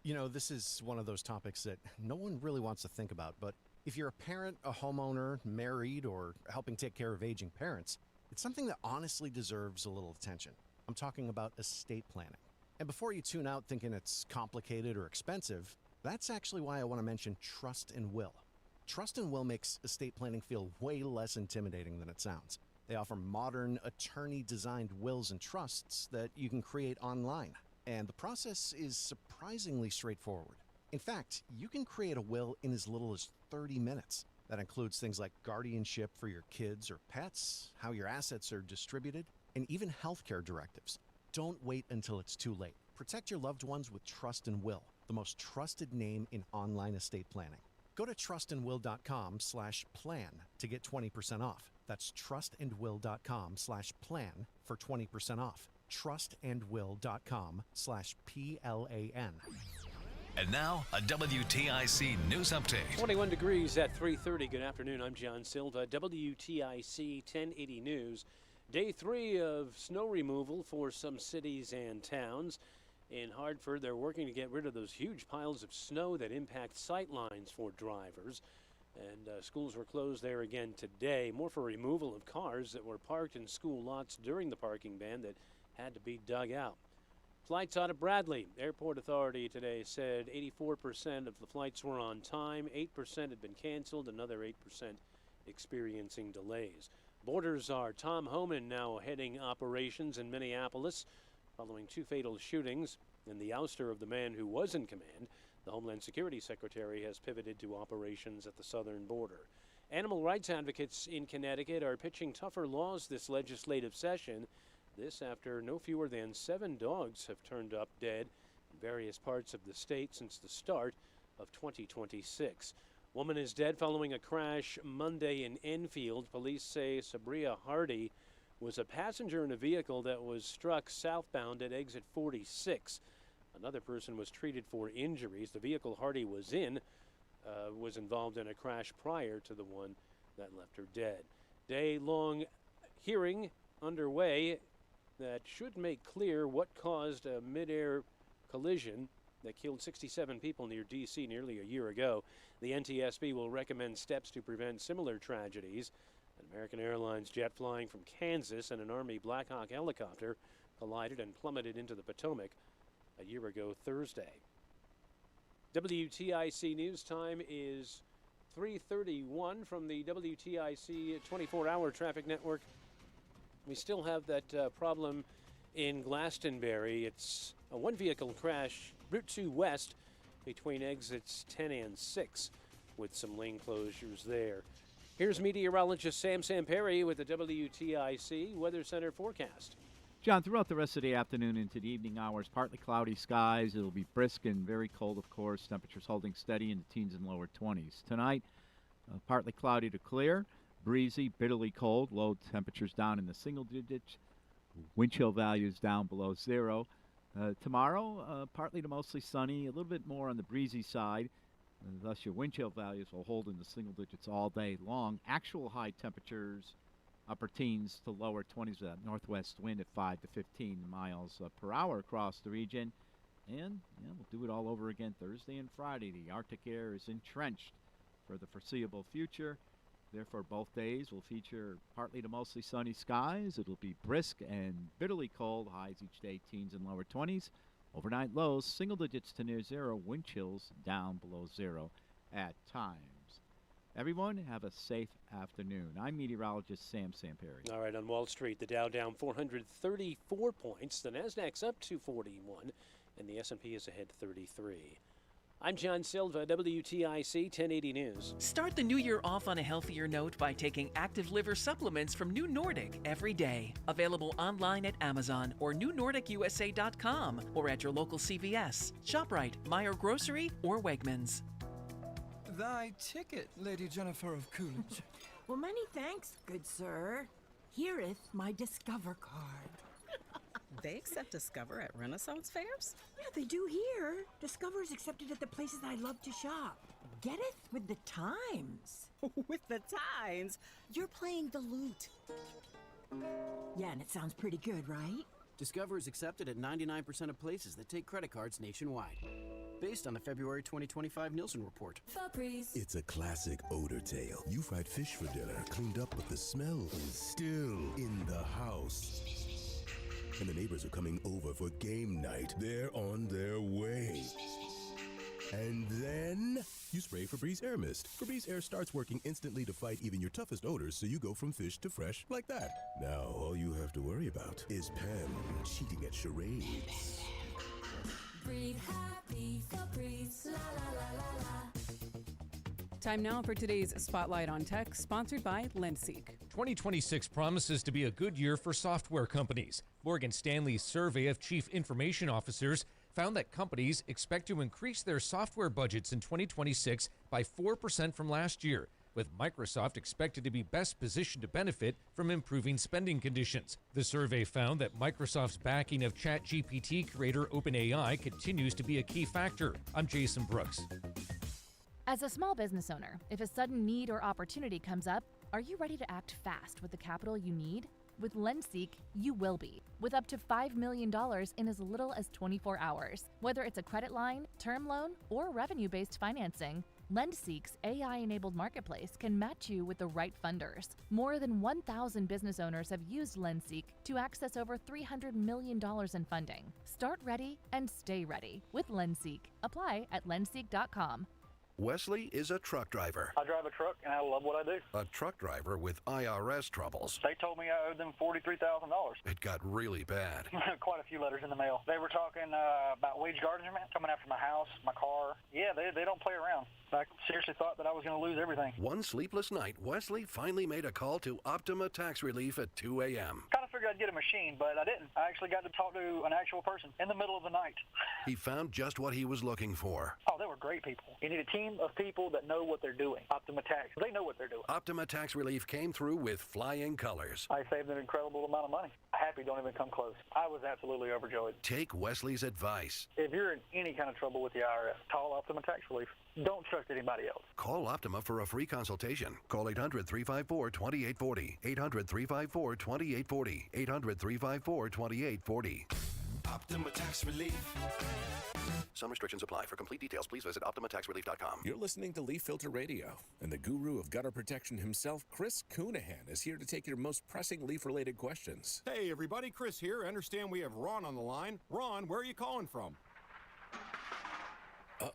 You know, this is one of those topics that no one really wants to think about, but if you're a parent, a homeowner, married, or helping take care of aging parents, it's something that honestly deserves a little attention. I'm talking about estate planning. And before you tune out thinking it's complicated or expensive, that's actually why I want to mention Trust and Will. Trust and Will makes estate planning feel way less intimidating than it sounds. They offer modern, attorney-designed wills and trusts that you can create online. And the process is surprisingly straightforward. In fact, you can create a will in as little as 30 minutes. That includes things like guardianship for your kids or pets, how your assets are distributed, and even healthcare directives. Don't wait until it's too late. Protect your loved ones with Trust and Will, the most trusted name in online estate planning. Go to trustandwill.com/plan to get 20% off. That's trustandwill.com/plan for 20% off. Trustandwill.com/PLAN. And now, a WTIC news update. 21 degrees at 3:30. Good afternoon. I'm John Silva. WTIC 1080 News. Day 3 of snow removal for some cities and towns. In Hartford, they're working to get rid of those huge piles of snow that impact sight lines for drivers. And schools were closed there again today, more for removal of cars that were parked in school lots during the parking ban that had to be dug out. Flights out of Bradley. Airport Authority today said 84% of the flights were on time, 8% had been canceled, another 8% experiencing delays. Borders are Tom Homan now heading operations in Minneapolis following 2 fatal shootings and the ouster of the man who was in command. The Homeland Security Secretary has pivoted to operations at the southern border. Animal rights advocates in Connecticut are pitching tougher laws this legislative session. This after no fewer than 7 dogs have turned up dead in various parts of the state since the start of 2026. Woman is dead following a crash Monday in Enfield. Police say Sabria Hardy was a passenger in a vehicle that was struck southbound at exit 46. Another person was treated for injuries. The vehicle Hardy was in was involved in a crash prior to the one that left her dead. Day-long hearing underway that should make clear what caused a mid-air collision that killed 67 people near D.C. nearly a year ago. The NTSB will recommend steps to prevent similar tragedies. An American Airlines jet flying from Kansas and an Army Black Hawk helicopter collided and plummeted into the Potomac a year ago Thursday. WTIC News Time is 3:31 from the WTIC 24-hour traffic network. We still have that problem in Glastonbury. It's a one-vehicle crash, Route 2 West, between exits 10 and 6, with some lane closures there. Here's meteorologist Sam Samperi with the WTIC Weather Center forecast. John, throughout the rest of the afternoon into the evening hours, partly cloudy skies. It'll be brisk and very cold, of course. Temperatures holding steady in the teens and lower 20s. Tonight, partly cloudy to clear, breezy, bitterly cold. Low temperatures down in the single digits. Wind chill values down below 0. Tomorrow, partly to mostly sunny, a little bit more on the breezy side. Thus, your wind chill values will hold in the single digits all day long. Actual high temperatures, upper teens to lower 20s with that northwest wind at 5 to 15 miles per hour across the region. And we'll do it all over again Thursday and Friday. The Arctic air is entrenched for the foreseeable future. Therefore, both days will feature partly to mostly sunny skies. It'll be brisk and bitterly cold. Highs each day, teens and lower 20s. Overnight lows, single digits to near 0. Wind chills down below 0 at times. Everyone, have a safe afternoon. I'm meteorologist Sam Samperi. All right, on Wall Street, the Dow down 434 points. The Nasdaq's up 241, and the S&P is ahead 33. I'm John Silva, WTIC 1080 News. Start the new year off on a healthier note by taking active liver supplements from New Nordic every day. Available online at Amazon or newnordicusa.com or at your local CVS, ShopRite, Meijer Grocery, or Wegmans. Thy ticket, Lady Jennifer of Coolidge. Well, many thanks, good sir. Here'th my Discover card. They accept Discover at Renaissance fairs? Yeah, they do here. Discover's accepted at the places I love to shop. Getteth with the times. With the times? You're playing the lute. Yeah, and it sounds pretty good, right? Discover is accepted at 99% of places that take credit cards nationwide. Based on the February 2025 Nielsen report. Febreze. It's a classic odor tale. You fried fish for dinner, cleaned up, but the smell is still in the house. And the neighbors are coming over for game night. They're on their way. And then you spray Febreze Air Mist. Febreze Air starts working instantly to fight even your toughest odors, so you go from fish to fresh like that. Now all you have to worry about is Pam cheating at charades. Breathe happy, Febreze, la la la la la. Time now for today's Spotlight on Tech, sponsored by Lendseek. 2026 promises to be a good year for software companies. Morgan Stanley's survey of chief information officers found that companies expect to increase their software budgets in 2026 by 4% from last year, with Microsoft expected to be best positioned to benefit from improving spending conditions. The survey found that Microsoft's backing of ChatGPT creator OpenAI continues to be a key factor. I'm Jason Brooks. As a small business owner, if a sudden need or opportunity comes up, are you ready to act fast with the capital you need? With Lendseek, you will be, with up to $5 million in as little as 24 hours. Whether it's a credit line, term loan, or revenue-based financing, Lendseek's AI-enabled marketplace can match you with the right funders. More than 1,000 business owners have used Lendseek to access over $300 million in funding. Start ready and stay ready with Lendseek. Apply at lendseek.com. Wesley is a truck driver. I drive a truck and I love what I do. A truck driver with IRS troubles. They told me I owed them $43,000. It got really bad. Quite a few letters in the mail. They were talking about wage garnishment, coming after my house, my car. Yeah, they don't play around. I seriously thought that I was going to lose everything. One sleepless night, Wesley finally made a call to Optima Tax Relief at 2 a.m. Kind of figured I'd get a machine, but I didn't. I actually got to talk to an actual person in the middle of the night. He found just what he was looking for. Oh, they were great people. You need a team of people that know what they're doing. Optima Tax, they know what they're doing. Optima Tax Relief came through with flying colors. I saved an incredible amount of money. Happy don't even come close. I was absolutely overjoyed. Take Wesley's advice. If you're in any kind of trouble with the IRS, call Optima Tax Relief. Don't trust anybody else. Call Optima for a free consultation. Call 800-354-2840. 800-354-2840. 800-354-2840. Optima Tax Relief. Some restrictions apply. For complete details, please visit OptimaTaxRelief.com. You're listening to Leaf Filter Radio, and the guru of gutter protection himself, Chris Coonahan, is here to take your most pressing leaf-related questions. Hey, everybody, Chris here. I understand we have Ron on the line. Ron, where are you calling from? Uh-oh.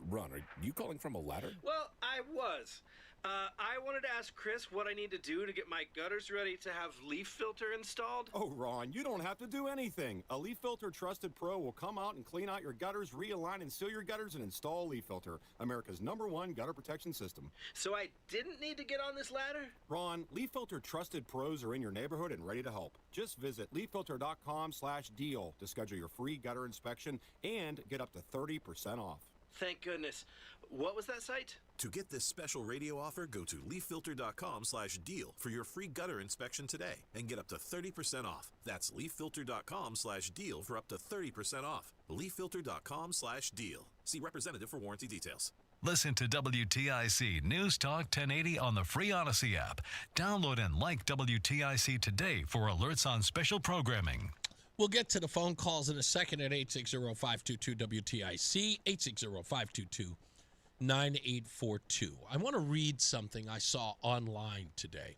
Ron, are you calling from a ladder? Well, I was. I wanted to ask Chris what I need to do to get my gutters ready to have Leaf Filter installed. Oh, Ron, you don't have to do anything. A Leaf Filter Trusted Pro will come out and clean out your gutters, realign and seal your gutters, and install Leaf Filter, America's #1 gutter protection system. So I didn't need to get on this ladder? Ron, Leaf Filter Trusted Pros are in your neighborhood and ready to help. Just visit leaffilter.com/deal to schedule your free gutter inspection and get up to 30% off. Thank goodness. What was that site? To get this special radio offer, go to leaffilter.com/deal for your free gutter inspection today and get up to 30% off. That's leaffilter.com/deal for up to 30% off. leaffilter.com/deal. See representative for warranty details. Listen to WTIC News Talk 1080 on the free Odyssey app. Download and like WTIC today for alerts on special programming. We'll get to the phone calls in a second at 860-522-WTIC, 860-522-9842. I want to read something I saw online today.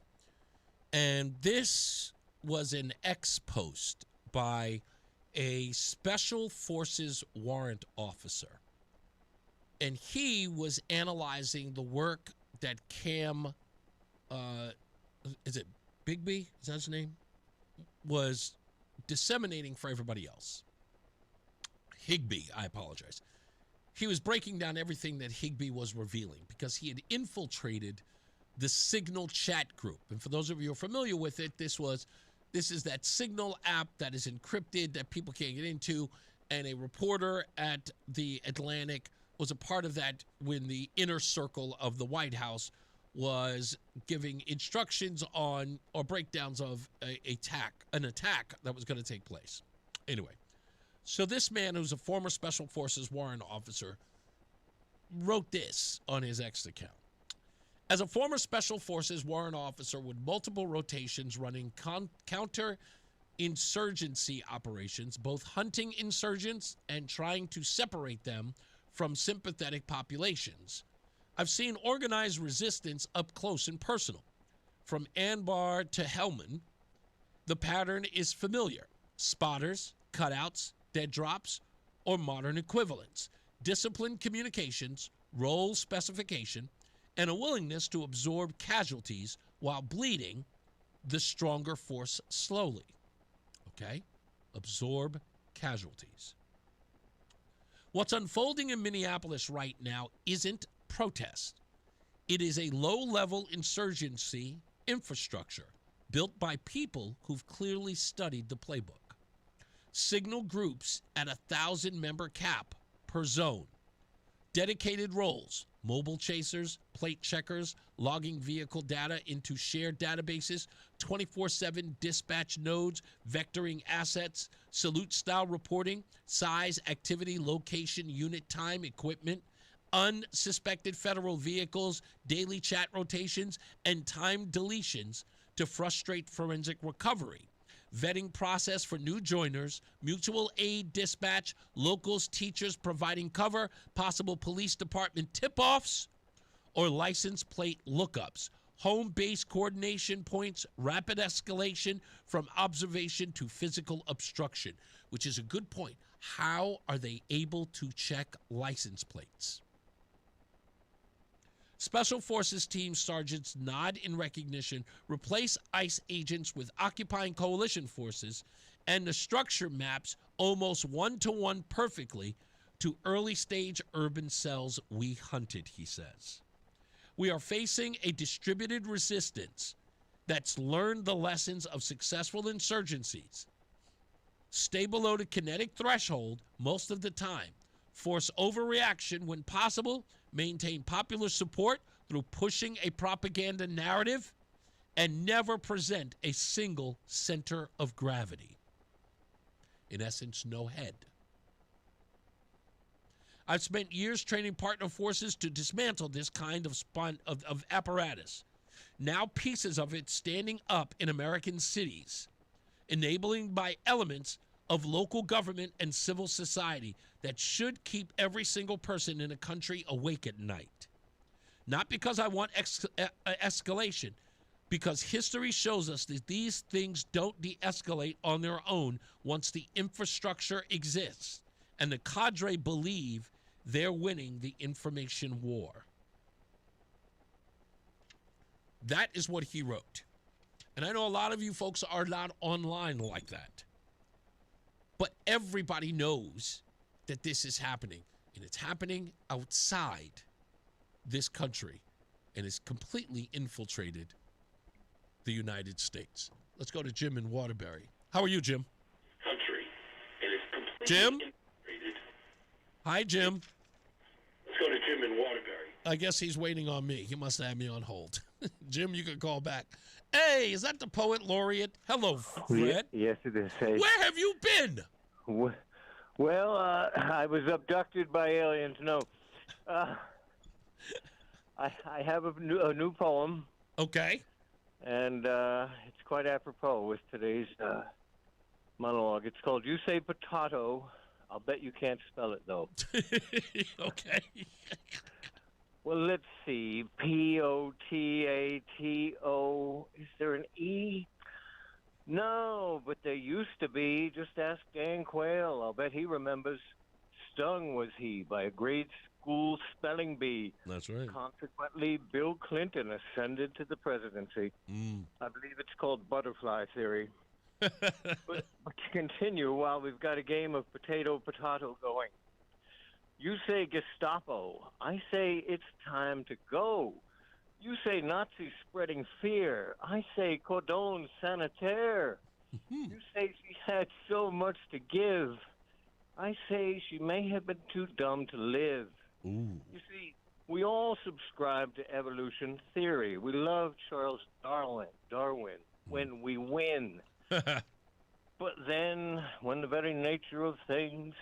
And this was an X post by a Special Forces warrant officer. And he was analyzing the work that Cam, is it Bigby? Is that his name? Was disseminating for everybody else. Higbee, I apologize. He was breaking down everything that Higbee was revealing because he had infiltrated the Signal chat group. And for those of you who are familiar with it, this is that Signal app that is encrypted that people can't get into. And a reporter at the Atlantic was a part of that when the inner circle of the White House was giving instructions on or breakdowns of an attack that was going to take place. Anyway, so this man who's a former Special Forces warrant officer wrote this on his X account. As a former Special Forces warrant officer with multiple rotations running counter-insurgency operations, both hunting insurgents and trying to separate them from sympathetic populations, I've seen organized resistance up close and personal. From Anbar to Helmand, the pattern is familiar. Spotters, cutouts, dead drops, or modern equivalents. Disciplined communications, role specification, and a willingness to absorb casualties while bleeding the stronger force slowly. Okay? Absorb casualties. What's unfolding in Minneapolis right now isn't protest. It is a low-level insurgency infrastructure built by people who've clearly studied the playbook. Signal groups at 1,000-member cap per zone. Dedicated roles, mobile chasers, plate checkers, logging vehicle data into shared databases, 24/7 dispatch nodes, vectoring assets, salute-style reporting, size, activity, location, unit time, equipment, unsuspected federal vehicles, daily chat rotations, and time deletions to frustrate forensic recovery. Vetting process for new joiners, mutual aid dispatch, locals, teachers providing cover, possible police department tip-offs, or license plate lookups. Home base coordination points, rapid escalation from observation to physical obstruction, which is a good point. How are they able to check license plates? Special Forces team sergeants nod in recognition, replace ICE agents with occupying coalition forces, and the structure maps almost one-to-one perfectly to early-stage urban cells we hunted, he says. We are facing a distributed resistance that's learned the lessons of successful insurgencies stay below the kinetic threshold most of the time, force overreaction when possible, maintain popular support through pushing a propaganda narrative, and never present a single center of gravity. In essence, no head. I've spent years training partner forces to dismantle this kind of apparatus. Now pieces of it standing up in American cities, enabling by elements of local government and civil society that should keep every single person in a country awake at night. Not because I want escalation, because history shows us that these things don't de-escalate on their own once the infrastructure exists and the cadre believe they're winning the information war. That is what he wrote. And I know a lot of you folks are not online like that. But everybody knows that this is happening. And it's happening outside this country. And it's completely infiltrated the United States. Let's go to Jim in Waterbury. How are you, Jim? Country. And it's completely Jim? infiltrated. Hi, Jim. Let's go to Jim in Waterbury. I guess he's waiting on me. He must have me on hold. Jim, you can call back. Hey, is that the poet laureate? Hello, Fred. Yes, it is. Hey. Where have you been? Well, I was abducted by aliens. No. I have a new poem. Okay. And it's quite apropos with today's monologue. It's called You Say Potato. I'll bet you can't spell it, though. Okay. Well, let's see. Potato. Is there an E? No, but there used to be. Just ask Dan Quayle. I'll bet he remembers. Stung was he by a grade school spelling bee. That's right. Consequently, Bill Clinton ascended to the presidency. I believe it's called butterfly theory. but to continue, while we've got a game of potato going. You say Gestapo. I say it's time to go. You say Nazis spreading fear. I say cordon sanitaire. You say she had so much to give. I say she may have been too dumb to live. Ooh. You see, we all subscribe to evolution theory. We love Charles Darwin, when we win. But then, when the very nature of things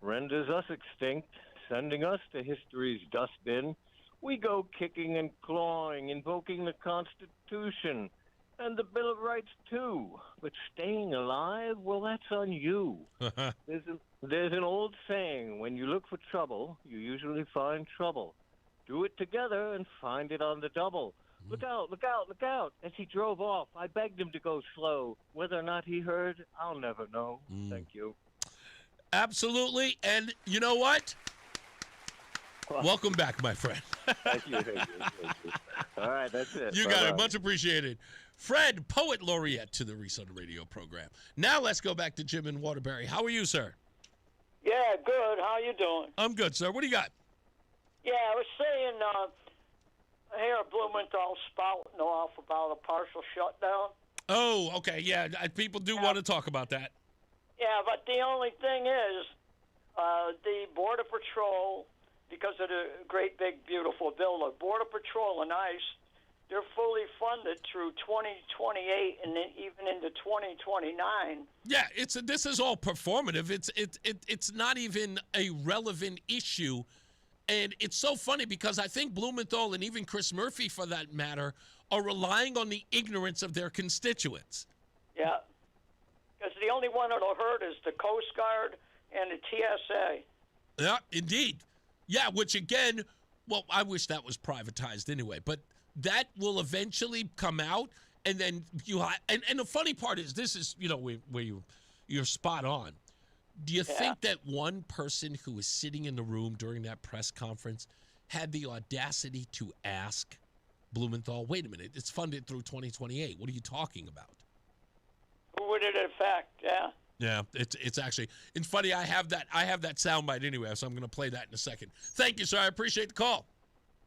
renders us extinct, sending us to history's dustbin, we go kicking and clawing, invoking the Constitution and the Bill of Rights, too. But staying alive, well, that's on you. There's an old saying, when you look for trouble, you usually find trouble. Do it together and find it on the double. Look out, look out, look out. As he drove off, I begged him to go slow. Whether or not he heard, I'll never know. Thank you. Absolutely. And you know what? Welcome back, my friend. Thank you. All right, that's it. You got it. Much appreciated. Fred, poet laureate to the Reese On The Radio program. Now let's go back to Jim in Waterbury. How are you, sir? Yeah, good. How you doing? I'm good, sir. What do you got? Yeah, I was saying here at Blumenthal spouting off about a partial shutdown. Oh, okay. Yeah, people do want to talk about that. Yeah, but the only thing is the Border Patrol, because of the great, big, beautiful bill, the Border Patrol and ICE, they're fully funded through 2028 and then even into 2029. Yeah, this is all performative. It's not even a relevant issue. And it's so funny because I think Blumenthal and even Chris Murphy, for that matter, are relying on the ignorance of their constituents. Yeah, because the only one that'll hurt is the Coast Guard and the TSA. Yeah, indeed. Yeah, which again, well, I wish that was privatized anyway, but that will eventually come out, and then and the funny part is, this is, where you're spot on. Do you think that one person who was sitting in the room during that press conference had the audacity to ask Blumenthal, wait a minute, it's funded through 2028. What are you talking about? Who would it affect? Yeah. Yeah, it's actually, it's funny. I have that soundbite anyway, so I'm going to play that in a second. Thank you, sir. I appreciate the call.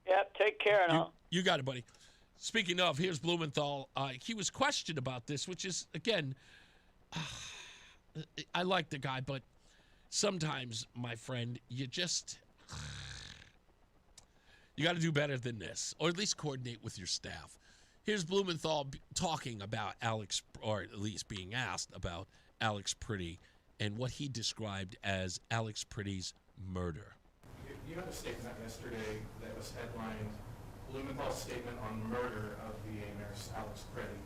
Yeah, take care now. You got it, buddy. Speaking of, here's Blumenthal. He was questioned about this, which is, again, I like the guy, but sometimes, my friend, you got to do better than this, or at least coordinate with your staff. Here's Blumenthal talking about Alex, or at least being asked about Alex Priddy and what he described as Alex Priddy's murder. You had a statement yesterday that was headlined, Blumenthal's statement on murder of VA nurse Alex Priddy.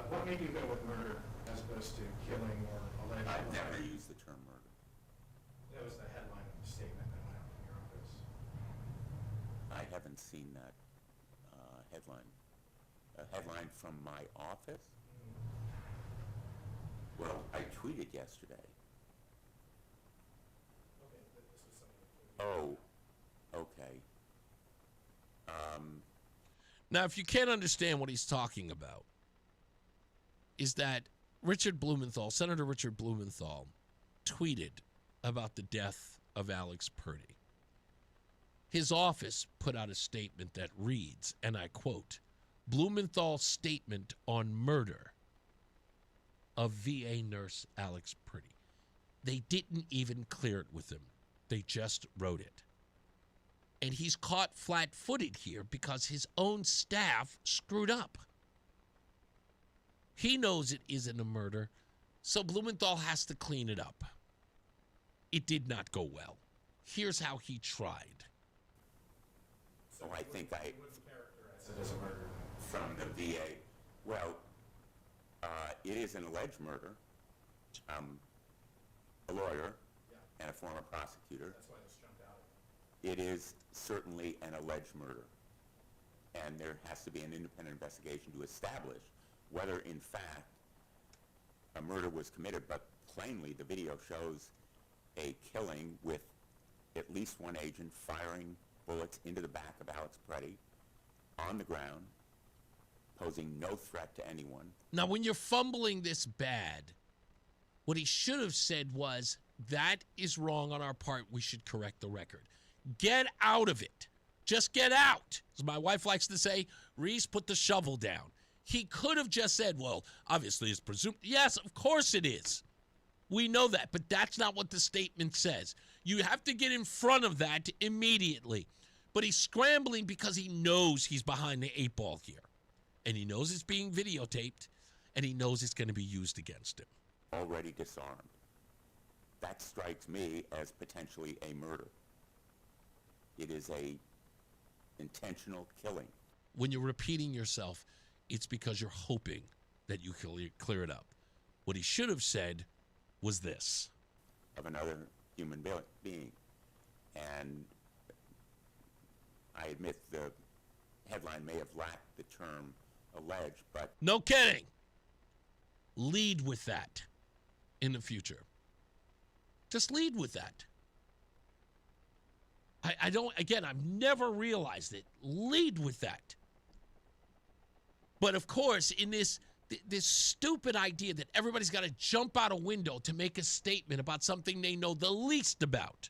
What made you go with murder as opposed to killing or alleged? I've never used the term murder. That was the headline of the statement that went out from your office. I haven't seen that headline. A headline from my office? Well, I tweeted yesterday. Oh, okay. Now, if you can't understand what he's talking about, is that Richard Blumenthal, Senator Richard Blumenthal, tweeted about the death of Alex Priddy. His office put out a statement that reads, and I quote, Blumenthal's statement on murder of VA nurse Alex Priddy. They didn't even clear it with him. They just wrote it. And he's caught flat-footed here because his own staff screwed up. He knows it isn't a murder, so Blumenthal has to clean it up. It did not go well. Here's how he tried. So I think I... What's characterized it as a murder? From the VA. Well, it is an alleged murder. I'm a lawyer and a former prosecutor. That's why this jumped out. It is certainly an alleged murder. And there has to be an independent investigation to establish whether, in fact, a murder was committed. But plainly, the video shows a killing with at least one agent firing bullets into the back of Alex Priddy on the ground, posing no threat to anyone. Now, when you're fumbling this bad, what he should have said was, that is wrong on our part. We should correct the record. Get out of it. Just get out. As my wife likes to say, Reese, put the shovel down. He could have just said, well, obviously it's presumed. Yes, of course it is. We know that, but that's not what the statement says. You have to get in front of that immediately. But he's scrambling because he knows he's behind the 8 ball here. And he knows it's being videotaped, and he knows it's going to be used against him. Already disarmed. That strikes me as potentially a murder. It is a intentional killing. When you're repeating yourself, it's because you're hoping that you clear it up. What he should have said was this. Of another human being. And I admit the headline may have lacked the term alleged, but... No kidding. Lead with that in the future. Just lead with that. I don't, again, I've never realized it. Lead with that. But of course, in this stupid idea that everybody's got to jump out a window to make a statement about something they know the least about,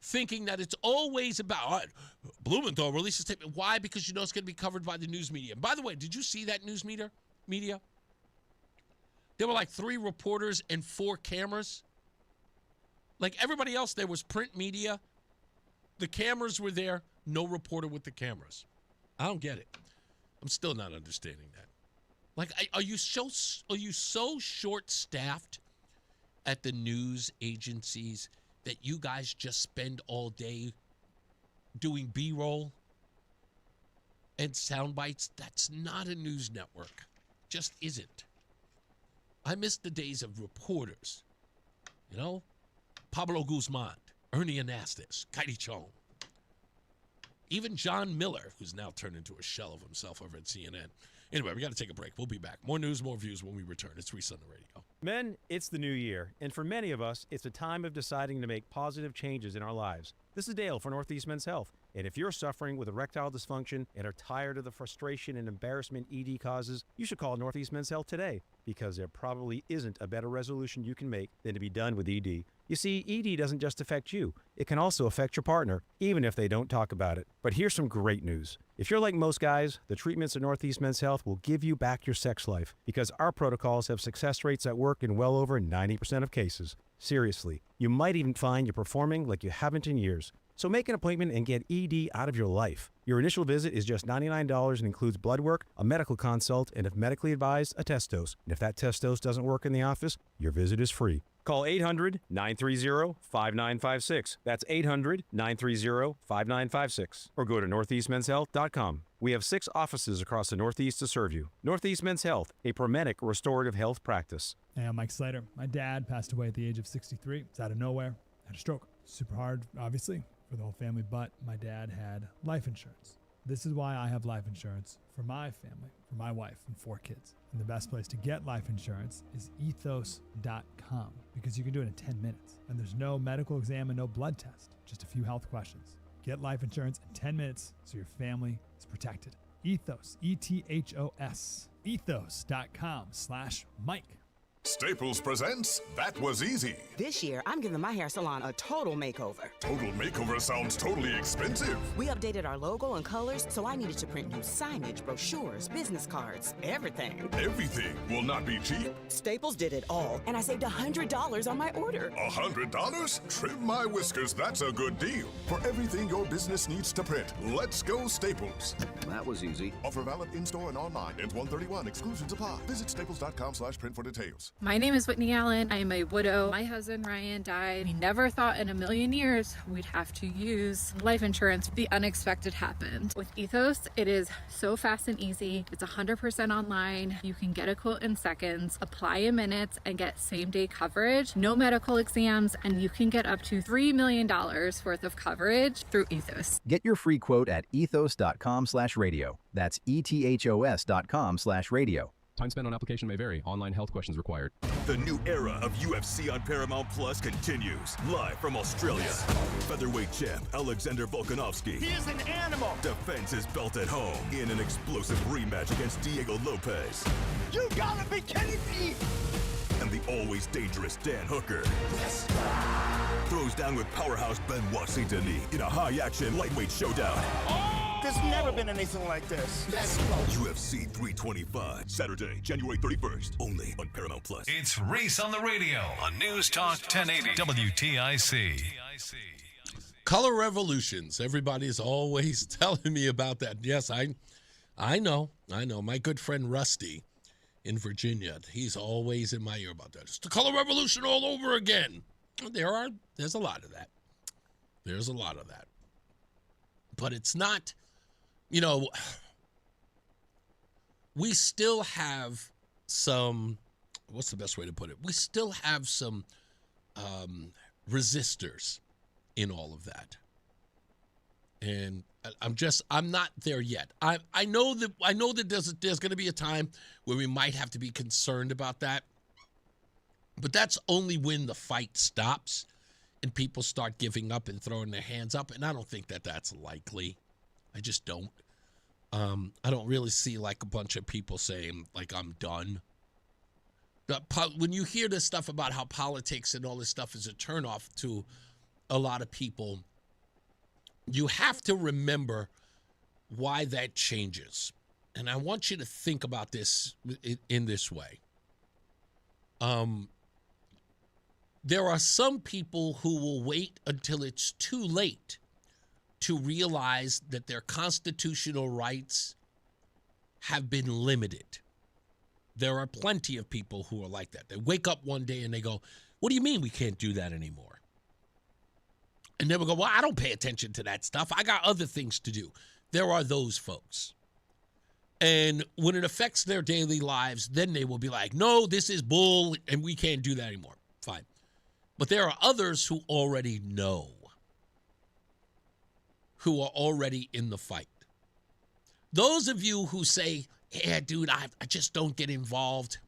thinking that it's always about, all right, Blumenthal released a statement. Why? Because you know it's going to be covered by the news media. And by the way, did you see that news media? There were like 3 reporters and 4 cameras. Like everybody else, there was print media. The cameras were there. No reporter with the cameras. I don't get it. I'm still not understanding that. Like, are you so short-staffed at the news agencies that you guys just spend all day doing B-roll and sound bites? That's not a news network. Just isn't. I miss the days of reporters. You know? Pablo Guzman, Ernie Anastas, Katie Chong. Even John Miller, who's now turned into a shell of himself over at CNN. Anyway, we got to take a break. We'll be back. More news, more views when we return. It's Reese on the Radio. Men, it's the new year, and for many of us, it's a time of deciding to make positive changes in our lives. This is Dale for Northeast Men's Health, and if you're suffering with erectile dysfunction and are tired of the frustration and embarrassment ED causes, you should call Northeast Men's Health today, because there probably isn't a better resolution you can make than to be done with ED. You see, ED doesn't just affect you. It can also affect your partner, even if they don't talk about it. But here's some great news. If you're like most guys, the treatments at Northeast Men's Health will give you back your sex life because our protocols have success rates that work in well over 90% of cases. Seriously, you might even find you're performing like you haven't in years. So make an appointment and get ED out of your life. Your initial visit is just $99 and includes blood work, a medical consult, and if medically advised, a test dose. And if that test dose doesn't work in the office, your visit is free. Call 800-930-5956. That's 800-930-5956. Or go to northeastmenshealth.com. We have 6 offices across the Northeast to serve you. Northeast Men's Health, a Promedic restorative health practice. Hey, I'm Mike Slater. My dad passed away at the age of 63. It's out of nowhere. Had a stroke. Super hard, obviously, for the whole family, but my dad had life insurance. This is why I have life insurance for my family, for my wife and 4 kids. And the best place to get life insurance is ethos.com because you can do it in 10 minutes. And there's no medical exam and no blood test, just a few health questions. Get life insurance in 10 minutes so your family is protected. Ethos, E-T-H-O-S, ethos.com/Mike. Staples presents That Was Easy. This year, I'm giving my hair salon a total makeover. Total makeover sounds totally expensive. We updated our logo and colors, so I needed to print new signage, brochures, business cards, everything. Everything will not be cheap. Staples did it all, and I saved $100 on my order. $100? Trim my whiskers, that's a good deal. For everything your business needs to print, let's go Staples. That was easy. Offer valid in-store and online. Ends 1/31. Exclusions apply. Visit staples.com/print for details. My name is Whitney Allen. I am a widow. My husband Ryan died. We never thought in a million years we'd have to use life insurance. The unexpected happened. With Ethos, it is so fast and easy. It's 100% online. You can get a quote in seconds, apply in minutes, and get same-day coverage. No medical exams, and you can get up to $3 million worth of coverage through Ethos. Get your free quote at ethos.com/radio. That's ethos.com/radio. Time spent on application may vary. Online health questions required. The new era of UFC on Paramount Plus continues. Live from Australia. Featherweight champ Alexander Volkanovski. He is an animal. Defends his belt at home in an explosive rematch against Diego Lopez. You gotta be kidding me! And the always dangerous Dan Hooker. Yes. Throws down with powerhouse Benoit Saint-Denis in a high-action lightweight showdown. There's never been anything like this. Let's go. UFC 325, Saturday, January 31st, only on Paramount Plus. It's Reese on the Radio on News Talk 1080 WTIC. Color revolutions. Everybody's always telling me about that. Yes, I know. My good friend Rusty in Virginia, he's always in my ear about that. It's the color revolution all over again. There's a lot of that. There's a lot of that. But it's not, we still have some, what's the best way to put it? We still have some resistors in all of that. And I'm not there yet. I know that there's going to be a time where we might have to be concerned about that. But that's only when the fight stops and people start giving up and throwing their hands up. And I don't think that that's likely. I just don't. I don't really see like a bunch of people saying like, I'm done. But when you hear this stuff about how politics and all this stuff is a turnoff to a lot of people, you have to remember why that changes. And I want you to think about this in this way. There are some people who will wait until it's too late to realize that their constitutional rights have been limited. There are plenty of people who are like that. They wake up one day and they go, what do you mean we can't do that anymore? And they will go, well, I don't pay attention to that stuff. I got other things to do. There are those folks. And when it affects their daily lives, then they will be like, no, this is bull and we can't do that anymore. Fine. But there are others who already know, who are already in the fight. Those of you who say, yeah, dude, I just don't get involved,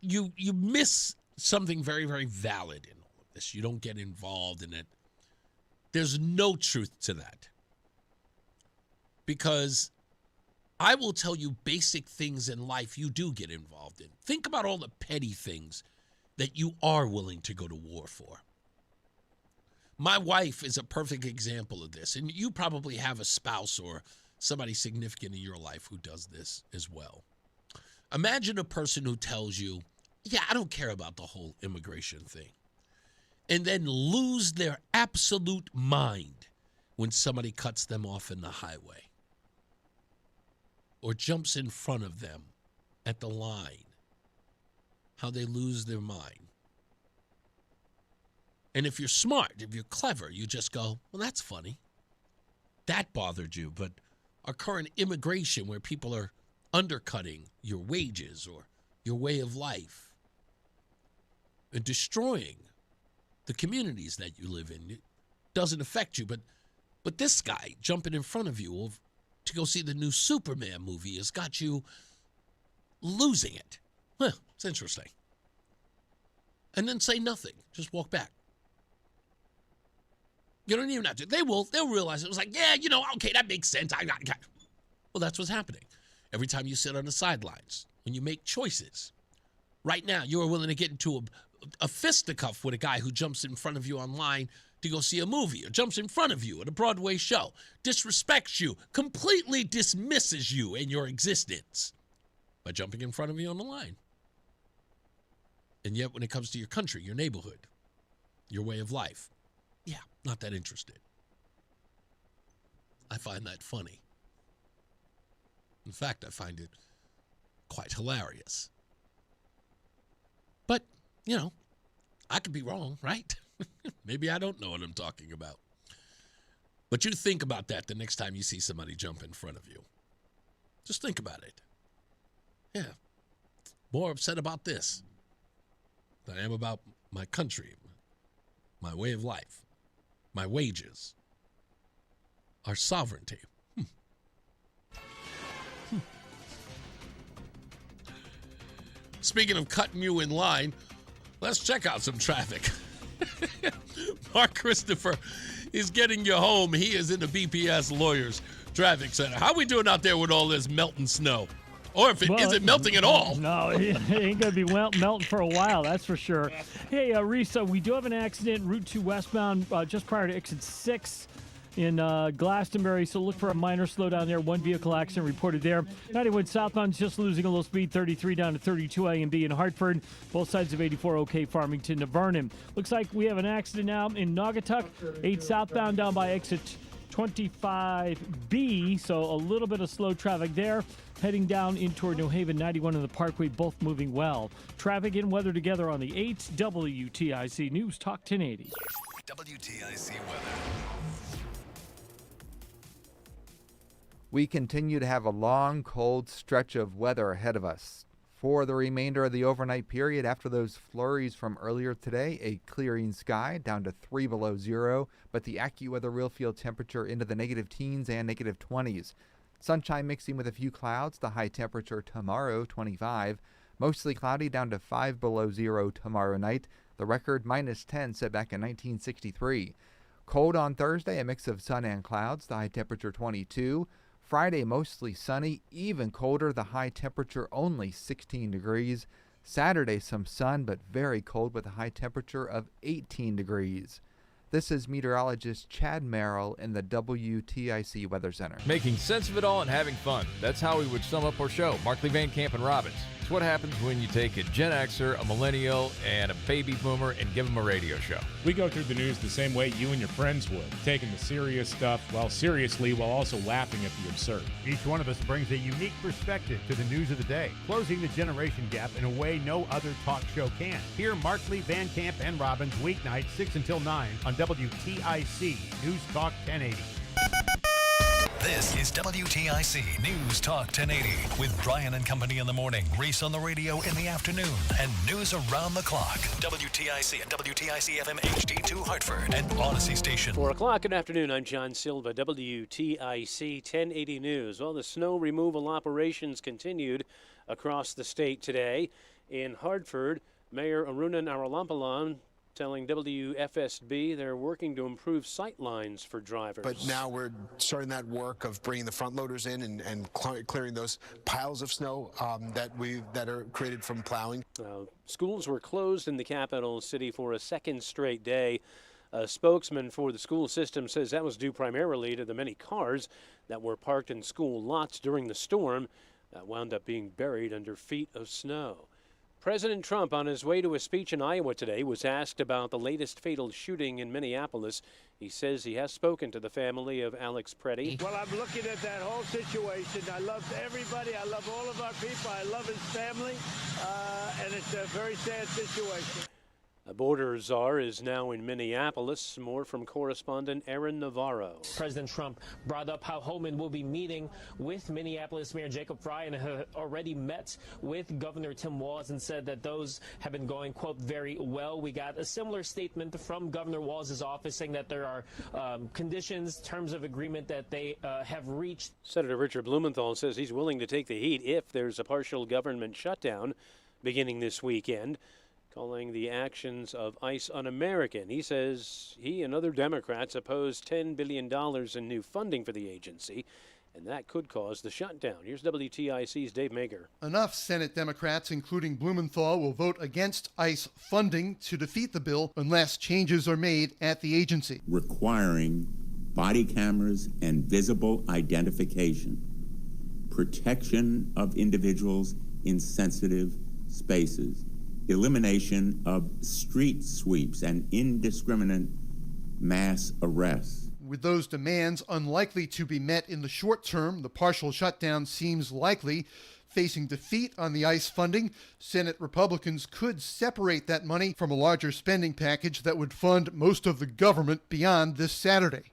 you miss something very, very valid in all of this. You don't get involved in it. There's no truth to that. Because I will tell you basic things in life you do get involved in. Think about all the petty things that you are willing to go to war for. My wife is a perfect example of this, and you probably have a spouse or somebody significant in your life who does this as well. Imagine a person who tells you, yeah, I don't care about the whole immigration thing, and then lose their absolute mind when somebody cuts them off in the highway or jumps in front of them at the line, how they lose their mind. And if you're smart, if you're clever, you just go, well, that's funny. That bothered you, but our current immigration where people are undercutting your wages or your way of life and destroying the communities that you live in, it doesn't affect you. But this guy jumping in front of you to go see the new Superman movie has got you losing it. Well, it's interesting. And then say nothing. Just walk back. You don't even have to. They'll realize it was like, yeah, okay, that makes sense. Well, that's what's happening. Every time you sit on the sidelines, when you make choices. Right now, you are willing to get into a fisticuff with a guy who jumps in front of you online to go see a movie or jumps in front of you at a Broadway show, disrespects you, completely dismisses you and your existence by jumping in front of you on the line. And yet when it comes to your country, your neighborhood, your way of life, yeah, not that interested. I find that funny. In fact, I find it quite hilarious. But, I could be wrong, right? Maybe I don't know what I'm talking about. But you think about that the next time you see somebody jump in front of you. Just think about it. Yeah. More upset about this than I am about my country, my way of life, my wages, our sovereignty. Speaking of cutting you in line, let's check out some traffic. Mark Christopher is getting you home. He is in the BPS Lawyers Traffic Center. How are we doing out there with all this melting snow? Or is it melting at all? No, it ain't going to be melting for a while, that's for sure. Hey, Reese, we do have an accident, Route 2 westbound, just prior to exit 6 in Glastonbury, so look for a minor slowdown there. One vehicle accident reported there. 91 southbound just losing a little speed, 33 down to 32 A and B in Hartford. Both sides of 84 okay, Farmington to Vernon. Looks like we have an accident now in Naugatuck. 8 southbound down by exit 25B, so a little bit of slow traffic there. Heading down in toward New Haven, 91 in the Parkway, both moving well. Traffic and weather together on the 8 WTIC News Talk 1080. WTIC weather. We continue to have a long, cold stretch of weather ahead of us. For the remainder of the overnight period, after those flurries from earlier today, a clearing sky down to 3 below zero, but the AccuWeather real field temperature into the negative teens and negative 20s. Sunshine mixing with a few clouds, the high temperature tomorrow, 25. Mostly cloudy down to 5 below zero tomorrow night. The record minus 10 set back in 1963. Cold on Thursday, a mix of sun and clouds, the high temperature 22. Friday, mostly sunny, even colder, the high temperature only 16 degrees. Saturday, some sun, but very cold with a high temperature of 18 degrees. This is meteorologist Chad Merrill in the WTIC Weather Center. Making sense of it all and having fun. That's how we would sum up our show. Markley, Van Camp, and Robbins. It's what happens when you take a Gen Xer, a millennial, and a baby boomer and give them a radio show. We go through the news the same way you and your friends would, taking the serious stuff seriously while also laughing at the absurd. Each one of us brings a unique perspective to the news of the day, closing the generation gap in a way no other talk show can. Hear Markley, Van Camp, and Robbins weeknights 6 until 9 on WTIC News Talk 1080. This is WTIC News Talk 1080 with Brian and Company in the morning, Reese on the radio in the afternoon, and news around the clock. WTIC and WTIC FM HD2 Hartford and Odyssey Station. 4 o'clock in the afternoon. I'm John Silva, WTIC 1080 News. Well, the snow removal operations continued across the state today. In Hartford, Mayor Aruna Naralampalan telling WFSB they're working to improve sight lines for drivers. But now we're starting that work of bringing the front loaders in and clearing those piles of snow that are created from plowing. Schools were closed in the capital city for a second straight day. A spokesman for the school system says that was due primarily to the many cars that were parked in school lots during the storm that wound up being buried under feet of snow. President Trump, on his way to a speech in Iowa today, was asked about the latest fatal shooting in Minneapolis. He says he has spoken to the family of Alex Preddy. Well, I'm looking at that whole situation. I love everybody. I love all of our people. I love his family. And it's a very sad situation. A border czar is now in Minneapolis. More from correspondent Aaron Navarro. President Trump brought up how Homan will be meeting with Minneapolis Mayor Jacob Frey and had already met with Governor Tim Walz and said that those have been going, quote, very well. We got a similar statement from Governor Walz's office saying that there are conditions, terms of agreement that they have reached. Senator Richard Blumenthal says he's willing to take the heat if there's a partial government shutdown beginning this weekend, calling the actions of ICE un-American. He says he and other Democrats oppose $10 billion in new funding for the agency, and that could cause the shutdown. Here's WTIC's Dave Mager. Enough Senate Democrats, including Blumenthal, will vote against ICE funding to defeat the bill unless changes are made at the agency. Requiring body cameras and visible identification, protection of individuals in sensitive spaces, elimination of street sweeps and indiscriminate mass arrests. With those demands unlikely to be met in the short term, the partial shutdown seems likely. Facing defeat on the ICE funding, Senate Republicans could separate that money from a larger spending package that would fund most of the government beyond this Saturday.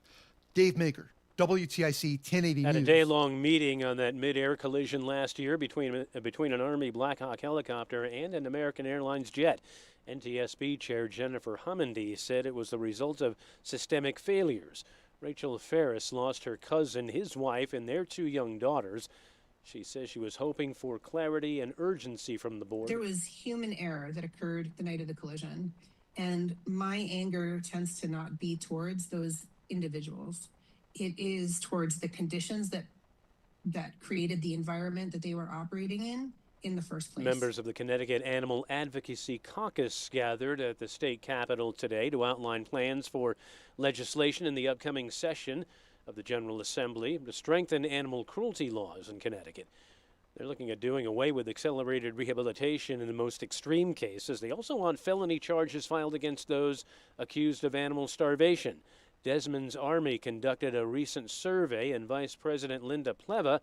Dave Mager, WTIC 1080 Had News. a day-long meeting on that mid-air collision last year between an Army Black Hawk helicopter and an American Airlines jet. NTSB Chair Jennifer Homendy said it was the result of systemic failures. Rachel Ferris lost her cousin, his wife, and their 2 young daughters. She says she was hoping for clarity and urgency from the board. There was human error that occurred the night of the collision, and my anger tends to not be towards those individuals. It is towards the conditions that created the environment that they were operating in the first place. Members of the Connecticut Animal Advocacy Caucus gathered at the state capitol today to outline plans for legislation in the upcoming session of the General Assembly to strengthen animal cruelty laws in Connecticut. They're looking at doing away with accelerated rehabilitation in the most extreme cases. They also want felony charges filed against those accused of animal starvation. Desmond's Army conducted a recent survey, and Vice President Linda Pleva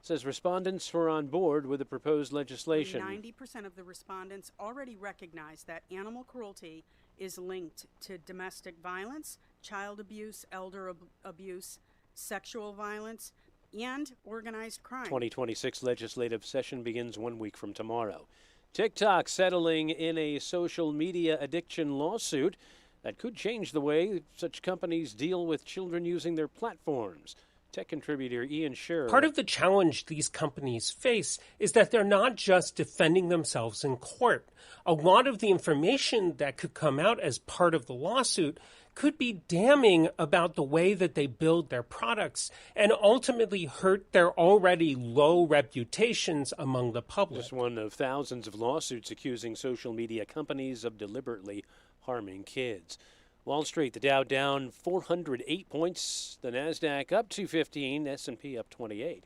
says respondents were on board with the proposed legislation. 90% of the respondents already recognize that animal cruelty is linked to domestic violence, child abuse, elder abuse, sexual violence, and organized crime. 2026 legislative session begins 1 week from tomorrow. TikTok settling in a social media addiction lawsuit that could change the way such companies deal with children using their platforms. Tech contributor Ian Scher. Part of the challenge these companies face is that they're not just defending themselves in court. A lot of the information that could come out as part of the lawsuit could be damning about the way that they build their products and ultimately hurt their already low reputations among the public. Just one of thousands of lawsuits accusing social media companies of deliberately harming kids. Wall Street, the Dow down 408 points, the NASDAQ up 215, S&P up 28.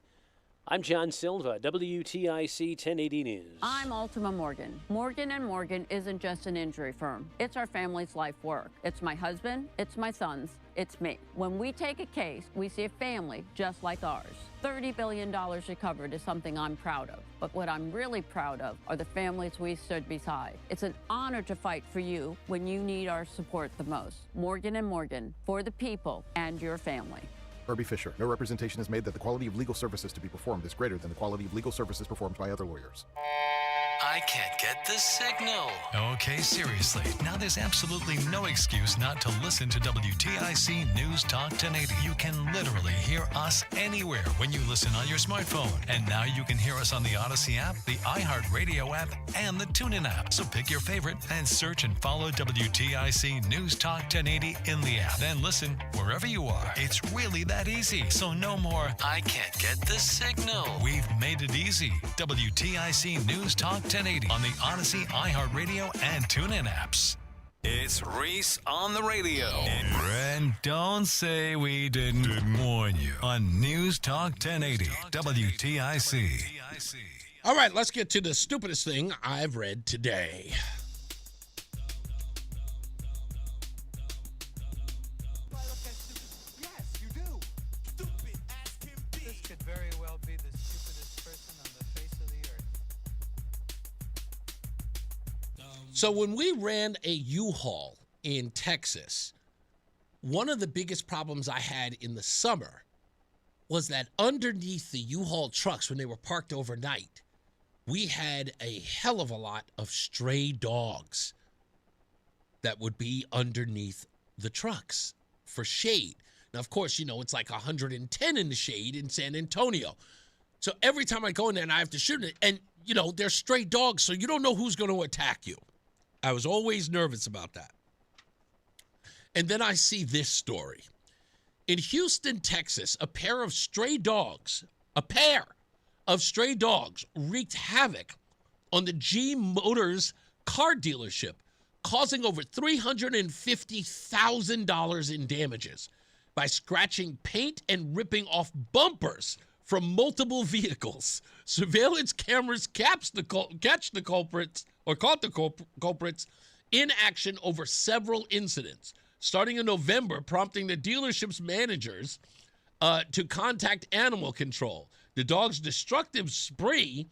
I'm John Silva, WTIC 1080 News. I'm Ultima Morgan. Morgan & Morgan isn't just an injury firm. It's our family's life work. It's my husband, it's my sons, it's me. When we take a case, we see a family just like ours. $30 billion recovered is something I'm proud of. But what I'm really proud of are the families we stood beside. It's an honor to fight for you when you need our support the most. Morgan & Morgan, for the people and your family. Herbie Fisher. No representation is made that the quality of legal services to be performed is greater than the quality of legal services performed by other lawyers. I can't get the signal. Okay, seriously. Now there's absolutely no excuse not to listen to WTIC News Talk 1080. You can literally hear us anywhere when you listen on your smartphone. And now you can hear us on the Odyssey app, the iHeartRadio app, and the TuneIn app. So pick your favorite and search and follow WTIC News Talk 1080 in the app. Then listen wherever you are. It's really that easy. So no more, I can't get the signal. We've made it easy. WTIC News Talk 1080 on the Odyssey, iHeartRadio, and TuneIn apps. It's Reese on the Radio. And don't say we didn't warn you on News Talk 1080 WTIC. All right, let's get to the stupidest thing I've read today. This could very well be the stupidest person on the face of the earth. So when we ran a U-Haul in Texas, one of the biggest problems I had in the summer was that underneath the U-Haul trucks, when they were parked overnight, we had a hell of a lot of stray dogs that would be underneath the trucks for shade. Now, of course, you know, it's like 110 in the shade in San Antonio. So every time I go in there and I have to shoot it, and, you know, they're stray dogs, so you don't know who's going to attack you. I was always nervous about that. And then I see this story. In Houston, Texas, a pair of stray dogs wreaked havoc on the G Motors car dealership, causing over $350,000 in damages by scratching paint and ripping off bumpers from multiple vehicles. Surveillance cameras caught the culprits in action over several incidents, starting in November, prompting the dealership's managers to contact animal control. The dog's destructive spree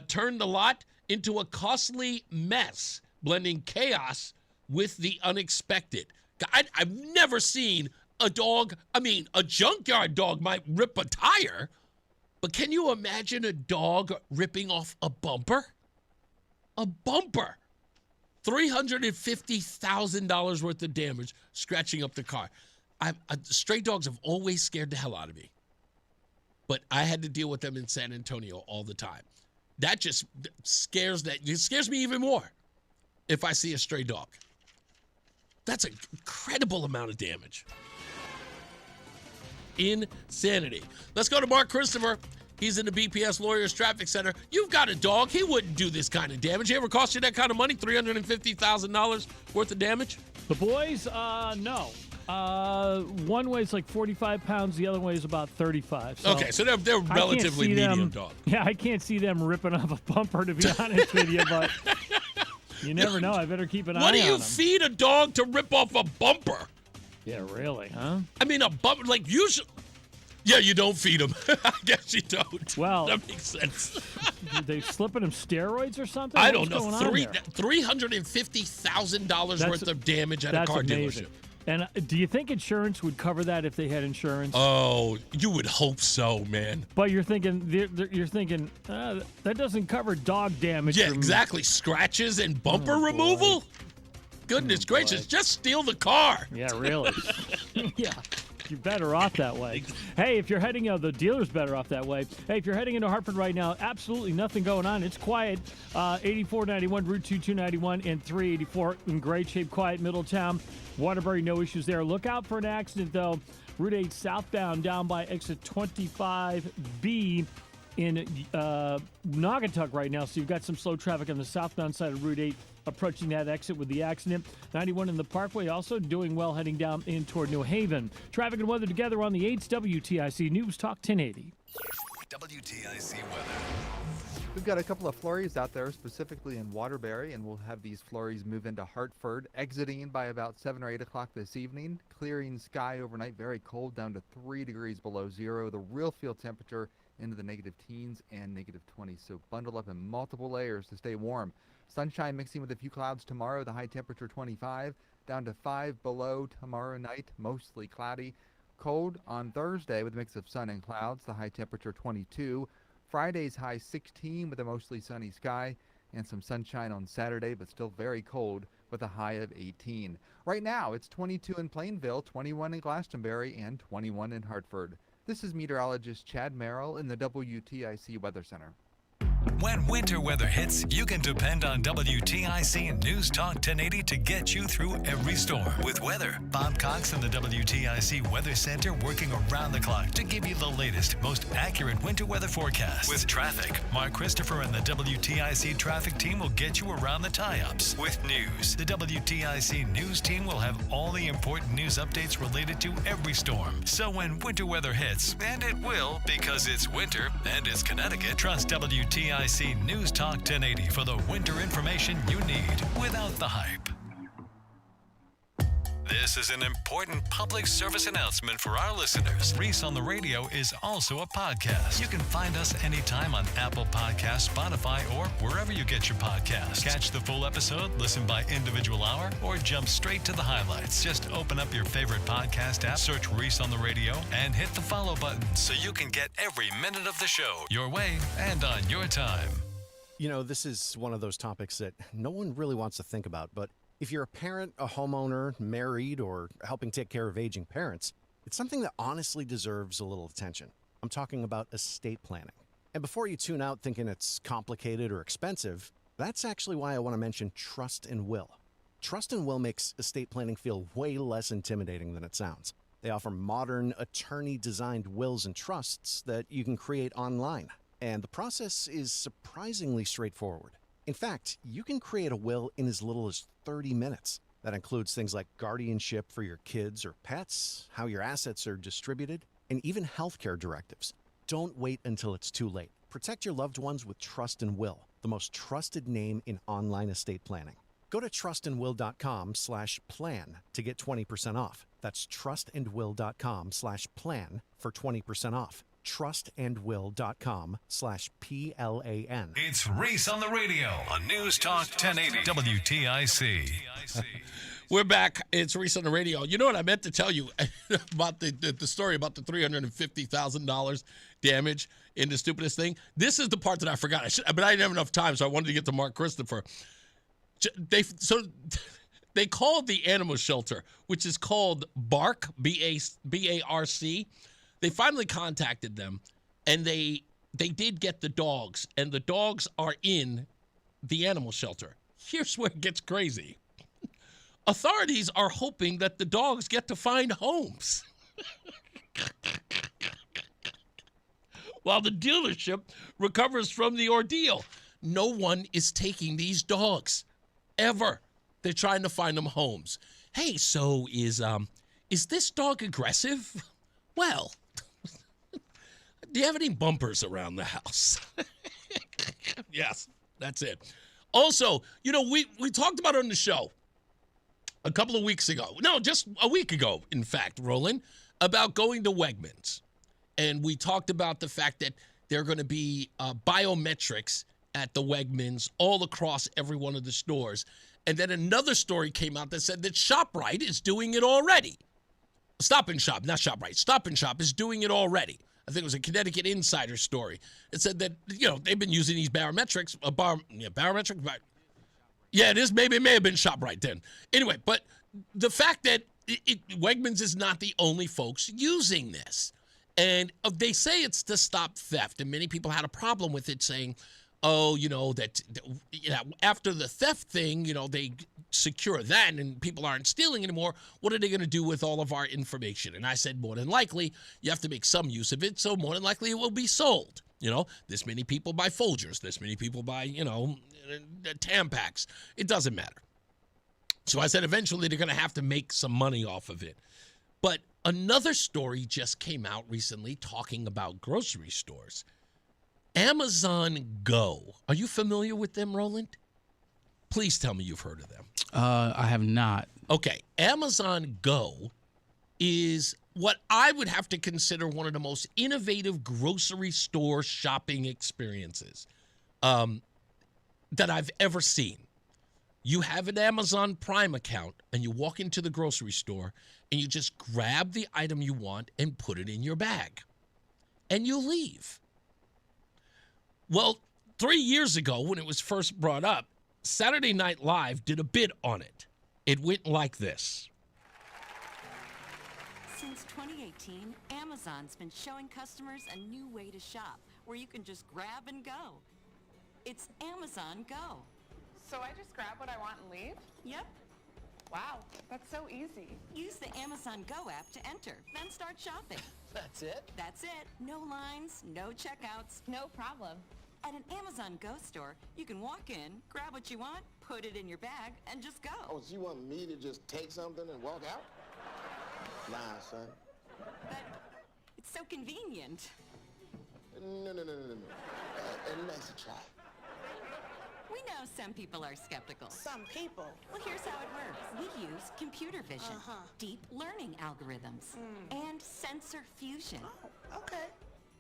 turned the lot into a costly mess, blending chaos with the unexpected. I've never seen a dog, a junkyard dog might rip a tire, but can you imagine a dog ripping off a bumper? A bumper. $350,000 worth of damage, scratching up the car. Stray dogs have always scared the hell out of me, but I had to deal with them in San Antonio all the time. That just scares me even more if I see a stray dog. That's an incredible amount of damage. Insanity. Let's go to Mark Christopher. He's in the BPS Lawyers Traffic Center. You've got a dog. He wouldn't do this kind of damage. He ever cost you that kind of money? $350,000 worth of damage? The boys, no. One weighs like 45 pounds. The other weighs about 35. So okay, so they're relatively medium dog. Yeah, I can't see them ripping off a bumper, to be honest with you, but you never know. I better keep an eye on them. What do you feed a dog to rip off a bumper? Yeah, really, huh? A bumper, like usually. Yeah, you don't feed them. I guess you don't. Well, that makes sense. They slipping them steroids or something? I don't know. $350,000 worth of damage at a car dealership. And do you think insurance would cover that if they had insurance? Oh, you would hope so, man. But you're thinking that doesn't cover dog damage. Yeah, exactly. Scratches and bumper removal. Goodness gracious! Just steal the car. Yeah, really. Yeah. You're better off that way. Hey, if you're heading, the dealer's better off that way. Hey, if you're heading into Hartford right now, absolutely nothing going on. It's quiet. 8491, Route 291, and 384 in great shape, quiet, Middletown. Waterbury, no issues there. Look out for an accident, though. Route 8 southbound down by exit 25B in Naugatuck right now. So you've got some slow traffic on the southbound side of Route 8 approaching that exit with the accident. 91 in the Parkway also doing well heading down in toward New Haven. Traffic and weather together on the 8's WTIC News Talk 1080. WTIC weather. We've got a couple of flurries out there, specifically in Waterbury, and we'll have these flurries move into Hartford, exiting by about 7 or 8 o'clock this evening. Clearing sky overnight, very cold, down to 3 degrees below zero. The real field temperature into the negative teens and negative 20s, so bundle up in multiple layers to stay warm. Sunshine mixing with a few clouds tomorrow, the high temperature 25, down to 5 below tomorrow night, mostly cloudy. Cold on Thursday with a mix of sun and clouds, the high temperature 22. Friday's high 16 with a mostly sunny sky. and some sunshine on Saturday, but still very cold with a high of 18. Right now, it's 22 in Plainville, 21 in Glastonbury, and 21 in Hartford. This is meteorologist Chad Merrill in the WTIC Weather Center. When winter weather hits, you can depend on WTIC News Talk 1080 to get you through every storm. With weather, Bob Cox in the WTIC Weather Center working around the clock to give you the latest, most accurate winter weather forecast. With traffic, Mark Christopher and the WTIC traffic team will get you around the tie-ups. With news, the WTIC news team will have all the important news updates related to every storm. So when winter weather hits, and it will because it's winter and it's Connecticut, trust WTIC News Talk 1080 for the winter information you need without the hype. This is an important public service announcement for our listeners. Reese on the Radio is also a podcast. You can find us anytime on Apple Podcasts, Spotify, or wherever you get your podcasts. Catch the full episode, listen by individual hour, or jump straight to the highlights. Just open up your favorite podcast app, search Reese on the Radio, and hit the follow button so you can get every minute of the show your way and on your time. You know, this is one of those topics that no one really wants to think about, but if you're a parent, a homeowner, married, or helping take care of aging parents, it's something that honestly deserves a little attention. I'm talking about estate planning. And before you tune out thinking it's complicated or expensive, that's actually why I want to mention Trust and Will. Trust and Will makes estate planning feel way less intimidating than it sounds. They offer modern, attorney-designed wills and trusts that you can create online. And the process is surprisingly straightforward. In fact, you can create a will in as little as 30 minutes. That includes things like guardianship for your kids or pets, how your assets are distributed, and even healthcare directives. Don't wait until it's too late. Protect your loved ones with Trust and Will, the most trusted name in online estate planning. Go to trustandwill.com/plan to get 20% off. That's trustandwill.com/plan for 20% off. trustandwill.com/PLAN. It's Reese on the Radio on News Talk 1080 WTIC. We're back. It's Reese on the Radio. You know what I meant to tell you about the story about the $350,000 damage in the stupidest thing? This is the part that I forgot. But I didn't have enough time, so I wanted to get to Mark Christopher. They called the animal shelter, which is called BARC, B-A-R-C. They finally contacted them, and they did get the dogs, and the dogs are in the animal shelter. Here's where it gets crazy. Authorities are hoping that the dogs get to find homes. While the dealership recovers from the ordeal. No one is taking these dogs, ever. They're trying to find them homes. Hey, so is this dog aggressive? Well, do you have any bumpers around the house? Yes, that's it. Also, you know, we talked about it on the show a couple of weeks ago. No, just a week ago, in fact, Roland, about going to Wegmans. And we talked about the fact that there are going to be biometrics at the Wegmans all across every one of the stores. And then another story came out that said that ShopRite is doing it already. Stop and Shop, not ShopRite. Stop and Shop is doing it already. I think it was a Connecticut Insider story. It said that, you know, they've been using these barometrics. Barometric? Yeah, it is. Maybe it may have been ShopRite then. Anyway, but the fact that Wegmans is not the only folks using this. And they say it's to stop theft. And many people had a problem with it, saying, oh, you know, that after the theft thing, you know, they secure that and people aren't stealing anymore. What are they going to do with all of our information? And I said, more than likely, you have to make some use of it. So more than likely, it will be sold. You know, this many people buy Folgers. This many people buy, you know, Tampax. It doesn't matter. So I said, eventually, they're going to have to make some money off of it. But another story just came out recently talking about grocery stores. Amazon Go. Are you familiar with them, Roland? Please tell me you've heard of them. I have not. Okay. Amazon Go is what I would have to consider one of the most innovative grocery store shopping experiences that I've ever seen. You have an Amazon Prime account, and you walk into the grocery store, and you just grab the item you want and put it in your bag. And you leave. Well, 3 years ago, when it was first brought up, Saturday Night Live did a bit on it. It went like this. Since 2018, Amazon's been showing customers a new way to shop where you can just grab and go. It's Amazon Go. So I just grab what I want and leave? Yep. Wow, that's so easy. Use the Amazon Go app to enter, then start shopping. That's it? That's it. No lines, no checkouts. No problem. At an Amazon Go store, you can walk in, grab what you want, put it in your bag, and just go. Oh, so you want me to just take something and walk out? Nah, son. But it's so convenient. No. And let's try. We know some people are skeptical. Some people? Well, here's how it works. We use computer vision, deep learning algorithms, and sensor fusion. Oh, okay.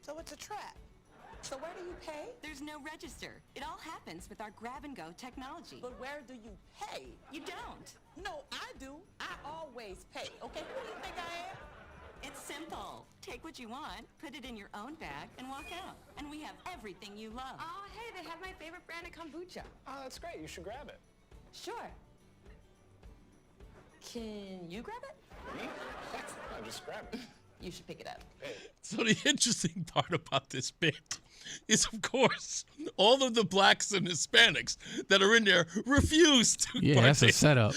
So it's a trap. So where do you pay? There's no register. It all happens with our grab-and-go technology. But where do you pay? You don't. No, I do. I always pay. Okay, who do you think I am? It's simple. Take what you want, put it in your own bag, and walk out. And we have everything you love. Oh, hey, they have my favorite brand of kombucha. Oh, that's great. You should grab it. Sure. Can you grab it? Me? No, just grab it. You should pick it up. Hey. So the interesting part about this bit is, of course, all of the blacks and Hispanics that are in there refuse to Yeah, that's a setup.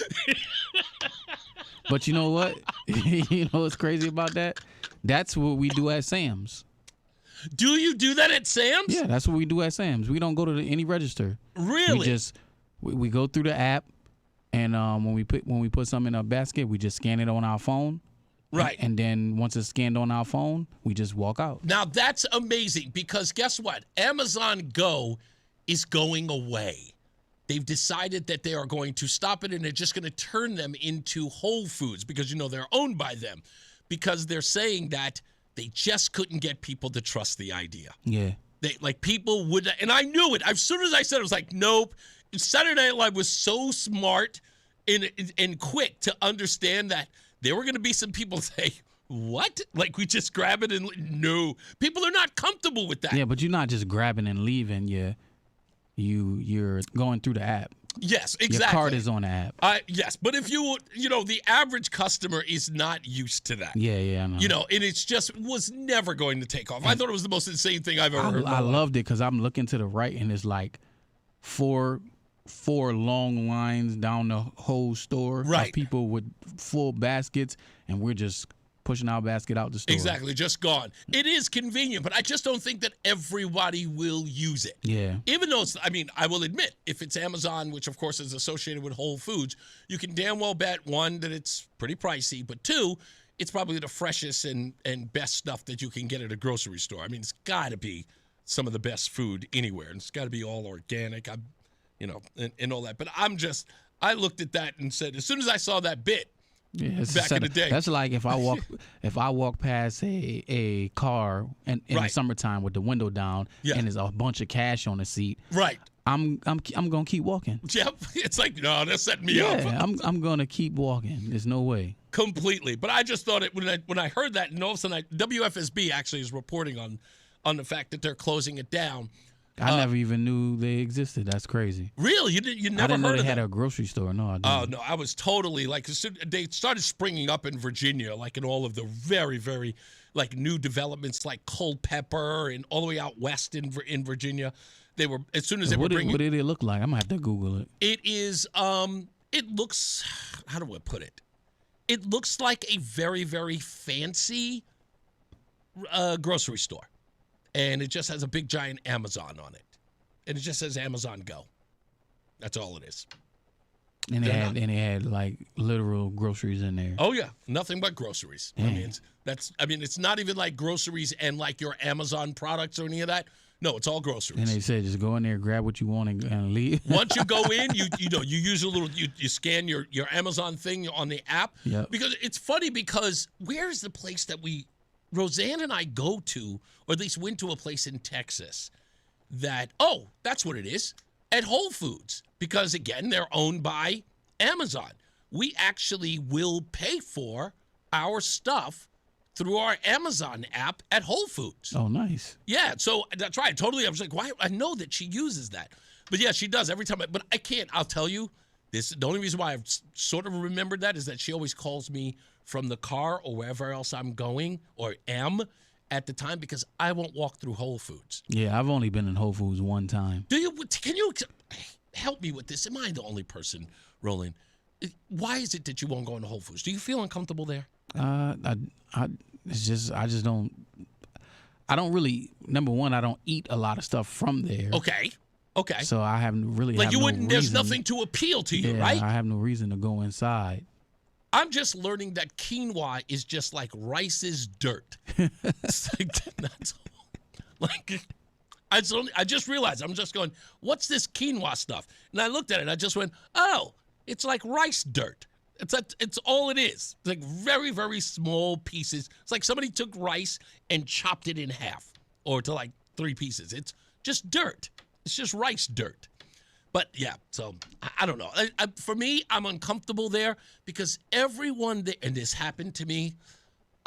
But you know what? You know what's crazy about that? That's what we do at Sam's. Do you do that at Sam's? Yeah, that's what we do at Sam's. We don't go to any register. Really? We go through the app, and when we put something in our basket, we just scan it on our phone. Right. And then once it's scanned on our phone, we just walk out. Now, that's amazing because guess what? Amazon Go is going away. They've decided that they are going to stop it, and they're just going to turn them into Whole Foods because, they're owned by them, because they're saying that they just couldn't get people to trust the idea. Yeah. People would, and I knew it. As soon as I said it, I was like, nope. Saturday Night Live was so smart and quick to understand that there were going to be some people say, what? We just grab it and no. People are not comfortable with that. Yeah, but you're not just grabbing and leaving. You're going through the app. Yes, exactly. Your card is on the app. Yes, but if the average customer is not used to that. Yeah, I know. And it's just was never going to take off. I thought it was the most insane thing I've ever heard. I loved it because I'm looking to the right and it's like four long lines down the whole store. Right. Of people with full baskets, and we're just pushing our basket out the store. Exactly, just gone. It is convenient, but I just don't think that everybody will use it. Yeah. Even though I will admit, if it's Amazon, which of course is associated with Whole Foods, you can damn well bet, one, that it's pretty pricey, but two, it's probably the freshest and best stuff that you can get at a grocery store. I mean, it's got to be some of the best food anywhere, and it's got to be all organic, and all that. But I looked at that and said, as soon as I saw that bit, back in the day. That's like if I walk past a car in the summertime with the window down and there's a bunch of cash on the seat. Right. I'm gonna keep walking. Yep. It's like, no, that's setting me up. Yeah, I'm gonna keep walking. There's no way. Completely. But I just thought it when I heard that, and all of a sudden WFSB actually is reporting on the fact that they're closing it down. I never even knew they existed. That's crazy. Really? You never I didn't know heard they of had them? a grocery store. No, I didn't. Oh, no. I was totally they started springing up in Virginia, in all of the very, very, new developments like Culpeper and all the way out west in Virginia. They were, as soon as they were bringing. What did it look like? I'm going to have to Google it. It is, it looks, how do I put it? It looks like a very, very fancy grocery store. And it just has a big giant Amazon on it. And it just says Amazon Go. That's all it is. And it had literal groceries in there. Oh yeah, nothing but groceries. Yeah. I mean, it's not even like groceries and your Amazon products or any of that. No, it's all groceries. And they said just go in there, grab what you want, and leave. Once you go in, you use you scan your Amazon thing on the app. Yeah. Because it's funny because where's the place that Roseanne and I go to, or at least went to a place in Texas that's what it is, at Whole Foods. Because, again, they're owned by Amazon. We actually will pay for our stuff through our Amazon app at Whole Foods. Oh, nice. Yeah, so that's right. Totally. I was like, why? I know that she uses that. But yeah, she does every time. But I can't. I'll tell you, the only reason why I've sort of remembered that is that she always calls me from the car or wherever else I'm going or am at the time, because I won't walk through Whole Foods. Yeah, I've only been in Whole Foods one time. Can you help me with this? Am I the only person, Roland? Why is it that you won't go into Whole Foods? Do you feel uncomfortable there? I just don't. I don't really. Number one, I don't eat a lot of stuff from there. Okay. So I haven't really. Like have you no wouldn't. There's reason- nothing to appeal to you, Yeah, right? I have no reason to go inside. I'm just learning that quinoa is just like rice's dirt. It's like, that's like I just realized. I'm just going, what's this quinoa stuff? And I looked at it. And I just went, oh, it's like rice dirt. It's all it is. It's like very, very small pieces. It's like somebody took rice and chopped it in half or to like 3 pieces. It's just dirt. It's just rice dirt. But yeah, so I don't know. For me, I'm uncomfortable there because everyone there, and this happened to me.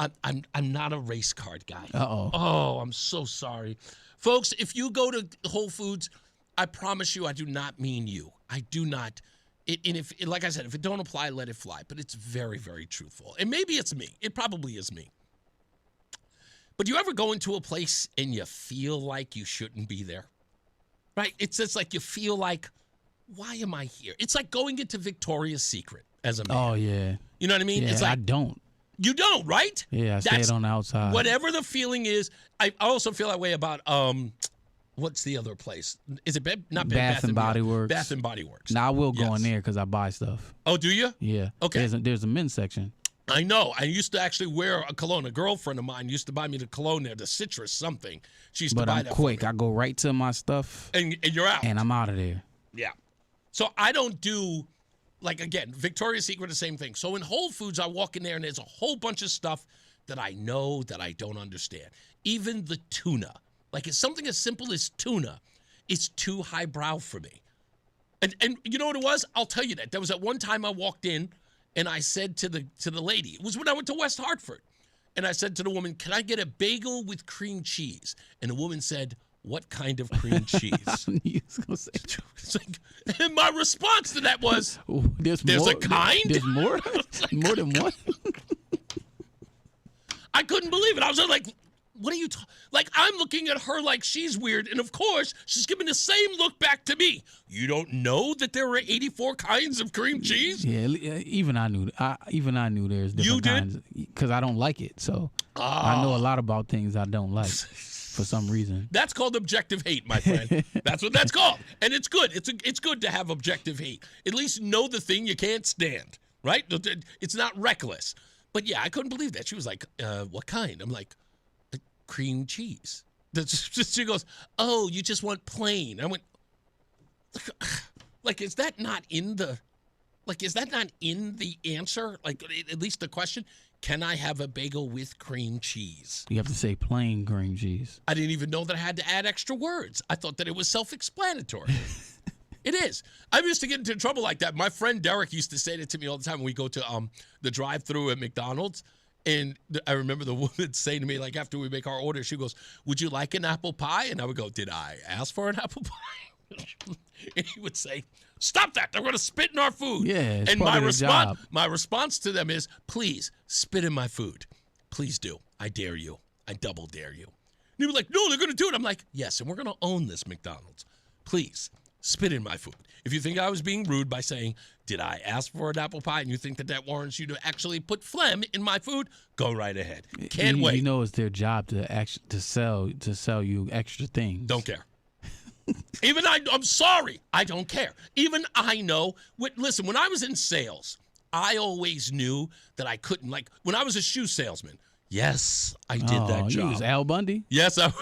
I'm not a race card guy. Oh, I'm so sorry, folks. If you go to Whole Foods, I promise you, I do not mean you. I do not. And if, like I said, if it don't apply, let it fly. But it's very, very truthful. And maybe it's me. It probably is me. But do you ever go into a place and you feel like you shouldn't be there? Right? It's just like you feel like, why am I here? It's like going into Victoria's Secret as a man. Oh yeah. You know what I mean? Yeah, It's like, I don't. You don't, right? Yeah, I stayed on the outside. Whatever the feeling is, I also feel that way about what's the other place? Is it not Bath and Body Works? Bath and Body Works. Now I will go in there because I buy stuff. Oh, do you? Yeah. Okay. There's a men's section. I know. I used to actually wear a cologne. A girlfriend of mine used to buy me the cologne there, the citrus something. She used to But buy I'm that quick. for me. I go right to my stuff. And you're out. And I'm out of there. Yeah. So I don't do, like, again, Victoria's Secret, the same thing. So in Whole Foods, I walk in there and there's a whole bunch of stuff that I know that I don't understand. Even the tuna. Like, it's something as simple as tuna. It's too highbrow for me. And you know what it was? I'll tell you that. There was at one time I walked in and I said to the lady, it was when I went to West Hartford, and I said to the woman, can I get a bagel with cream cheese? And the woman said, what kind of cream cheese? It's like, and my response to that was, there's more, a kind? There's more? More than one? I couldn't believe it. I was like, what are you talking? Like, I'm looking at her like she's weird, and of course, she's giving the same look back to me. You don't know that there are 84 kinds of cream cheese? Yeah, even I knew. Even I knew there's different kinds because I don't like it. So I know a lot about things I don't like for some reason. That's called objective hate, my friend. That's what that's called, and it's good. It's good to have objective hate. At least know the thing you can't stand, right? It's not reckless. But yeah, I couldn't believe that. She was like, "What kind?" I'm like, cream cheese. She goes, oh, you just want plain. I went, like, is that not in the answer? Like, at least the question, can I have a bagel with cream cheese? You have to say plain cream cheese. I didn't even know that I had to add extra words. I thought that it was self-explanatory. It is. I used to get into trouble like that. My friend Derek used to say that to me all the time when we go to the drive-thru at McDonald's. And I remember the woman saying to me, like, after we make our order, she goes, would you like an apple pie? And I would go, did I ask for an apple pie? And he would say, stop that. They're going to spit in our food. Yeah, it's and part of the job. my response to them is, please, spit in my food. Please do. I dare you. I double dare you. And he was like, no, they're going to do it. I'm like, yes, and we're going to own this McDonald's. Please, spit in my food. If you think I was being rude by saying, did I ask for an apple pie, and you think that warrants you to actually put phlegm in my food, go right ahead. Can't wait. You know it's their job to sell you extra things. Don't care. Even I'm sorry. I don't care. Even I know. Listen, when I was in sales, I always knew that I couldn't. Like, when I was a shoe salesman, yes, I did that job. You was Al Bundy? Yes, I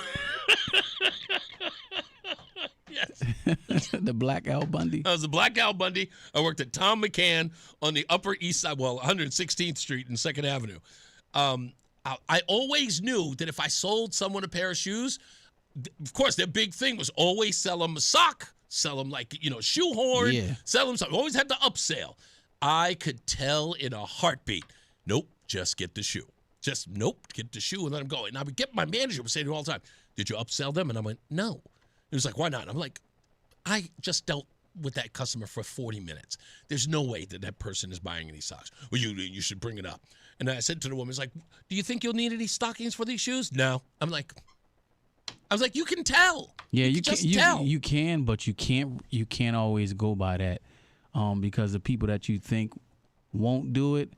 Yes. The Black Al Bundy. I was the Black Al Bundy. I worked at Tom McCann on the Upper East Side, 116th Street and 2nd Avenue. I always knew that if I sold someone a pair of shoes, of course, their big thing was always sell them a sock, sell them shoehorn, sell them something. Always had the upsell. I could tell in a heartbeat, nope, just get the shoe. Just, nope, get the shoe and let them go. And I would get my manager would say to me all the time, did you upsell them? And I went, no. He was like, why not? I'm like, I just dealt with that customer for 40 minutes. There's no way that person is buying any socks. Well, you should bring it up. And I said to the woman, it's like, do you think you'll need any stockings for these shoes? No. I was like, you can tell. Yeah, you can can. just tell. You can, but you can't always go by that, because the people that you think won't do it,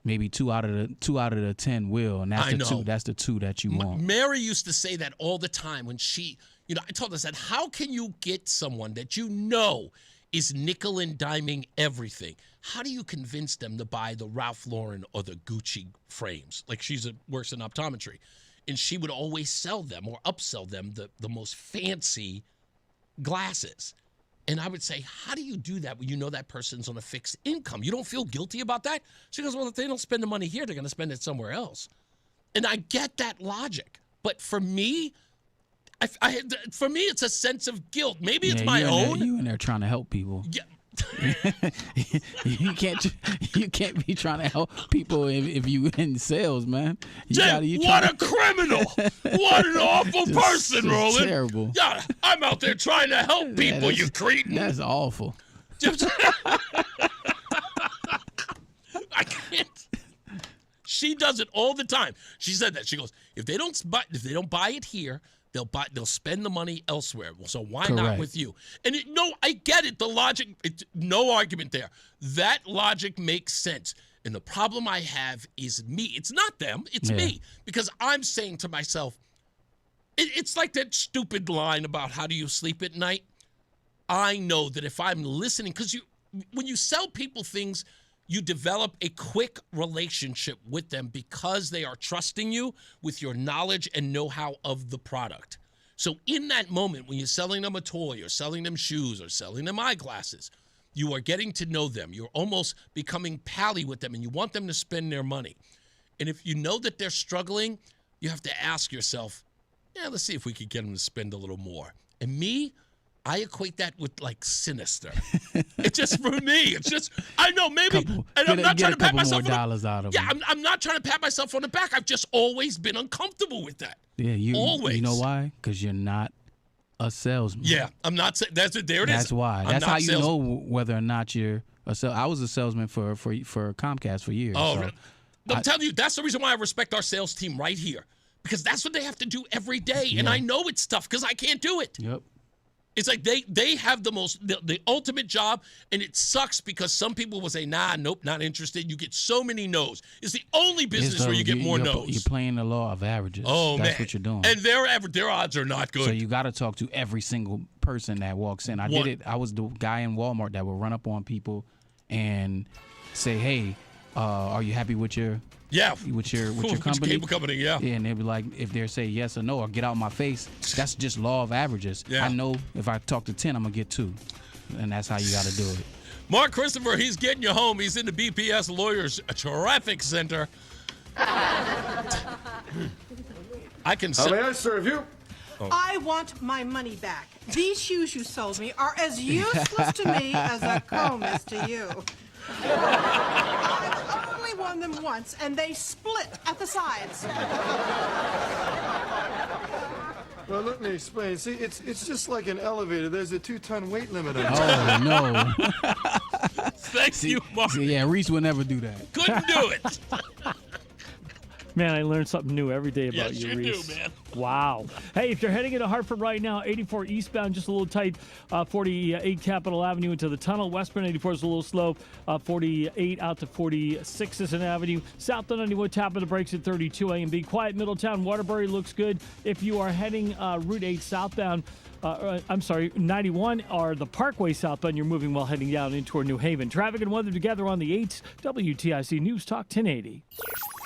maybe 2 out of the 10 will, and that's the two that you want. Mary used to say that all the time when she, I told her, I said, how can you get someone that you know is nickel and diming everything? How do you convince them to buy the Ralph Lauren or the Gucci frames? Like, works in optometry. And she would always sell them or upsell them the most fancy glasses. And I would say, how do you do that when you know that person's on a fixed income? You don't feel guilty about that? She goes, well, if they don't spend the money here, they're going to spend it somewhere else. And I get that logic. But for me, it's a sense of guilt. Maybe it's my own. You in there trying to help people. Yeah. you can't be trying to help people if you in sales, man. What a criminal! What an awful person, Roland. Terrible. Yeah, I'm out there trying to help people. You cretin. That's awful. I can't. She does it all the time. She said that. She goes, if they don't buy it here, they'll spend the money elsewhere. So why not with you? And I get it. The logic, no argument there. That logic makes sense. And the problem I have is me. It's not them. It's me. Because I'm saying to myself, it's like that stupid line about how do you sleep at night? I know that if I'm listening, because when you sell people things, you develop a quick relationship with them because they are trusting you with your knowledge and know-how of the product. So in that moment, when you're selling them a toy or selling them shoes or selling them eyeglasses, you are getting to know them. You're almost becoming pally with them, and you want them to spend their money. And if you know that they're struggling, you have to ask yourself, let's see if we could get them to spend a little more. And me, I equate that with like sinister. It's just for me. It's just I know maybe, and I'm not trying to pat myself on the back. I'm not trying to pat myself on the back. I've just always been uncomfortable with that. Yeah, always. You know why? Because you're not a salesman. Yeah, I'm not. There it is. That's why. That's how you know whether or not you're a salesman. I was a salesman for Comcast for years. Oh, so I'm telling you, that's the reason why I respect our sales team right here, because that's what they have to do every day, and I know it's tough because I can't do it. Yep. It's like they have the ultimate job, and it sucks because some people will say, nah, nope, not interested. You get so many no's. It's the only business where you get more no's. You're playing the law of averages. Oh, That's man. what you're doing. And their odds are not good. So you got to talk to every single person that walks in. I did it. I was the guy in Walmart that would run up on people and say, hey, are you happy with your company? Cable company, yeah. And they'd be like, if they say yes or no or get out of my face, that's just law of averages. Yeah. I know if I talk to 10, I'm going to get 2. And that's how you got to do it. Mark Christopher, he's getting you home. He's in the BPS Lawyers Traffic Center. How may I serve you? Oh. I want my money back. These shoes you sold me are as useless to me as a comb is to you. I've only worn them once, and they split at the sides. Well, let me explain. See, it's just like an elevator. There's a 2-ton weight limit on it. Oh, no. Thank you, Mark. Yeah, Reese would never do that. Couldn't do it. Man, I learned something new every day about yes, you, you Reese. do, man. Wow. Hey, if you're heading into Hartford right now, 84 eastbound, just a little tight, 48 Capitol Avenue into the tunnel. Westbound 84 is a little slow, 48 out to 46 is an avenue. Southbound 91, tap of the brakes at 32 A and B. Quiet Middletown, Waterbury looks good. If you are heading Route 8 southbound, 91 or the Parkway southbound, you're moving while heading down in toward New Haven. Traffic and weather together on the 8th, WTIC News Talk 1080.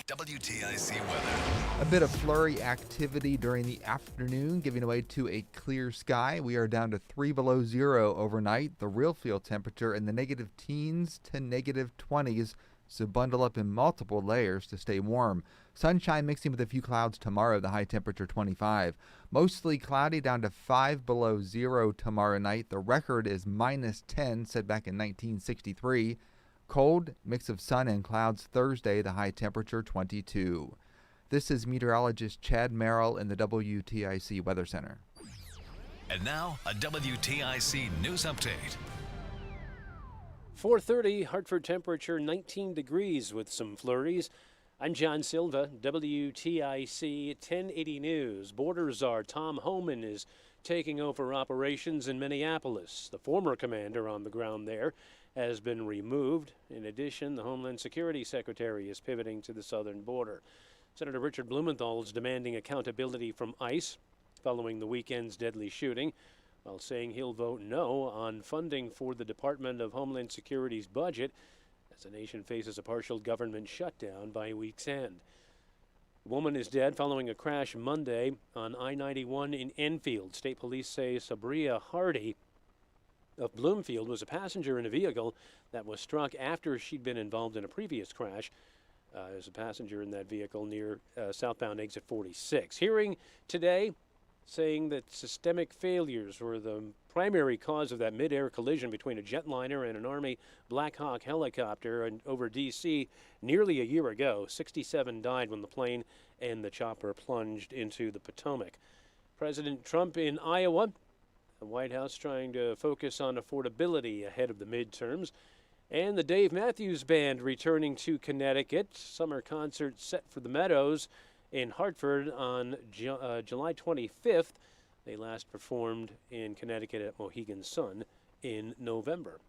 WTIC weather. A bit of flurry activity during the afternoon, giving way to a clear sky. We are down to 3 below zero overnight. The real field temperature in the negative teens to negative 20s, so bundle up in multiple layers to stay warm. Sunshine mixing with a few clouds tomorrow, the high temperature 25. Mostly cloudy, down to 5 below zero tomorrow night. The record is minus 10, set back in 1963. Cold, mix of sun and clouds Thursday, the high temperature 22. This is meteorologist Chad Merrill in the WTIC Weather Center. And now, a WTIC news update. 4:30, Hartford temperature 19 degrees with some flurries. I'm John Silva, WTIC 1080 News. Border Czar Tom Homan is taking over operations in Minneapolis. The former commander on the ground there has been removed. In addition, the Homeland Security Secretary is pivoting to the southern border. Senator Richard Blumenthal is demanding accountability from ICE following the weekend's deadly shooting, while saying he'll vote no on funding for the Department of Homeland Security's budget as the nation faces a partial government shutdown by week's end. A woman is dead following a crash Monday on I-91 in Enfield. State police say Sabria Hardy of Bloomfield was a passenger in a vehicle that was struck after she'd been involved in a previous crash. There's a passenger in that vehicle near southbound exit 46. Hearing today saying that systemic failures were the primary cause of that mid-air collision between a jetliner and an Army Black Hawk helicopter over D.C. nearly a year ago. 67 died when the plane and the chopper plunged into the Potomac. President Trump in Iowa, the White House trying to focus on affordability ahead of the midterms. And the Dave Matthews Band returning to Connecticut. Summer concert set for the Meadows in Hartford on July 25th. They last performed in Connecticut at Mohegan Sun in November.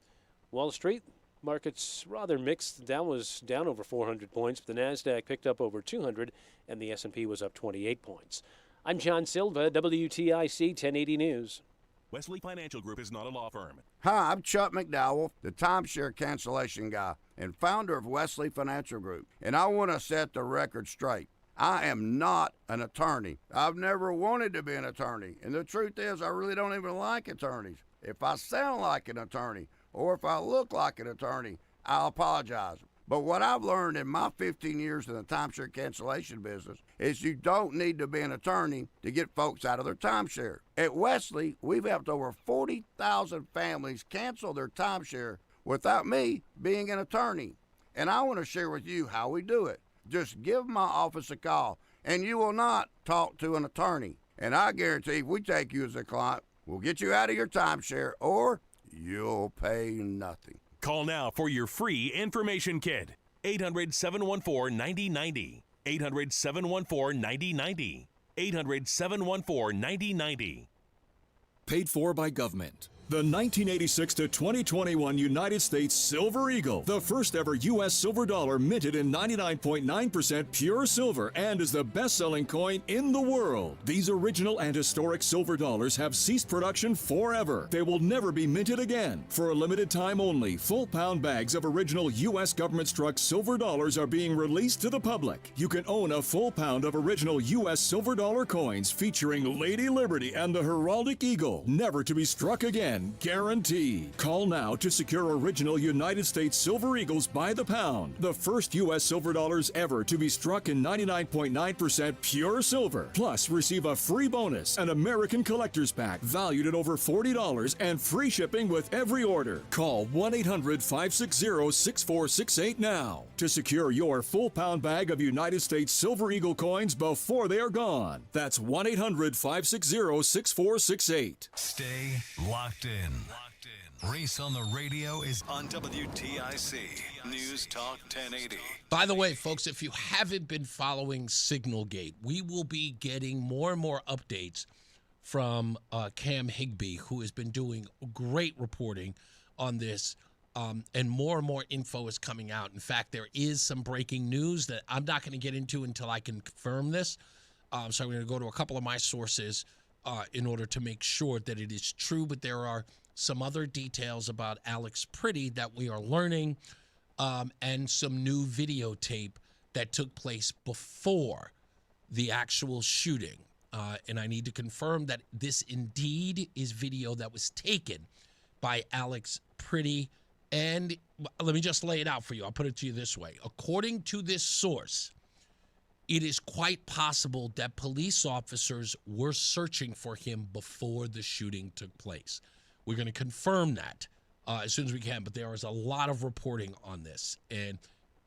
Wall Street, markets rather mixed. Dow was down over 400 points, but the NASDAQ picked up over 200, and the S&P was up 28 points. I'm John Silva, WTIC 1080 News. Wesley Financial Group is not a law firm. Hi, I'm Chuck McDowell, the timeshare cancellation guy and founder of Wesley Financial Group, and I want to set the record straight. I am not an attorney. I've never wanted to be an attorney, and the truth is I really don't even like attorneys. If I sound like an attorney or if I look like an attorney, I'll apologize. But what I've learned in my 15 years in the timeshare cancellation business is you don't need to be an attorney to get folks out of their timeshare. At Wesley, we've helped over 40,000 families cancel their timeshare without me being an attorney. And I want to share with you how we do it. Just give my office a call, and you will not talk to an attorney. And I guarantee if we take you as a client, we'll get you out of your timeshare, or you'll pay nothing. Call now for your free information kit. 800-714-9090. 800-714-9090. 800-714-9090. Paid for by government. The 1986 to 2021 United States Silver Eagle, the first ever U.S. silver dollar minted in 99.9% pure silver and is the best-selling coin in the world. These original and historic silver dollars have ceased production forever. They will never be minted again. For a limited time only, full-pound bags of original U.S. government-struck silver dollars are being released to the public. You can own a full pound of original U.S. silver dollar coins featuring Lady Liberty and the heraldic eagle, never to be struck again. Guaranteed. Call now to secure original United States Silver Eagles by the pound. The first U.S. silver dollars ever to be struck in 99.9% pure silver. Plus, receive a free bonus, an American Collector's Pack valued at over $40 and free shipping with every order. Call 1-800-560-6468 now to secure your full pound bag of United States Silver Eagle coins before they are gone. That's 1-800-560-6468. Stay locked in. Reese on the Radio is on WTIC News Talk 1080. By the way, folks, if you haven't been following Signalgate, we will be getting more and more updates from Cam Higbee, who has been doing great reporting on this, and more info is coming out. In fact, there is some breaking news that I'm not going to get into until I can confirm this. So I'm going to go to a couple of my sources in order to make sure that it is true, but there are some other details about Alex Pretty that we are learning, and some new videotape that took place before the actual shooting. And I need to confirm that this indeed is video that was taken by Alex Pretty. And let me just lay it out for you. I'll put it to you this way. According to this source, it is quite possible that police officers were searching for him before the shooting took place. We're going to confirm that as soon as we can. But there is a lot of reporting on this. And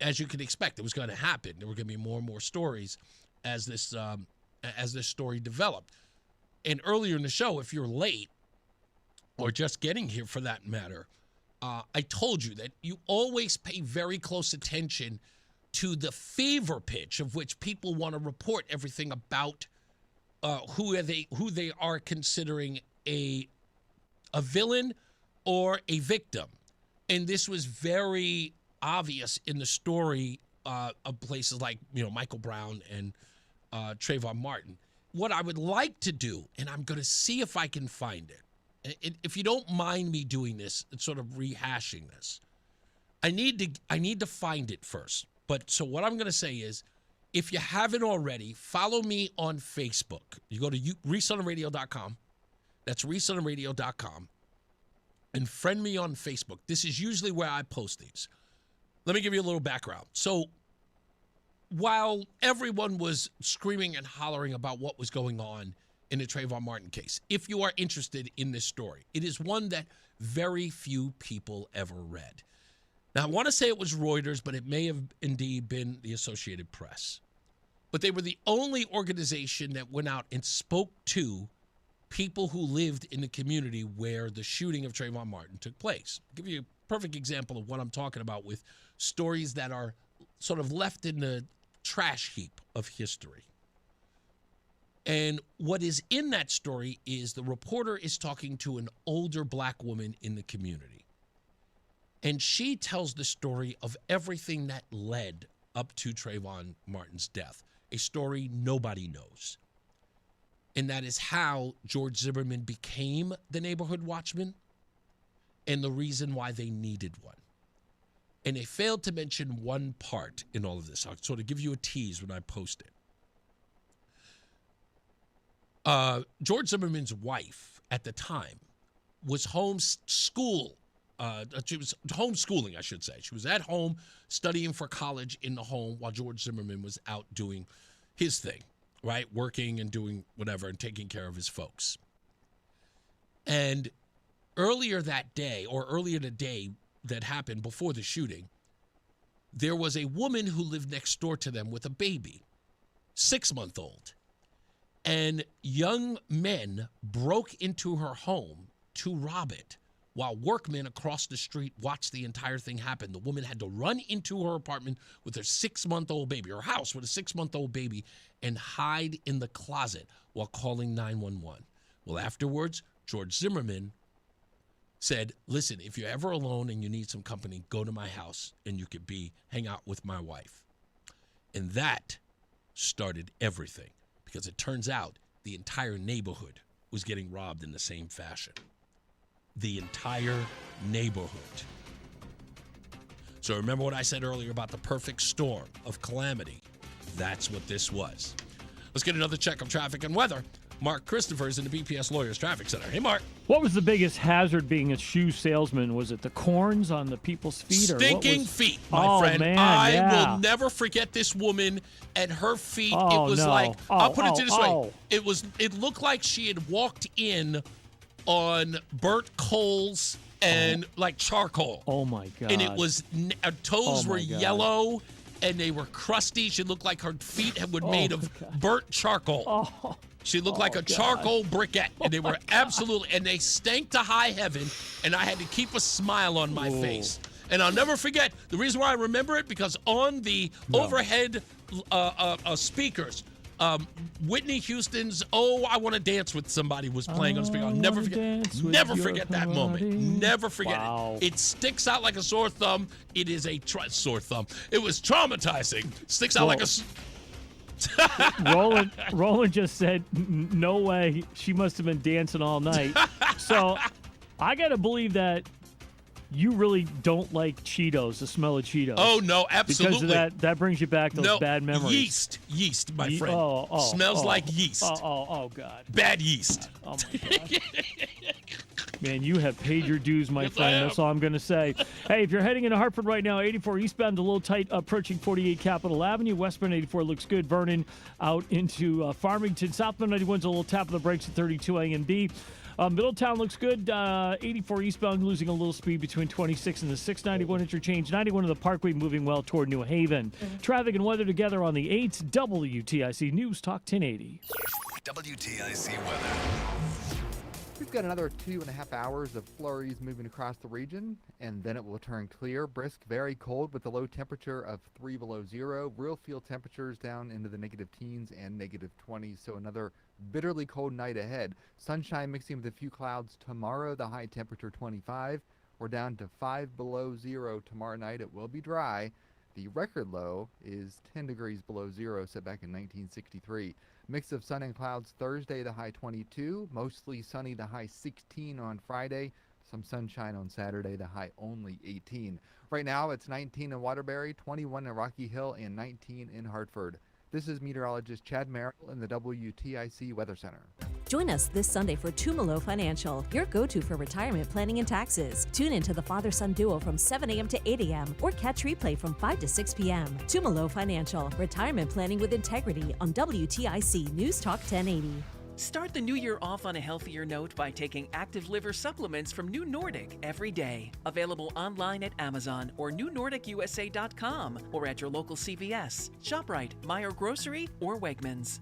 as you can expect, it was going to happen. There were going to be more and more stories as this story developed. And earlier in the show, if you're late or just getting here for that matter, I told you that you always pay very close attention to the fever pitch of which people want to report everything about who they are considering a villain or a victim. And this was very obvious in the story of places like Michael Brown and Trayvon Martin. What I would like to do, and I'm going to see if I can find it, if you don't mind me doing this and sort of rehashing this, I need to find it first. But so what I'm going to say is, if you haven't already, follow me on Facebook. You go to ReeseOnTheRadio.com. That's ReeseOnTheRadio.com. And friend me on Facebook. This is usually where I post these. Let me give you a little background. So while everyone was screaming and hollering about what was going on in the Trayvon Martin case, if you are interested in this story, it is one that very few people ever read. Now, I want to say it was Reuters, but it may have indeed been the Associated Press. But they were the only organization that went out and spoke to people who lived in the community where the shooting of Trayvon Martin took place. I'll give you a perfect example of what I'm talking about with stories that are sort of left in the trash heap of history. And what is in that story is the reporter is talking to an older black woman in the community. And she tells the story of everything that led up to Trayvon Martin's death, a story nobody knows. And that is how George Zimmerman became the neighborhood watchman and the reason why they needed one. And they failed to mention one part in all of this. I'll sort of give you a tease when I post it. George Zimmerman's wife at the time was she was homeschooling, I should say. She was at home studying for college in the home while George Zimmerman was out doing his thing, right? Working and doing whatever and taking care of his folks. And earlier that day, or earlier the day that happened before the shooting, there was a woman who lived next door to them with a baby, 6-month-old. And young men broke into her home to rob it, while workmen across the street watched the entire thing happen. The woman had to run into her apartment with her 6-month-old baby, her house with a 6-month-old baby, and hide in the closet while calling 911. Well, afterwards, George Zimmerman said, listen, if you're ever alone and you need some company, go to my house and you could hang out with my wife. And that started everything, because it turns out the entire neighborhood was getting robbed in the same fashion. The entire neighborhood. So remember what I said earlier about the perfect storm of calamity? That's what this was. Let's get another check of traffic and weather. Mark Christopher is in the BPS Lawyers Traffic Center. Hey, Mark. What was the biggest hazard being a shoe salesman? Was it the corns on the people's feet? Stinking feet, my friend. Man, I will never forget this woman and her feet. It was I'll put it this way. It looked like she had walked in on burnt coals and like charcoal. Oh my God. And it was, her toes were yellow and they were crusty. She looked like her feet were made of burnt charcoal. She looked like a charcoal briquette. And they were absolutely, and they stank to high heaven. And I had to keep a smile on my face. And I'll never forget, the reason why I remember it, because on the overhead speakers, Whitney Houston's "Oh, I Want to Dance with Somebody" was playing on speaker. I'll never forget that moment. Never forget it. It sticks out like a sore thumb. It is a sore thumb. It was traumatizing. Sticks out like a. Roland just said, "No way." She must have been dancing all night. So, I gotta believe that you really don't like Cheetos, the smell of Cheetos. Oh, no, absolutely. Because of that brings you back those bad memories. Yeast, my friend. Smells like yeast. Oh, God. Bad yeast. Oh, my God. Man, you have paid your dues, my friend. That's all I'm going to say. Hey, if you're heading into Hartford right now, 84 eastbound, a little tight approaching 48 Capitol Avenue. Westbound 84 looks good. Vernon out into Farmington. Southbound 91's a little tap of the brakes at 32 A and B. Middletown looks good. 84 eastbound, losing a little speed between 26 and the 691 interchange. 91 of the Parkway moving well toward New Haven. Traffic and weather together on the 8th. WTIC News Talk 1080. WTIC weather. We've got another 2.5 hours of flurries moving across the region, and then it will turn clear, brisk, very cold with a low temperature of 3 below zero. Real field temperatures down into the negative teens and negative 20s, so another bitterly cold night ahead. Sunshine mixing with a few clouds tomorrow, the high temperature 25. We're down to 5 below zero tomorrow night. It will be dry. The record low is 10 degrees below zero, set back in 1963. Mix of sun and clouds Thursday, the high 22. Mostly sunny, the high 16 on Friday. Some sunshine on Saturday, the high only 18. Right now, it's 19 in Waterbury, 21 in Rocky Hill, and 19 in Hartford. This is meteorologist Chad Merrill in the WTIC Weather Center. Join us this Sunday for Tumalo Financial, your go-to for retirement planning and taxes. Tune into the father-son duo from 7 a.m. to 8 a.m. or catch replay from 5 to 6 p.m. Tumalo Financial, retirement planning with integrity on WTIC News Talk 1080. Start the new year off on a healthier note by taking active liver supplements from New Nordic every day. Available online at Amazon or newnordicusa.com or at your local CVS, ShopRite, Meijer Grocery, or Wegmans.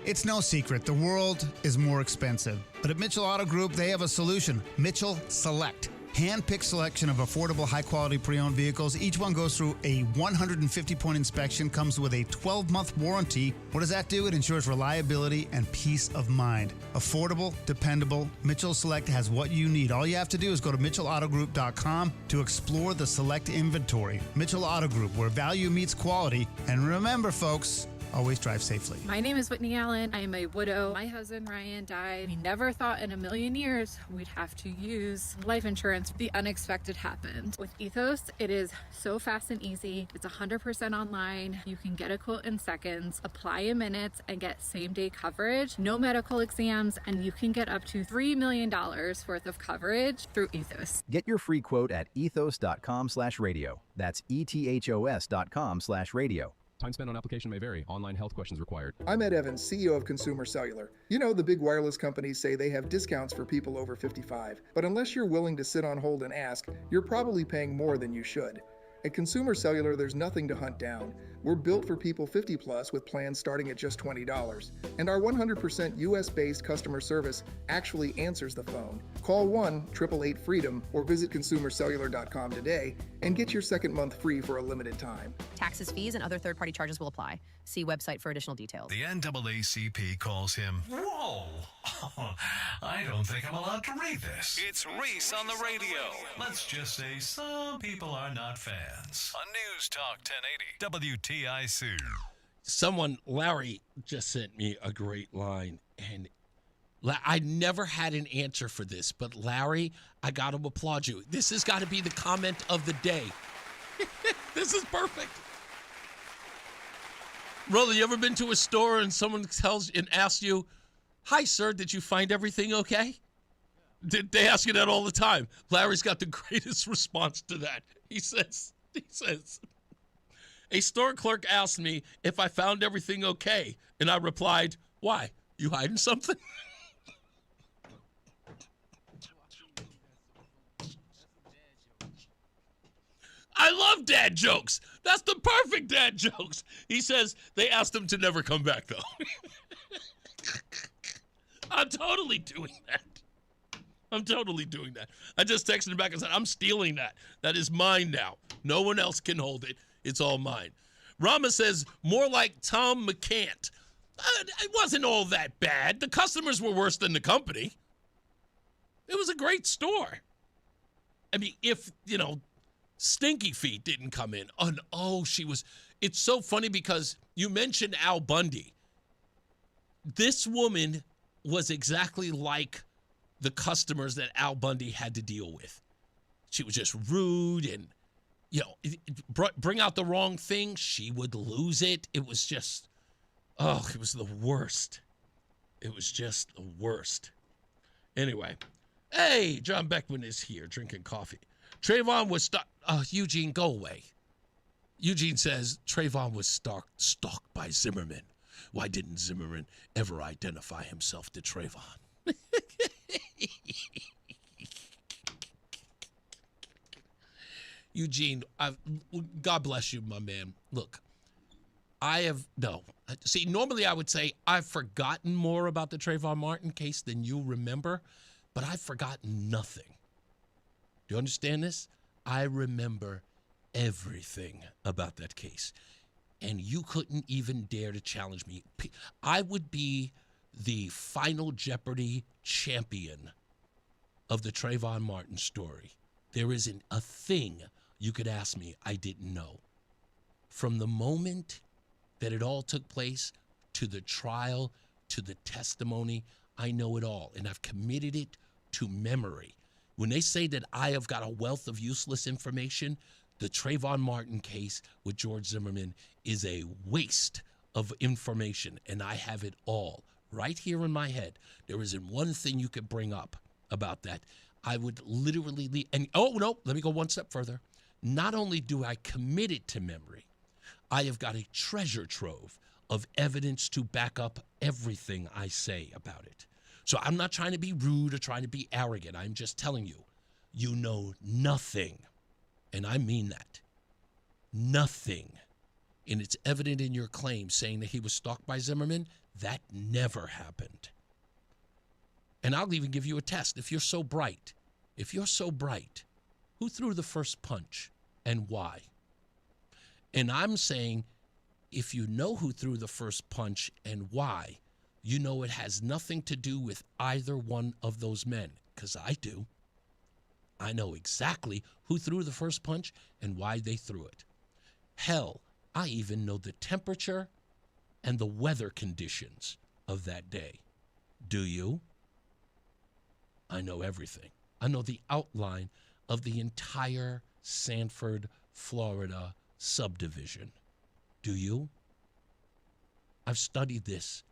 It's no secret, the world is more expensive. But at Mitchell Auto Group, they have a solution. Mitchell Select. Hand-picked selection of affordable, high-quality pre-owned vehicles. Each one goes through a 150-point inspection, comes with a 12-month warranty. What does that do? It ensures reliability and peace of mind. Affordable, dependable. Mitchell Select has what you need. All you have to do is go to mitchellautogroup.com to explore the Select inventory. Mitchell Auto Group, where value meets quality. And remember, folks, always drive safely. My name is Whitney Allen. I am a widow. My husband Ryan died. We never thought in a million years we'd have to use life insurance. The unexpected happened. With Ethos, it is so fast and easy. It's 100% online. You can get a quote in seconds, apply in minutes, and get same-day coverage. No medical exams, and you can get up to $3 million worth of coverage through Ethos. Get your free quote at ethos.com/radio. That's ethos.com/radio. Time spent on application may vary. Online health questions required. I'm Ed Evans, CEO of Consumer Cellular. You know, the big wireless companies say they have discounts for people over 55. But unless you're willing to sit on hold and ask, you're probably paying more than you should. At Consumer Cellular, there's nothing to hunt down. We're built for people 50 plus with plans starting at just $20. And our 100% US-based customer service actually answers the phone. Call 1-888-FREEDOM or visit consumercellular.com today and get your second month free for a limited time. Taxes, fees, and other third-party charges will apply. See website for additional details. The NAACP calls him, whoa, I don't think I'm allowed to read this. It's Reese on the Radio. Let's just say some people are not fans. On News Talk 1080, WTIC. Larry just sent me a great line, and I never had an answer for this, but Larry, I got to applaud you. This has got to be the comment of the day. This is perfect. Brother, you ever been to a store and someone asks you, "Hi, sir, did you find everything okay?" They ask you that all the time. Larry's got the greatest response to that. He says, a store clerk asked me if I found everything okay, and I replied, "Why? You hiding something?" I love dad jokes. That's the perfect dad jokes. He says they asked him to never come back, though. I'm totally doing that. I just texted him back and said, I'm stealing that. That is mine now. No one else can hold it. It's all mine. Rama says, more like Tom McCant. It wasn't all that bad. The customers were worse than the company. It was a great store. I mean, if, Stinky Feet didn't come in. It's so funny because you mentioned Al Bundy. This woman was exactly like the customers that Al Bundy had to deal with. She was just rude and, bring out the wrong thing. She would lose it. It was just, it was the worst. It was just the worst. Anyway, hey, John Beckman is here drinking coffee. Trayvon was Eugene, go away. Eugene says Trayvon was stalked by Zimmerman. Why didn't Zimmerman ever identify himself to Trayvon? Eugene, God bless you, my man. Look, normally I would say I've forgotten more about the Trayvon Martin case than you remember, but I've forgotten nothing. Do you understand this? I remember everything about that case, and you couldn't even dare to challenge me. I would be the Final Jeopardy champion of the Trayvon Martin story. There isn't a thing you could ask me I didn't know. From the moment that it all took place to the trial to the testimony, I know it all, and I've committed it to memory. When they say that I have got a wealth of useless information, the Trayvon Martin case with George Zimmerman is a waste of information, and I have it all right here in my head. There isn't one thing you could bring up about that. I would literally leave. And let me go one step further. Not only do I commit it to memory, I have got a treasure trove of evidence to back up everything I say about it. So I'm not trying to be rude or trying to be arrogant. I'm just telling you, you know nothing. And I mean that. Nothing. And it's evident in your claim saying that he was stalked by Zimmerman. That never happened. And I'll even give you a test. If you're so bright, who threw the first punch and why? And I'm saying, if you know who threw the first punch and why, you know it has nothing to do with either one of those men, because I do. I know exactly who threw the first punch and why they threw it. Hell, I even know the temperature and the weather conditions of that day. Do you? I know everything. I know the outline of the entire Sanford, Florida subdivision. Do you? I've studied this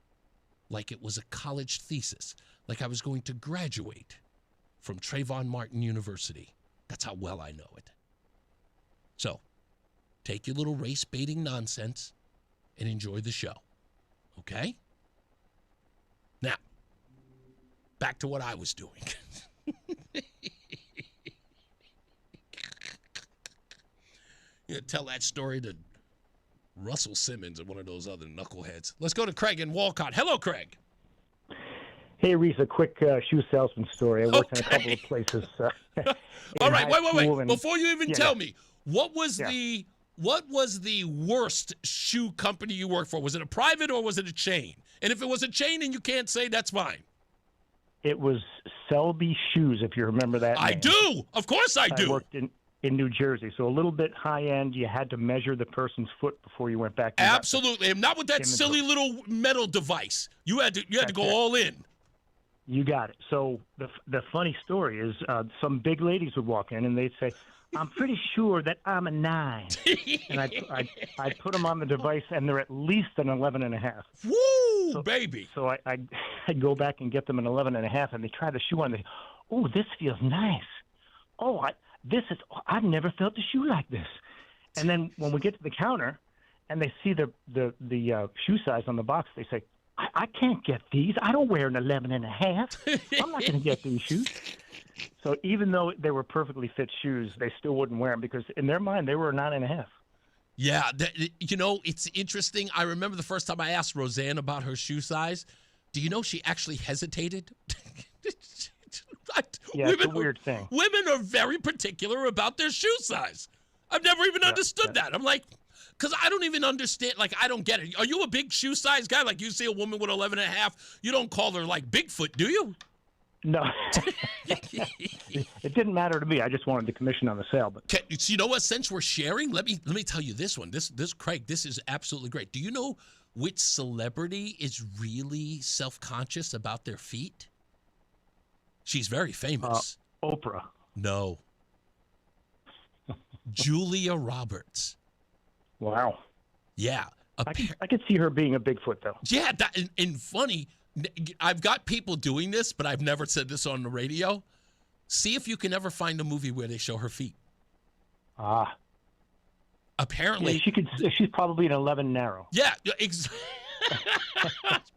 like it was a college thesis, like I was going to graduate from Trayvon Martin University. That's how well I know it. So, take your little race-baiting nonsense and enjoy the show. Okay? Now, back to what I was doing. You know, tell that story to Russell Simmons and one of those other knuckleheads. Let's go to Craig in Walcott. Hello, Craig. Hey, Reese, a quick shoe salesman story. I worked in a couple of places. All right, wait. Before you even tell me, what was the worst shoe company you worked for? Was it a private or was it a chain? And if it was a chain and you can't say, that's fine. It was Selby Shoes, if you remember that name. I do. Of course I do. I worked in New Jersey, so a little bit high end. You had to measure the person's foot before you went back. Absolutely, and not with that silly little metal device. You had to go all in. You got it. So the funny story is, some big ladies would walk in and they'd say, "I'm pretty sure that I'm a 9," and I'd put them on the device, and they're at least an 11.5. Woo, baby! So I'd go back and get them an 11.5, and they try the shoe on. They, oh, this feels nice. Oh, I've never felt a shoe like this. And then when we get to the counter and they see the shoe size on the box, they say, I can't get these. I don't wear an 11.5. I'm not going to get these shoes. So even though they were perfectly fit shoes, they still wouldn't wear them because in their mind they were a 9.5. Yeah, it's interesting. I remember the first time I asked Roseanne about her shoe size. Do you know she actually hesitated? Yeah, it's a weird thing. Women are very particular about their shoe size. I've never even understood that. I'm like, because I don't even understand. Like, I don't get it. Are you a big shoe size guy? Like, you see a woman with 11.5, you don't call her like Bigfoot, do you? No. It didn't matter to me. I just wanted the commission on the sale. But so you know what? Since we're sharing, let me tell you this one. This Craig, this is absolutely great. Do you know which celebrity is really self-conscious about their feet? She's very famous. Oprah. No. Julia Roberts. Wow. Yeah. I could see her being a Bigfoot, though. Yeah, and funny, I've got people doing this, but I've never said this on the radio. See if you can ever find a movie where they show her feet. Ah. Apparently. Yeah, she's probably an 11 narrow. Yeah.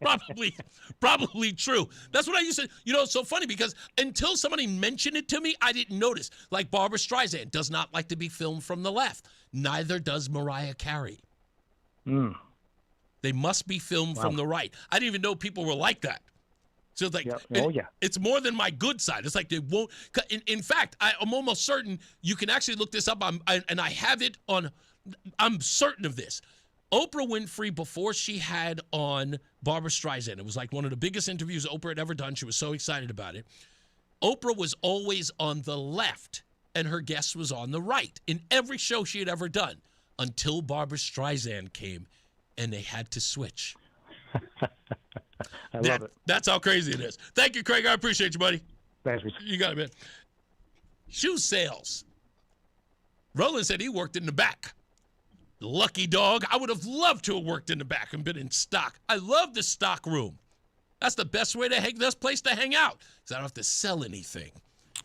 probably true. That's what I used to. It's so funny because until somebody mentioned it to me, I didn't notice. Like Barbara Streisand does not like to be filmed from the left. Neither does Mariah Carey. They must be filmed from the right. I didn't even know people were like that. So it's like, it's more than my good side. It's like they won't. In fact, I'm almost certain you can actually look this up. And I have it on. I'm certain of this. Oprah Winfrey, before she had on Barbara Streisand, it was like one of the biggest interviews Oprah had ever done. She was so excited about it. Oprah was always on the left, and her guest was on the right in every show she had ever done until Barbara Streisand came, and they had to switch. I love it. That's how crazy it is. Thank you, Craig. I appreciate you, buddy. Thanks, Reese. You got it, man. Shoe sales. Roland said he worked in the back. Lucky dog. I would have loved to have worked in the back and been in stock. I love the stock room. That's the best place to hang out because I don't have to sell anything.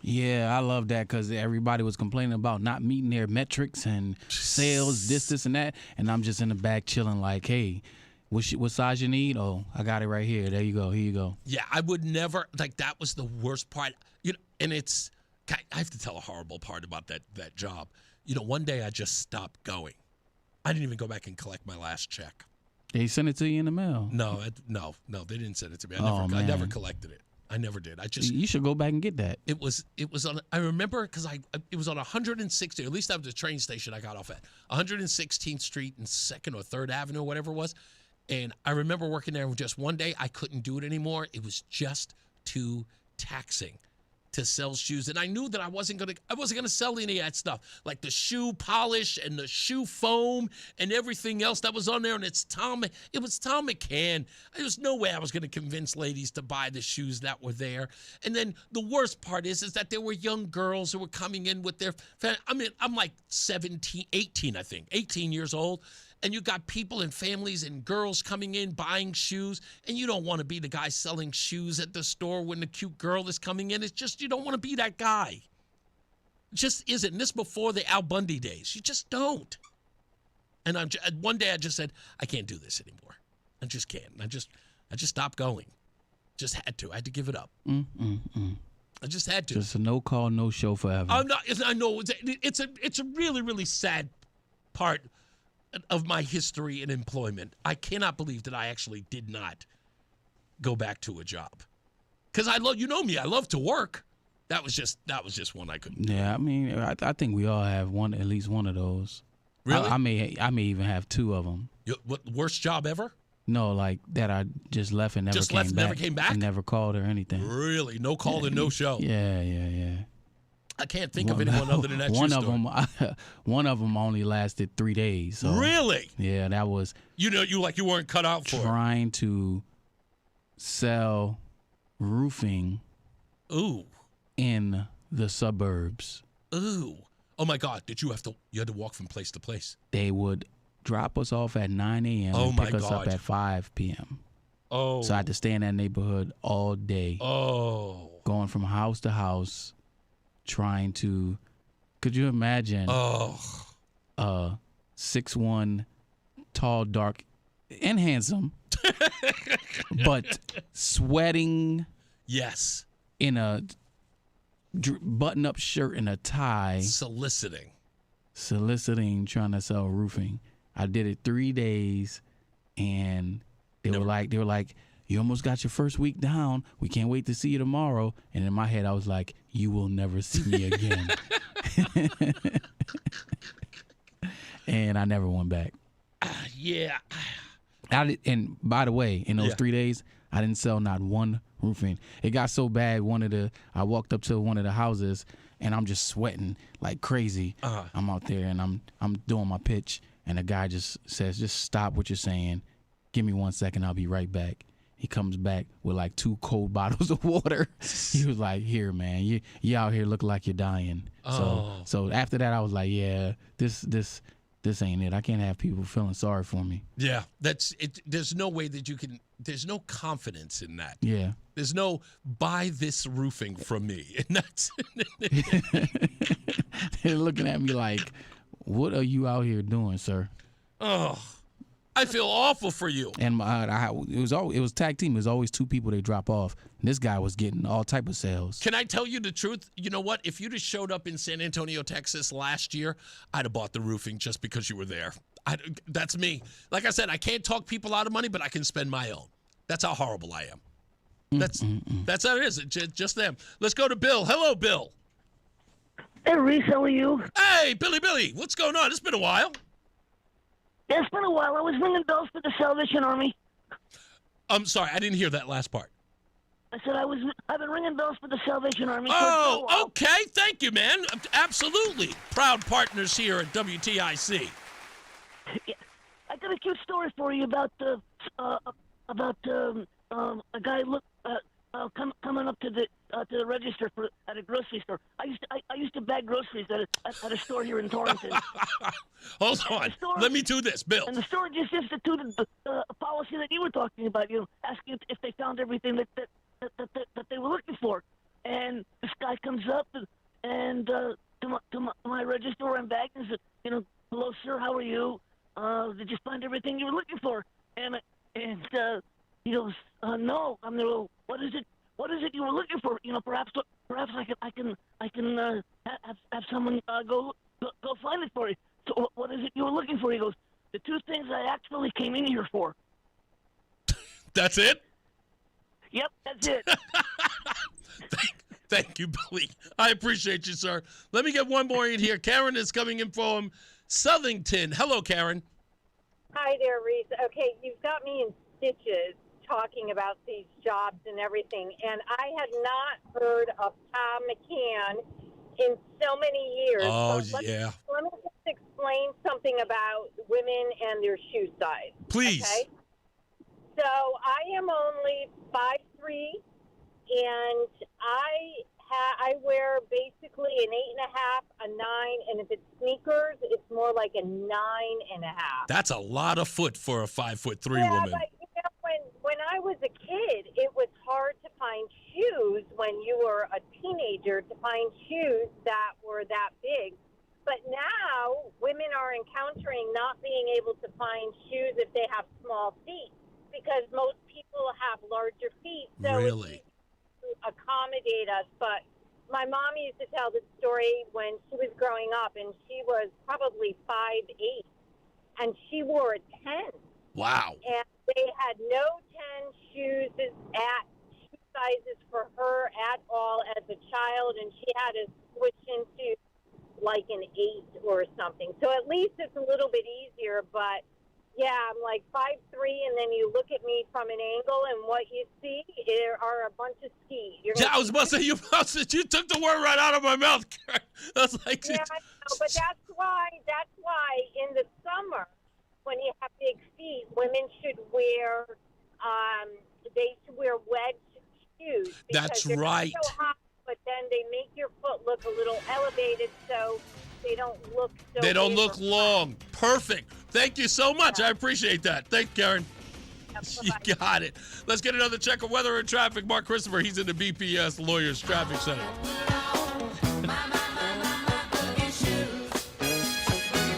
Yeah, I love that because everybody was complaining about not meeting their metrics and sales, this, and that. And I'm just in the back chilling like, hey, what size you need? Oh, I got it right here. There you go. Here you go. Yeah, I would never, that was the worst part. And it's, I have to tell a horrible part about that job. One day I just stopped going. I didn't even go back and collect my last check. They sent it to you in the mail? No, they didn't send it to me. I never collected it. I never did. You should go back and get that. It was on. I remember because it was on 160. At least that was the train station I got off at 116th Street and 2nd or 3rd Avenue, or whatever it was. And I remember working there. Just one day, I couldn't do it anymore. It was just too taxing to sell shoes, and I knew that I wasn't gonna sell any of that stuff, like the shoe polish and the shoe foam and everything else that was on there. And it was Tom McCann. There was no way I was gonna convince ladies to buy the shoes that were there. And then the worst part is that there were young girls who were coming in with their. I'm like 18 years old. And you got people and families and girls coming in buying shoes, and you don't want to be the guy selling shoes at the store when the cute girl is coming in. It's just you don't want to be that guy. It just isn't. And this before the Al Bundy days. You just don't. And one day I just said, I can't do this anymore. I just can't. And I just stopped going. Just had to. I had to give it up. I just had to. Just a no call, no show forever. I know it's a really, really sad part of my history in employment. I cannot believe that I actually did not go back to a job. Because I love, me, I love to work. That was just one I couldn't do. Yeah, I think we all have at least one of those. Really? I may even have two of them. What, worst job ever? No, like that I just left and never came back? And never called or anything. Really? No call and no show? Yeah. I can't think of anyone other than that. One of them only lasted 3 days. So, really? Yeah, that was. You weren't cut out for trying to sell roofing. Ooh. In the suburbs. Ooh. Oh my God! You had to walk from place to place? They would drop us off at 9 a.m. and pick us up at 5 p.m. Oh. So I had to stay in that neighborhood all day. Oh. Going from house to house. Trying to, could you imagine? 6'1", tall, dark, and handsome, but sweating. Yes. In a button-up shirt and a tie. Soliciting, trying to sell roofing. I did it 3 days, and they were like, you almost got your first week down. We can't wait to see you tomorrow. And in my head, I was like, you will never see me again. And I never went back. Yeah. And by the way, in those 3 days, I didn't sell not one roofing. It got so bad, I walked up to one of the houses, and I'm just sweating like crazy. I'm out there, and I'm doing my pitch, and the guy just says, just stop what you're saying. Give me 1 second. I'll be right back. He comes back with like 2 cold bottles of water. He was like, here, man, you out here looking like you're dying. So after that, I was like, yeah, this ain't it. I can't have people feeling sorry for me. Yeah, that's it. There's no way that you can, there's no confidence in that. Yeah. There's no buy this roofing from me. And that's they're looking at me like, what are you out here doing, sir? Oh. I feel awful for you. And it was tag team. It was always two people they drop off. And this guy was getting all type of sales. Can I tell you the truth? You know what? If you'd have showed up in San Antonio, Texas last year, I'd have bought the roofing just because you were there. That's me. Like I said, I can't talk people out of money, but I can spend my own. That's how horrible I am. That's how it is. Just them. Let's go to Bill. Hello, Bill. Hey, Reese, how are you? Hey, Billy. What's going on? It's been a while. Yeah, it's been a while. I was ringing bells for the Salvation Army. I'm sorry, I didn't hear that last part. I said I've been ringing bells for the Salvation Army. Oh, okay. Thank you, man. Absolutely. Proud partners here at WTIC. Yeah, I got a cute story for you about a guy coming up to the register at a grocery store. I used to bag groceries at a store here in Torrington. Hold on. Let me do this, Bill. And the store just instituted the policy that you were talking about. Asking if they found everything that they were looking for. And this guy comes up and to my register where I'm bagging and said, hello, sir, how are you? Did you find everything you were looking for? And he goes, no. I'm there. Well, what is it you were looking for? Perhaps I can have someone go find it for you. So what is it you were looking for? He goes, the two things I actually came in here for. That's it? Yep, that's it. Thank you, Billy. I appreciate you, sir. Let me get one more in here. Karen is coming in from Southington. Hello, Karen. Hi there, Reese. Okay, you've got me in stitches talking about these jobs and everything, and I had not heard of Tom McCann in so many years. Oh, yeah. Let me just explain something about women and their shoe size. Please. Okay? So I am only 5'3", and I wear basically an 8.5, a 9, and if it's sneakers, it's more like a 9.5. That's a lot of foot for a 5'3" woman. But when I was a kid, it was hard to find shoes when you were a teenager, to find shoes that were that big. But now women are encountering not being able to find shoes if they have small feet, because most people have larger feet. So really? To accommodate us. But my mom used to tell this story when she was growing up, and she was probably 5'8", and she wore a 10. Wow. And they had no 10 shoe sizes for her at all as a child, and she had to switch into like an 8 or something. So at least it's a little bit easier, but yeah, I'm like 5'3", and then you look at me from an angle, and what you see are a bunch of skis. Yeah, I was about to say, you took the word right out of my mouth. That's like, yeah, I know, but that's why in the summer, when you have big feet, women should wear wedge shoes. That's right. So hot, but then they make your foot look a little elevated, so they don't look so They don't big look long. Perfect. Thank you so much. I appreciate that. Thank you, Karen. You got it. Let's get another check of weather and traffic. Mark Christopher, he's in the BPS Lawyers Traffic Center.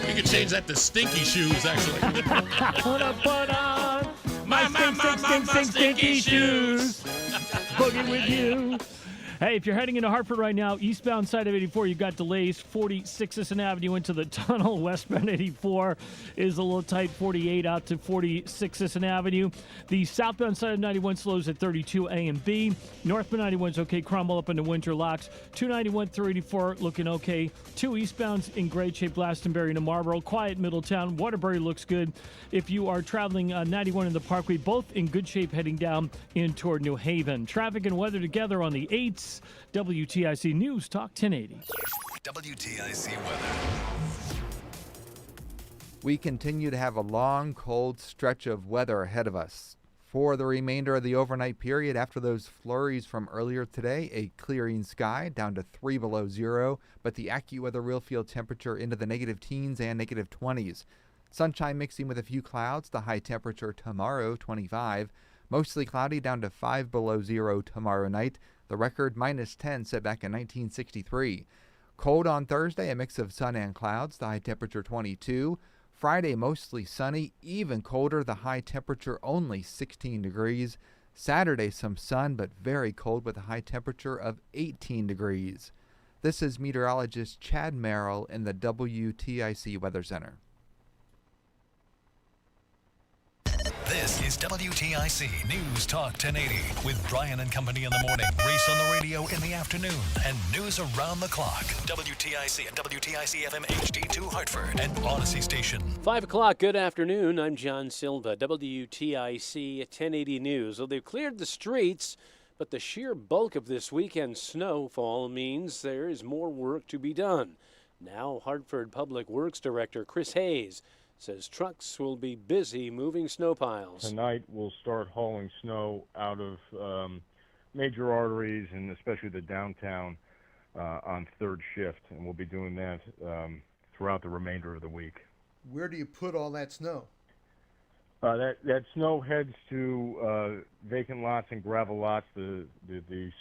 You can change that to stinky shoes, actually. Put on my stinky shoes. Boogie with you. Hey, if you're heading into Hartford right now, eastbound side of 84, you've got delays. 46 Sisson Avenue into the tunnel. Westbound 84 is a little tight. 48 out to 46 Sisson Avenue. The southbound side of 91 slows at 32 A and B. Northbound 91 is okay. Crumble up into Winter Locks. 291 through 84 looking okay. 2 eastbounds in great shape. Glastonbury to Marlboro. Quiet Middletown. Waterbury looks good. If you are traveling 91 in the Parkway, both in good shape heading down in toward New Haven. Traffic and weather together on the 8th. WTIC News Talk 1080. WTIC weather. We continue to have a long, cold stretch of weather ahead of us. For the remainder of the overnight period, after those flurries from earlier today, a clearing sky down to 3 below zero, but the AccuWeather real field temperature into the negative teens and negative 20s. Sunshine mixing with a few clouds, the high temperature tomorrow, 25. Mostly cloudy down to 5 below zero tomorrow night. The record minus 10 set back in 1963. Cold on Thursday, a mix of sun and clouds, the high temperature 22. Friday, mostly sunny, even colder, the high temperature only 16 degrees. Saturday, some sun, but very cold with a high temperature of 18 degrees. This is meteorologist Chad Merrill in the WTIC Weather Center. This is WTIC News Talk 1080 with Brian and Company in the morning, Reese on the radio in the afternoon, and news around the clock. WTIC and WTIC FM HD2 Hartford and Odyssey Station. 5 o'clock, good afternoon. I'm John Silva, WTIC 1080 News. Well, they've cleared the streets, but the sheer bulk of this weekend's snowfall means there is more work to be done. Now, Hartford Public Works Director Chris Hayes says trucks will be busy moving snow piles. Tonight we'll start hauling snow out of major arteries and especially the downtown on third shift, and we'll be doing that throughout the remainder of the week. Where do you put all that snow? That snow heads to vacant lots and gravel lots the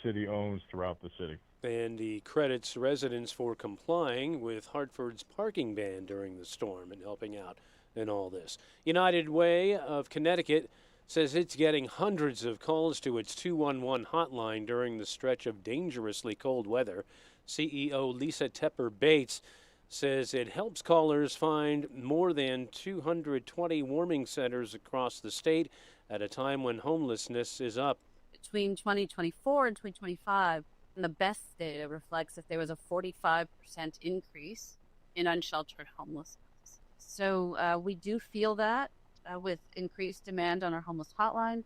city owns throughout the city. And he credits residents for complying with Hartford's parking ban during the storm and helping out in all this. United Way of Connecticut says it's getting hundreds of calls to its 211 hotline during the stretch of dangerously cold weather. CEO Lisa Tepper Bates says it helps callers find more than 220 warming centers across the state at a time when homelessness is up. Between 2024 and 2025, and the best data reflects that there was a 45% increase in unsheltered homelessness. So we do feel that with increased demand on our homeless hotline.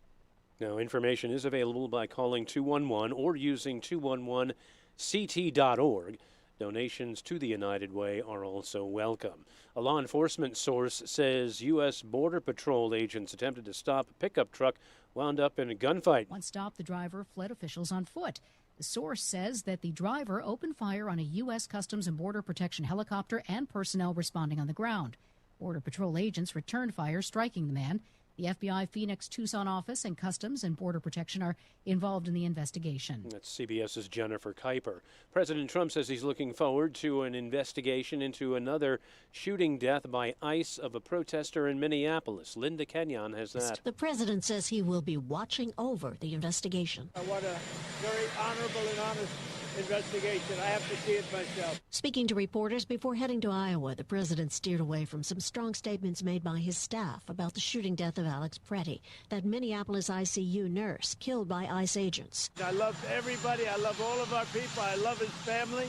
Now, information is available by calling 211 or using 211ct.org. Donations to the United Way are also welcome. A law enforcement source says U.S. Border Patrol agents attempted to stop a pickup truck wound up in a gunfight. Once stopped, the driver fled officials on foot. The source says that the driver opened fire on a U.S. Customs and Border Protection helicopter and personnel responding on the ground. Border Patrol agents returned fire, striking the man. The FBI Phoenix Tucson office and Customs and Border Protection are involved in the investigation. That's CBS's Jennifer Kuiper. President Trump says he's looking forward to an investigation into another shooting death by ICE of a protester in Minneapolis. Linda Kenyon has that. The president says he will be watching over the investigation. I want a very honorable and honest investigation. I have to see it myself. Speaking to reporters before heading to Iowa, the president steered away from some strong statements made by his staff about the shooting death of Alex Pretty, that Minneapolis ICU nurse killed by ICE agents. I love everybody. I love all of our people. I love his family.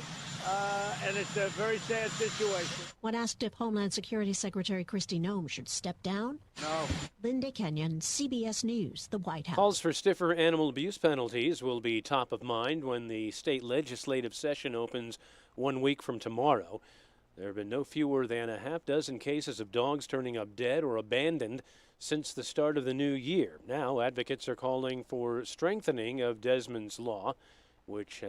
And it's a very sad situation. When asked if Homeland Security Secretary Kristi Noem should step down, no. Linda Kenyon, CBS News, the White House. Calls for stiffer animal abuse penalties will be top of mind when the state legislative session opens 1 week from tomorrow. There have been no fewer than a half dozen cases of dogs turning up dead or abandoned since the start of the new year. Now, advocates are calling for strengthening of Desmond's Law, which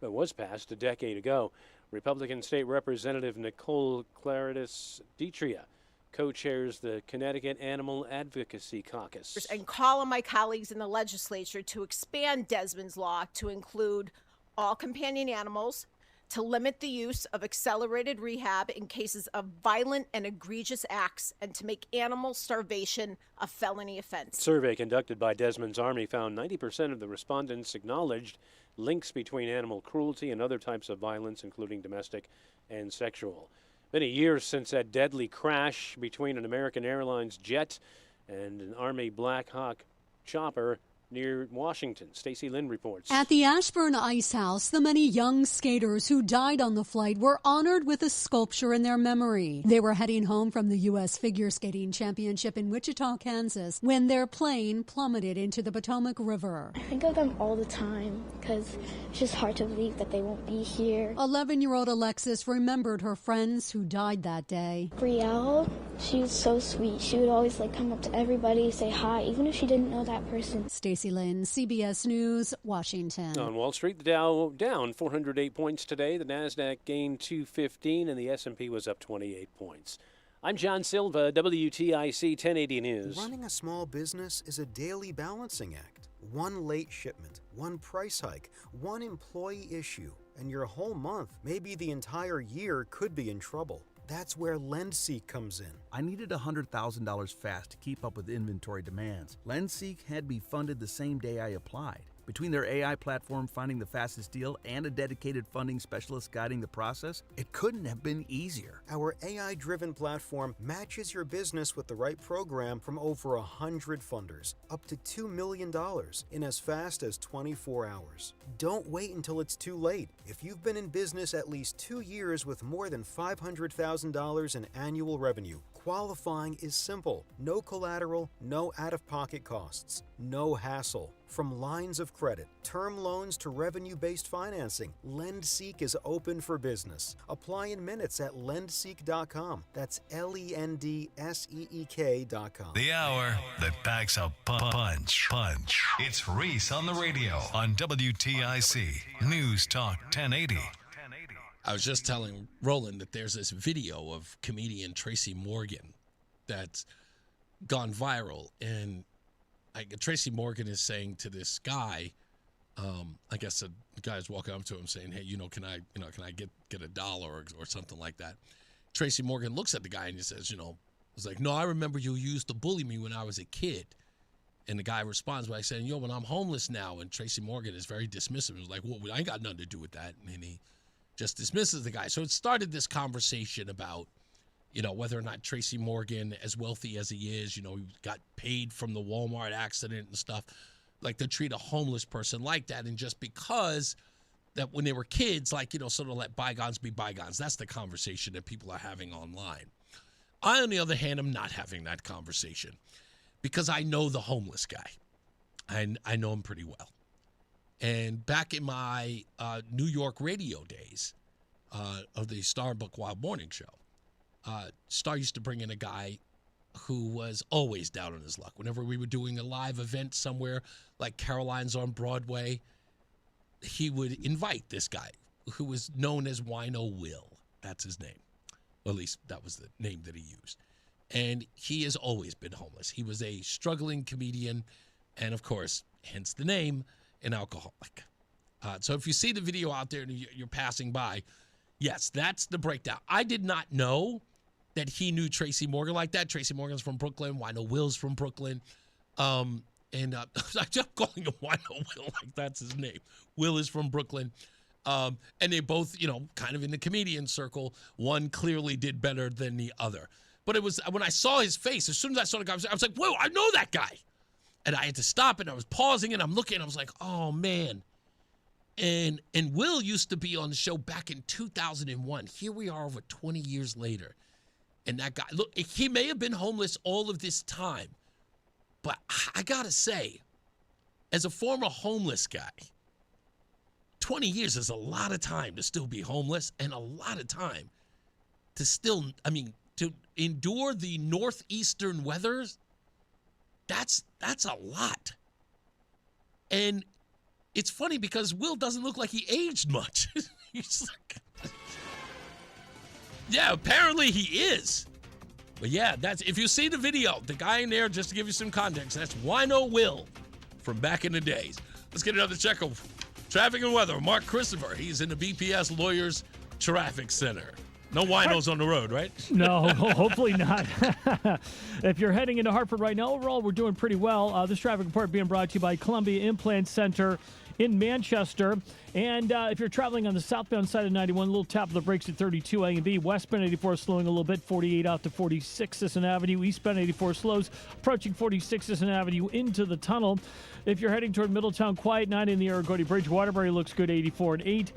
was passed a decade ago. Republican State Representative Nicole Claridis Ditria co-chairs the Connecticut Animal Advocacy Caucus. And call on my colleagues in the legislature to expand Desmond's Law to include all companion animals, to limit the use of accelerated rehab in cases of violent and egregious acts, and to make animal starvation a felony offense. A survey conducted by Desmond's Army found 90% of the respondents acknowledged links between animal cruelty and other types of violence, including domestic and sexual. Many years since that deadly crash between an American Airlines jet and an Army Black Hawk chopper near Washington. Stacey Lynn reports. At the Ashburn Ice House, the many young skaters who died on the flight were honored with a sculpture in their memory. They were heading home from the U.S. Figure Skating Championship in Wichita, Kansas, when their plane plummeted into the Potomac River. I think of them all the time because it's just hard to believe that they won't be here. 11-year-old Alexis remembered her friends who died that day. Brielle, she was so sweet. She would always come up to everybody, say hi, even if she didn't know that person. Stacey Lynn, CBS News, Washington. On Wall Street, the Dow down 408 points today. The NASDAQ gained 215 and the S&P was up 28 points. I'm John Silva, WTIC 1080 News. Running a small business is a daily balancing act. One late shipment, one price hike, one employee issue, and your whole month, maybe the entire year, could be in trouble. That's where LendSeek comes in. I needed $100,000 fast to keep up with inventory demands. LendSeek had me funded the same day I applied. Between their AI platform finding the fastest deal and a dedicated funding specialist guiding the process, it couldn't have been easier. Our AI-driven platform matches your business with the right program from over 100 funders, up to $2 million in as fast as 24 hours. Don't wait until it's too late. If you've been in business at least 2 years with more than $500,000 in annual revenue, qualifying is simple. No collateral, no out-of-pocket costs, no hassle. From lines of credit, term loans to revenue-based financing, LendSeek is open for business. Apply in minutes at lendseek.com. That's LENDSEEK.com. The hour that packs a punch. It's Reese on the Radio on WTIC News Talk 1080. I was just telling Roland that there's this video of comedian Tracy Morgan that's gone viral, and Tracy Morgan is saying to this guy, I guess the guy's walking up to him saying, "Hey, can I get $1 or something like that?" Tracy Morgan looks at the guy and he says, was like, "No, I remember you used to bully me when I was a kid." And the guy responds by saying, "When I'm homeless now." And Tracy Morgan is very dismissive. He was like, "Well, I ain't got nothing to do with that." And he just dismisses the guy. So it started this conversation about, whether or not Tracy Morgan, as wealthy as he is, he got paid from the Walmart accident and stuff, like to treat a homeless person like that. And just because that when they were kids, sort of let bygones be bygones. That's the conversation that people are having online. I, on the other hand, am not having that conversation because I know the homeless guy. I know him pretty well. And back in my New York radio days of the Star Book Wild Morning Show, Star used to bring in a guy who was always down on his luck. Whenever we were doing a live event somewhere, like Caroline's on Broadway, he would invite this guy who was known as Wino Will. That's his name. Well, at least that was the name that he used. And he has always been homeless. He was a struggling comedian and, of course, hence the name, an alcoholic. So if you see the video out there and you're passing by, yes, that's the breakdown. I did not know that he knew Tracy Morgan like that. Tracy Morgan's from Brooklyn. Wino Will's from Brooklyn. And I kept calling him Wino Will like that's his name. Will is from Brooklyn. And they both, kind of in the comedian circle. One clearly did better than the other. But it was when I saw his face, as soon as I saw the guy, I was like, whoa, I know that guy. And I had to stop and I was pausing and I'm looking and I was like, oh, man. And Will used to be on the show back in 2001. Here we are over 20 years later. And that guy, look, he may have been homeless all of this time. But I got to say, as a former homeless guy, 20 years is a lot of time to still be homeless and a lot of time to still, to endure the northeastern weather. That's a lot. And it's funny because Will doesn't look like he aged much. He's like, yeah, apparently he is. But yeah, that's if you see the video, the guy in there, just to give you some context, that's Wino Will from back in the days. Let's get another check of traffic and weather. Mark Christopher, he's in the BPS Lawyers Traffic Center. No winos on the road, right? No, hopefully not. If you're heading into Hartford right now, overall, we're doing pretty well. This traffic report being brought to you by Columbia Implant Center in Manchester. And if you're traveling on the southbound side of 91, a little tap of the brakes at 32 A and B. Westbound 84 slowing a little bit, 48 out to 46 Sisson Avenue. Eastbound 84 slows, approaching 46 Sisson Avenue into the tunnel. If you're heading toward Middletown, quiet 9 in the Aragodi Bridge. Waterbury looks good, 84 and 8.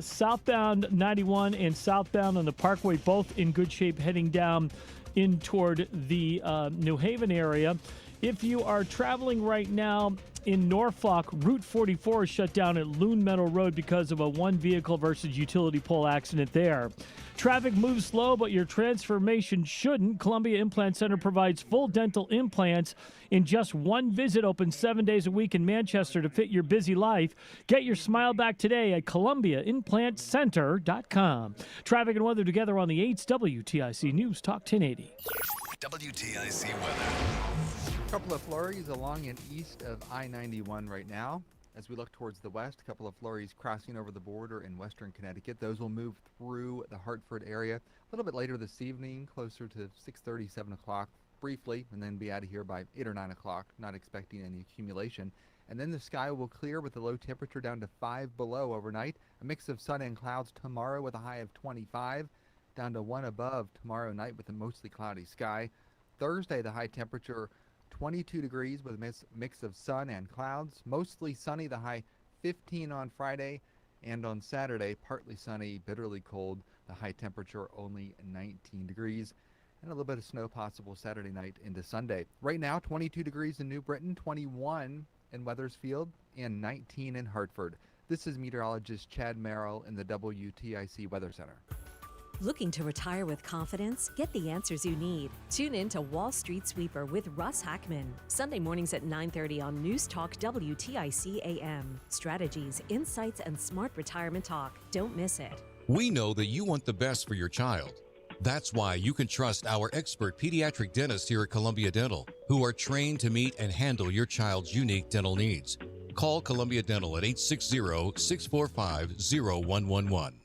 Southbound 91 and southbound on the Parkway, both in good shape, heading down in toward the New Haven area. If you are traveling right now in Norfolk, Route 44 is shut down at Loon Meadow Road because of a one vehicle versus utility pole accident there. Traffic moves slow, but your transformation shouldn't. Columbia Implant Center provides full dental implants in just one visit, open 7 days a week in Manchester to fit your busy life. Get your smile back today at ColumbiaImplantCenter.com. Traffic and weather together on the 8th WTIC News Talk 1080. WTIC weather. A couple of flurries along and east of I-91 right now. As we look towards the west, a couple of flurries crossing over the border in western Connecticut. Those will move through the Hartford area a little bit later this evening, closer to 6:30, 7 o'clock, briefly, and then be out of here by 8 or 9 o'clock, not expecting any accumulation. And then the sky will clear with the low temperature down to 5 below overnight. A mix of sun and clouds tomorrow with a high of 25, down to 1 above tomorrow night with a mostly cloudy sky. Thursday, the high temperature 22 degrees with a mix of sun and clouds. Mostly sunny, the high 15 on Friday. And on Saturday, partly sunny, bitterly cold. The high temperature only 19 degrees. And a little bit of snow possible Saturday night into Sunday. Right now, 22 degrees in New Britain, 21 in Wethersfield, and 19 in Hartford. This is meteorologist Chad Merrill in the WTIC Weather Center. Looking to retire with confidence? Get the answers you need. Tune in to Wall Street Sweeper with Russ Hackman. Sunday mornings at 9:30 on NewsTalk WTIC AM. Strategies, insights, and smart retirement talk. Don't miss it. We know that you want the best for your child. That's why you can trust our expert pediatric dentists here at Columbia Dental, who are trained to meet and handle your child's unique dental needs. Call Columbia Dental at 860-645-0111.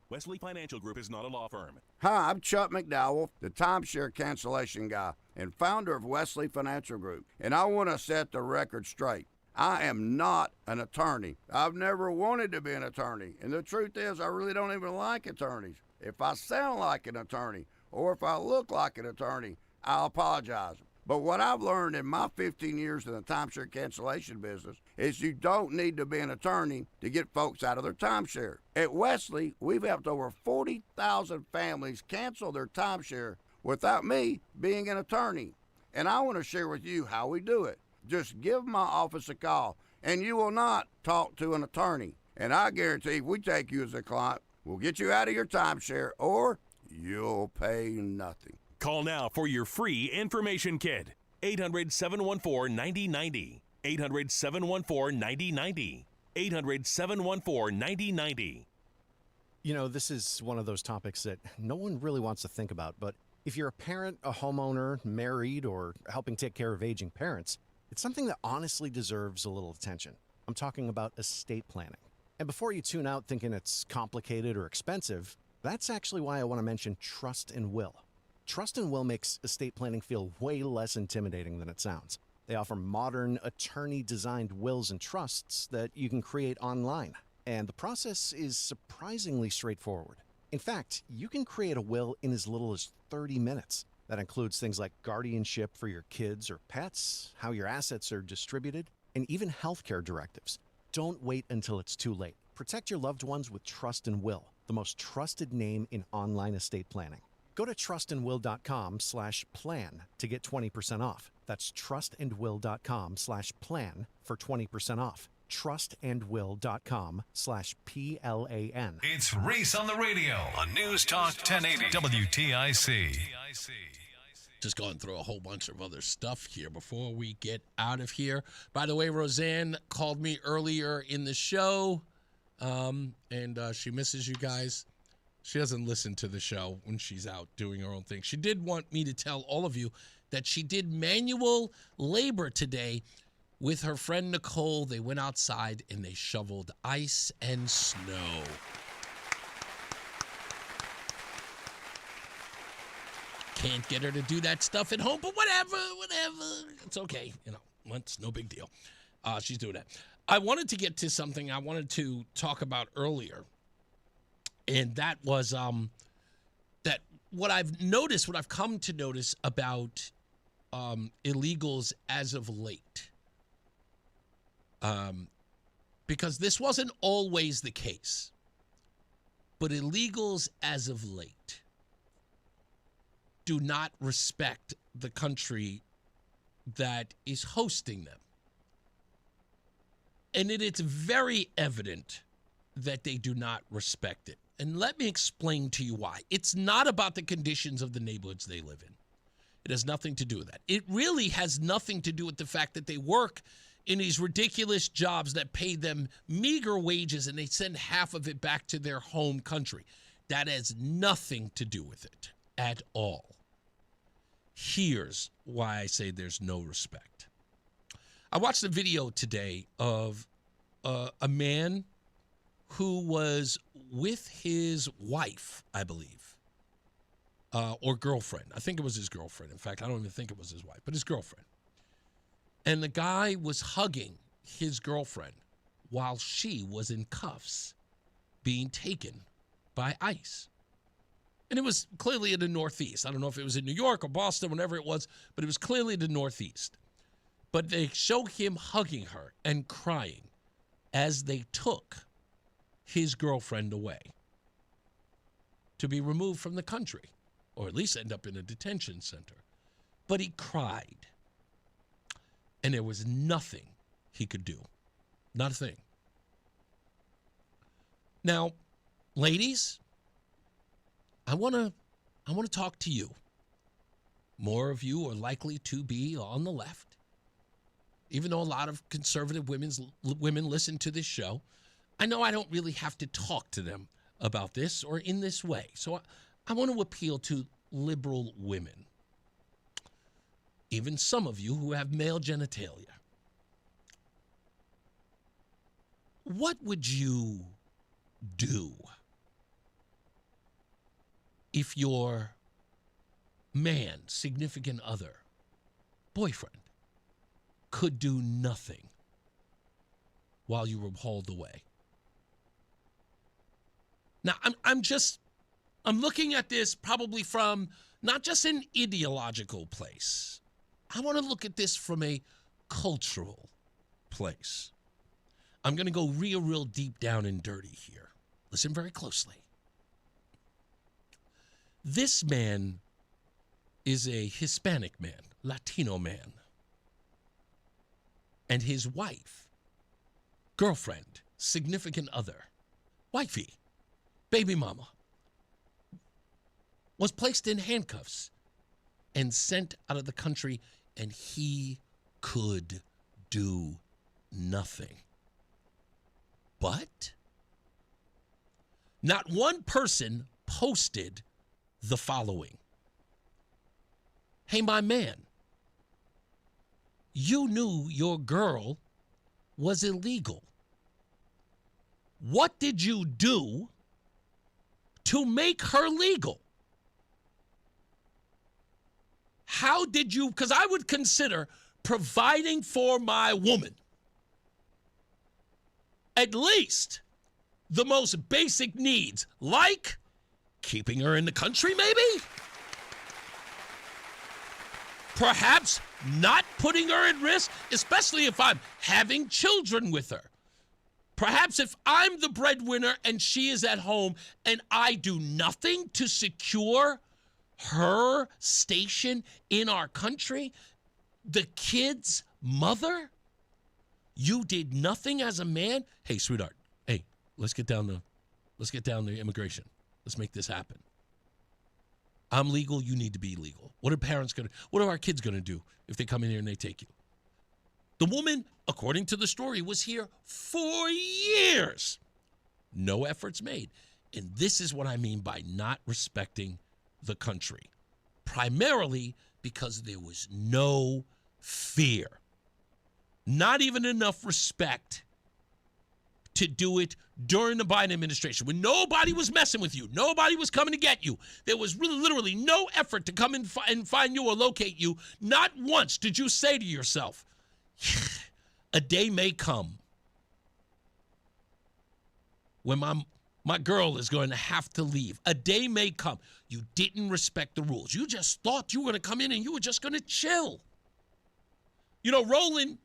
Wesley Financial Group is not a law firm. Hi, I'm Chuck McDowell, the timeshare cancellation guy and founder of Wesley Financial Group, and I want to set the record straight. I am not an attorney. I've never wanted to be an attorney, and the truth is I really don't even like attorneys. If I sound like an attorney or if I look like an attorney, I'll apologize. But what I've learned in my 15 years in the timeshare cancellation business is you don't need to be an attorney to get folks out of their timeshare. At Wesley, we've helped over 40,000 families cancel their timeshare without me being an attorney. And I want to share with you how we do it. Just give my office a call, and you will not talk to an attorney. And I guarantee if we take you as a client, we'll get you out of your timeshare, or you'll pay nothing. Call now for your free information kit. 800-714-9090. 800-714-9090. 800-714-9090. You know, this is one of those topics that no one really wants to think about, but if you're a parent, a homeowner, married, or helping take care of aging parents, it's something that honestly deserves a little attention. I'm talking about estate planning. And before you tune out thinking it's complicated or expensive, that's actually why I want to mention Trust and Will. Trust and Will makes estate planning feel way less intimidating than it sounds. They offer modern, attorney-designed wills and trusts that you can create online. And the process is surprisingly straightforward. In fact, you can create a will in as little as 30 minutes. That includes things like guardianship for your kids or pets, how your assets are distributed, and even healthcare directives. Don't wait until it's too late. Protect your loved ones with Trust and Will, the most trusted name in online estate planning. Go to trustandwill.com/plan to get 20% off. That's trustandwill.com/plan for 20% off. trustandwill.com/PLAN. It's Reese on the Radio on News Talk 1080 WTIC. Just going through a whole bunch of other stuff here before we get out of here. By the way, Roseanne called me earlier in the show, and she misses you guys. She doesn't listen to the show when she's out doing her own thing. She did want me to tell all of you that she did manual labor today with her friend Nicole. They went outside and they shoveled ice and snow. Can't get her to do that stuff at home, but whatever. It's okay. You know, it's no big deal. She's doing that. I wanted to get to something I wanted to talk about earlier. And that was that what I've noticed, what I've come to notice about illegals as of late. Because this wasn't always the case. But illegals as of late do not respect the country that is hosting them. And it's very evident that they do not respect it. And let me explain to you why. It's not about the conditions of the neighborhoods they live in. It has nothing to do with that. It really has nothing to do with the fact that they work in these ridiculous jobs that pay them meager wages and they send half of it back to their home country. That has nothing to do with it at all. Here's why I say there's no respect. I watched a video today of a man who was with his wife, I believe, or girlfriend. I think it was his girlfriend. In fact, I don't even think it was his wife, but his girlfriend. And the guy was hugging his girlfriend while she was in cuffs being taken by ICE. And it was clearly in the Northeast. I don't know if it was in New York or Boston, whatever it was, but it was clearly the Northeast. But they show him hugging her and crying as they took his girlfriend away to be removed from the country, or at least end up in a detention center. But he cried. And there was nothing he could do. Not a thing. Now, ladies, I want to talk to you. More of you are likely to be on the left. Even though a lot of conservative women listen to this show, I know I don't really have to talk to them about this or in this way. So I want to appeal to liberal women. Even some of you who have male genitalia. What would you do if your man, significant other, boyfriend, could do nothing while you were hauled away? Now, I'm looking at this probably from not just an ideological place. I want to look at this from a cultural place. I'm going to go real deep down and dirty here. Listen very closely. This man is a Hispanic man, Latino man. And his wife, girlfriend, significant other, wifey, baby mama, was placed in handcuffs and sent out of the country, and he could do nothing. But not one person posted the following. Hey, my man, you knew your girl was illegal. What did you do to make her legal? How did you, because I would consider providing for my woman at least the most basic needs, like keeping her in the country, maybe? Perhaps not putting her at risk, especially if I'm having children with her. Perhaps if I'm the breadwinner and she is at home and I do nothing to secure her station in our country, the kid's mother, you did nothing as a man. Hey, sweetheart, hey, let's get down to immigration. Let's make this happen. I'm legal, you need to be legal. What are our kids gonna do if they come in here and they take you? The woman, according to the story, was here for years. No efforts made. And this is what I mean by not respecting the country. Primarily because there was no fear. Not even enough respect to do it during the Biden administration, when nobody was messing with you, nobody was coming to get you. There was really, literally no effort to come and find you or locate you. Not once did you say to yourself, a day may come when my girl is going to have to leave. A day may come. You didn't respect the rules. You just thought you were going to come in and you were just going to chill. You know, Roland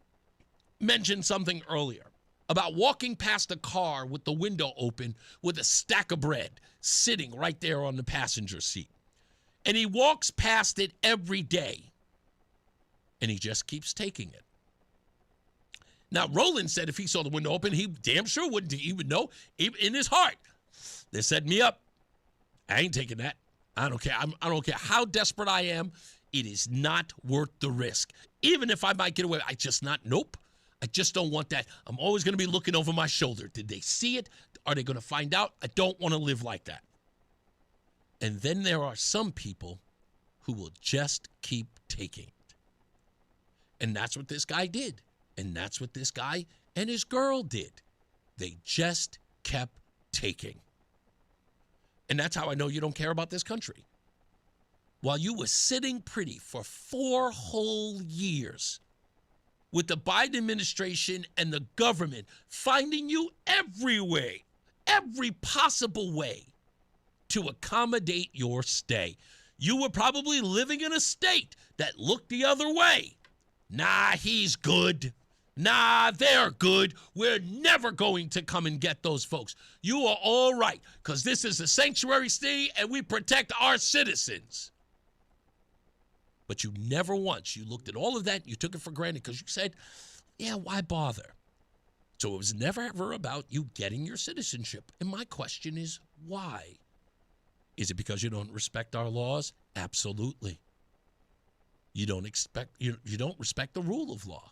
mentioned something earlier about walking past a car with the window open with a stack of bread sitting right there on the passenger seat. And he walks past it every day. And he just keeps taking it. Now, Roland said if he saw the window open, he damn sure wouldn't even know, even in his heart. They set me up. I ain't taking that. I don't care. I don't care how desperate I am. It is not worth the risk. Even if I might get away, nope. I just don't want that. I'm always going to be looking over my shoulder. Did they see it? Are they going to find out? I don't want to live like that. And then there are some people who will just keep taking it. And that's what this guy did. And that's what this guy and his girl did. They just kept taking. And that's how I know you don't care about this country. While you were sitting pretty for 4 whole years with the Biden administration and the government finding you every way, every possible way to accommodate your stay. You were probably living in a state that looked the other way. Nah, he's good. Nah, they're good. We're never going to come and get those folks. You are all right, because this is a sanctuary state and we protect our citizens. But you never once, you looked at all of that, you took it for granted because you said, yeah, why bother? So it was never ever about you getting your citizenship. And my question is, why? Is it because you don't respect our laws? Absolutely. You don't respect the rule of law.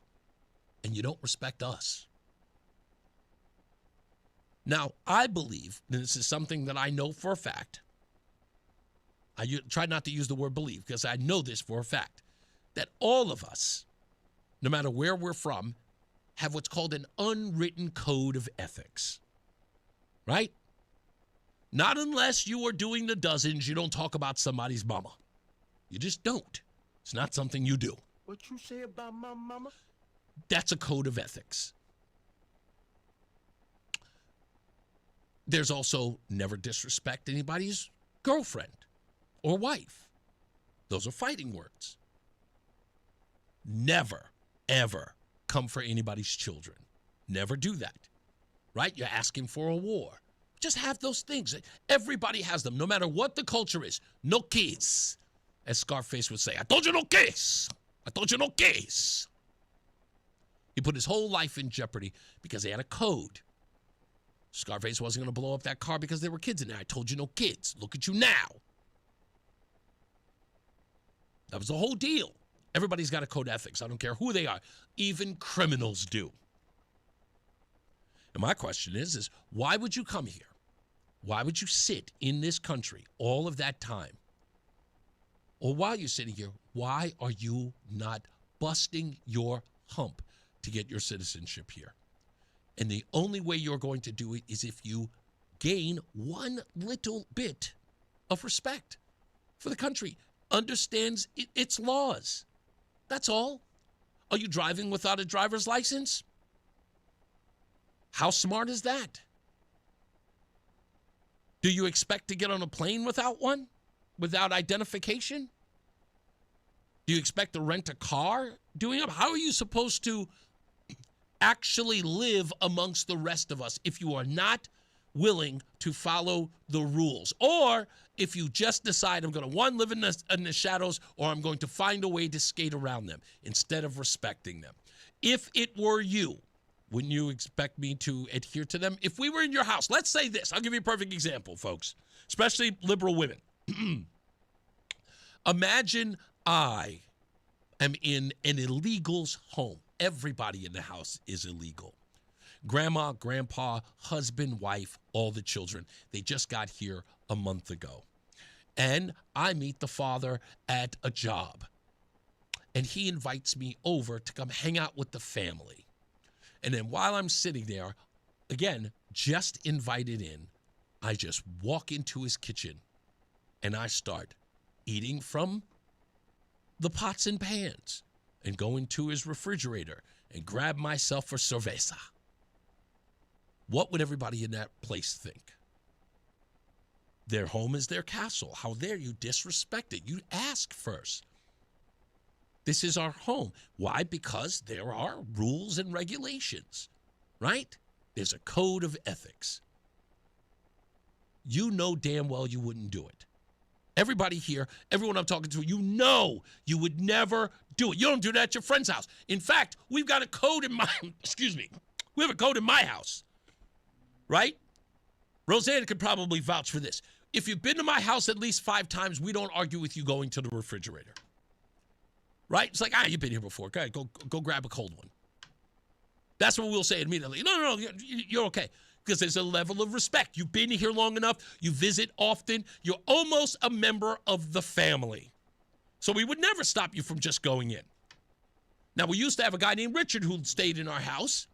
And you don't respect us. Now, I believe, and this is something that I know for a fact, I try not to use the word believe because I know this for a fact, that all of us, no matter where we're from, have what's called an unwritten code of ethics. Right? Not unless you are doing the dozens, you don't talk about somebody's mama. You just don't. It's not something you do. What you say about my mama? That's a code of ethics. There's also never disrespect anybody's girlfriend or wife. Those are fighting words. Never, ever come for anybody's children. Never do that. Right? You're asking for a war. Just have those things. Everybody has them, no matter what the culture is. No kiss. As Scarface would say, I told you no kiss. I told you no kiss. He put his whole life in jeopardy because they had a code. Scarface wasn't going to blow up that car because there were kids in there. I told you no kids. Look at you now. That was the whole deal. Everybody's got a code of ethics. I don't care who they are. Even criminals do. And my question is why would you come here? Why would you sit in this country all of that time? Or while you're sitting here, why are you not busting your hump to get your citizenship here? And the only way you're going to do it is if you gain one little bit of respect for the country, understands its laws. That's all. Are you driving without a driver's license? How smart is that? Do you expect to get on a plane without one? Without identification? Do you expect to rent a car doing it? How are you supposed to actually live amongst the rest of us if you are not willing to follow the rules? Or if you just decide I'm going to, one, live in the shadows, or I'm going to find a way to skate around them instead of respecting them. If it were you, wouldn't you expect me to adhere to them? If we were in your house, let's say this. I'll give you a perfect example, folks, especially liberal women. Imagine I am in an illegal's home. Everybody in the house is illegal. Grandma, grandpa, husband, wife, all the children. They just got here a month ago. And I meet the father at a job. And he invites me over to come hang out with the family. And then while I'm sitting there, again, just invited in, I just walk into his kitchen and I start eating from the pots and pans and go into his refrigerator and grab myself a cerveza. What would everybody in that place think? Their home is their castle. How dare you disrespect it? You ask first. This is our home. Why? Because there are rules and regulations, right? There's a code of ethics. You know damn well you wouldn't do it. Everybody here, everyone I'm talking to, you know you would never do it. You don't do that at your friend's house. In fact, we've got a code in my, we have a code in my house, right? Roseanne could probably vouch for this. If you've been to my house at least 5 times, we don't argue with you going to the refrigerator. Right? It's like, you've been here before. Go ahead, go grab a cold one. That's what we'll say immediately. No, you're okay. Because there's a level of respect. You've been here long enough. You visit often. You're almost a member of the family. So we would never stop you from just going in. Now, we used to have a guy named Richard who stayed in our house.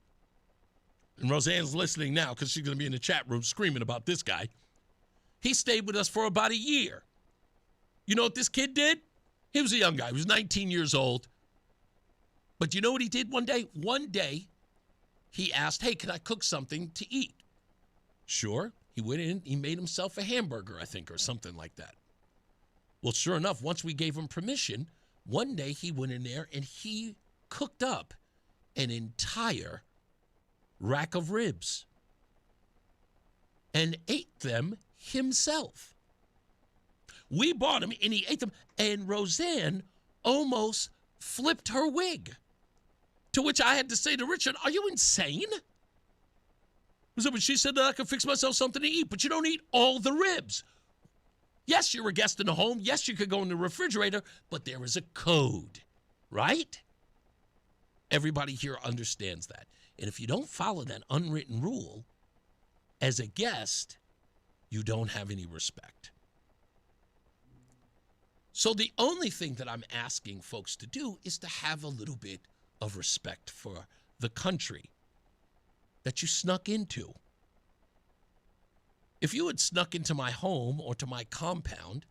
and Roseanne's listening now because she's going to be in the chat room screaming about this guy. He stayed with us for about a year. You know what this kid did? He was a young guy. He was 19 years old. But you know what he did one day? One day, he asked, hey, can I cook something to eat? Sure. He went in, he made himself a hamburger, I think, or something like that. Well, sure enough, once we gave him permission, one day he went in there and he cooked up an entire rack of ribs and ate them himself. We bought them and he ate them, and Roseanne almost flipped her wig. To which I had to say to Richard, are you insane? So when she said that I could fix myself something to eat, but you don't eat all the ribs. Yes, you're a guest in the home. Yes, you could go in the refrigerator, but there is a code, right? Everybody here understands that. And if you don't follow that unwritten rule, as a guest, you don't have any respect. So the only thing that I'm asking folks to do is to have a little bit of respect for the country that you snuck into. If you had snuck into my home or to my compound,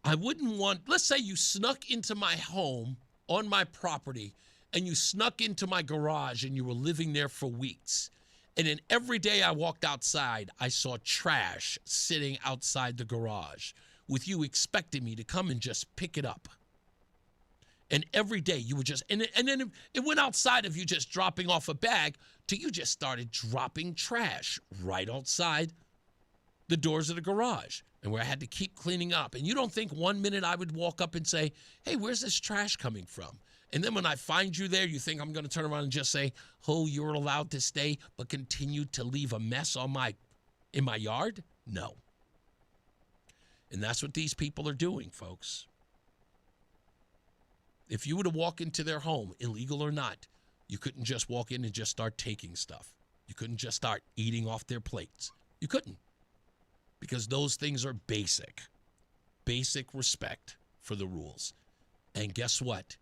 I wouldn't want, let's say you snuck into my home on my property and you snuck into my garage and you were living there for weeks. And then every day I walked outside, I saw trash sitting outside the garage with you expecting me to come and just pick it up. And every day you would just, and then it went outside of you just dropping off a bag till you just started dropping trash right outside the doors of the garage, and where I had to keep cleaning up. And you don't think 1 minute I would walk up and say, hey, where's this trash coming from? And then when I find you there, you think I'm going to turn around and just say, oh, you're allowed to stay, but continue to leave a mess in my yard? No. And that's what these people are doing, folks. If you were to walk into their home, illegal or not, you couldn't just walk in and just start taking stuff. You couldn't just start eating off their plates. You couldn't. Because those things are basic respect for the rules. And guess what?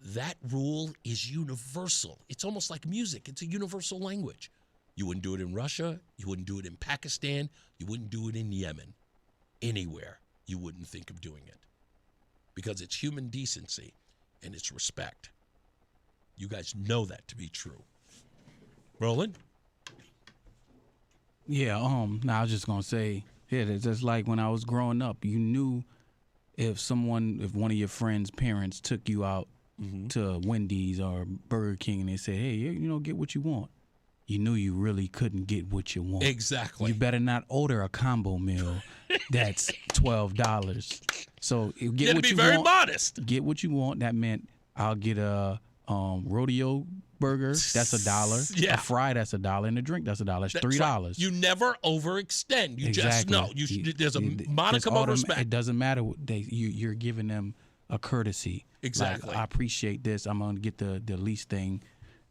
That rule is universal. It's almost like music. It's a universal language. You wouldn't do it in Russia. You wouldn't do it in Pakistan. You wouldn't do it in Yemen. Anywhere you wouldn't think of doing it. Because it's human decency and it's respect. You guys know that to be true. Roland? Yeah, I was just going to say, it's just like when I was growing up, you knew if one of your friends' parents took you out to Wendy's or Burger King and they said, hey, get what you want. You knew you really couldn't get what you want. Exactly. You better not order a combo meal that's $12. So get what you want. Be very modest. Get what you want. That meant I'll get a rodeo burger. That's $1. Yeah. A fry. That's $1. And a drink. That's $1. It's $3. Right. You never overextend. You just know. There's a modicum of respect. It doesn't matter. You're giving them a courtesy. Exactly. Like, I appreciate this. I'm gonna get the least thing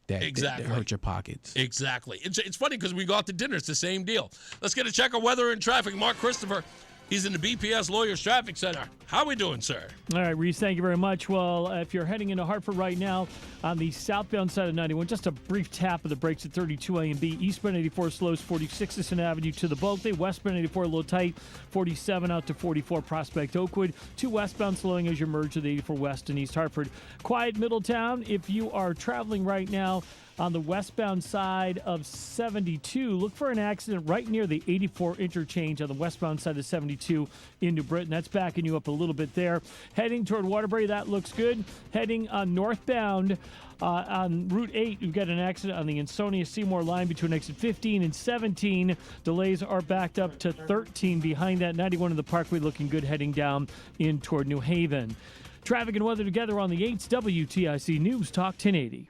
that hurt your pockets. Exactly. It's funny because we go out to dinner. It's the same deal. Let's get a check of weather and traffic. Mark Christopher, he's in the BPS Lawyers Traffic Center. How are we doing, sir? All right, Reese, thank you very much. Well, if you're heading into Hartford right now on the southbound side of 91, just a brief tap of the brakes at 32 A and B. Eastbound 84 slows 46 Sisson Avenue to the Bolte. Westbound 84 a little tight, 47 out to 44 Prospect Oakwood. 2 westbound slowing as you merge to the 84 West in East Hartford. Quiet Middletown. If you are traveling right now on the westbound side of 72, look for an accident right near the 84 interchange on the westbound side of 72 in New Britain. That's backing you up a little bit there. Heading toward Waterbury, that looks good. Heading northbound on Route 8, you've got an accident on the Ansonia-Seymour line between exit 15 and 17. Delays are backed up to 13 behind that. 91 in the Parkway looking good heading down in toward New Haven. Traffic and weather together on the 8's WTIC News Talk 1080.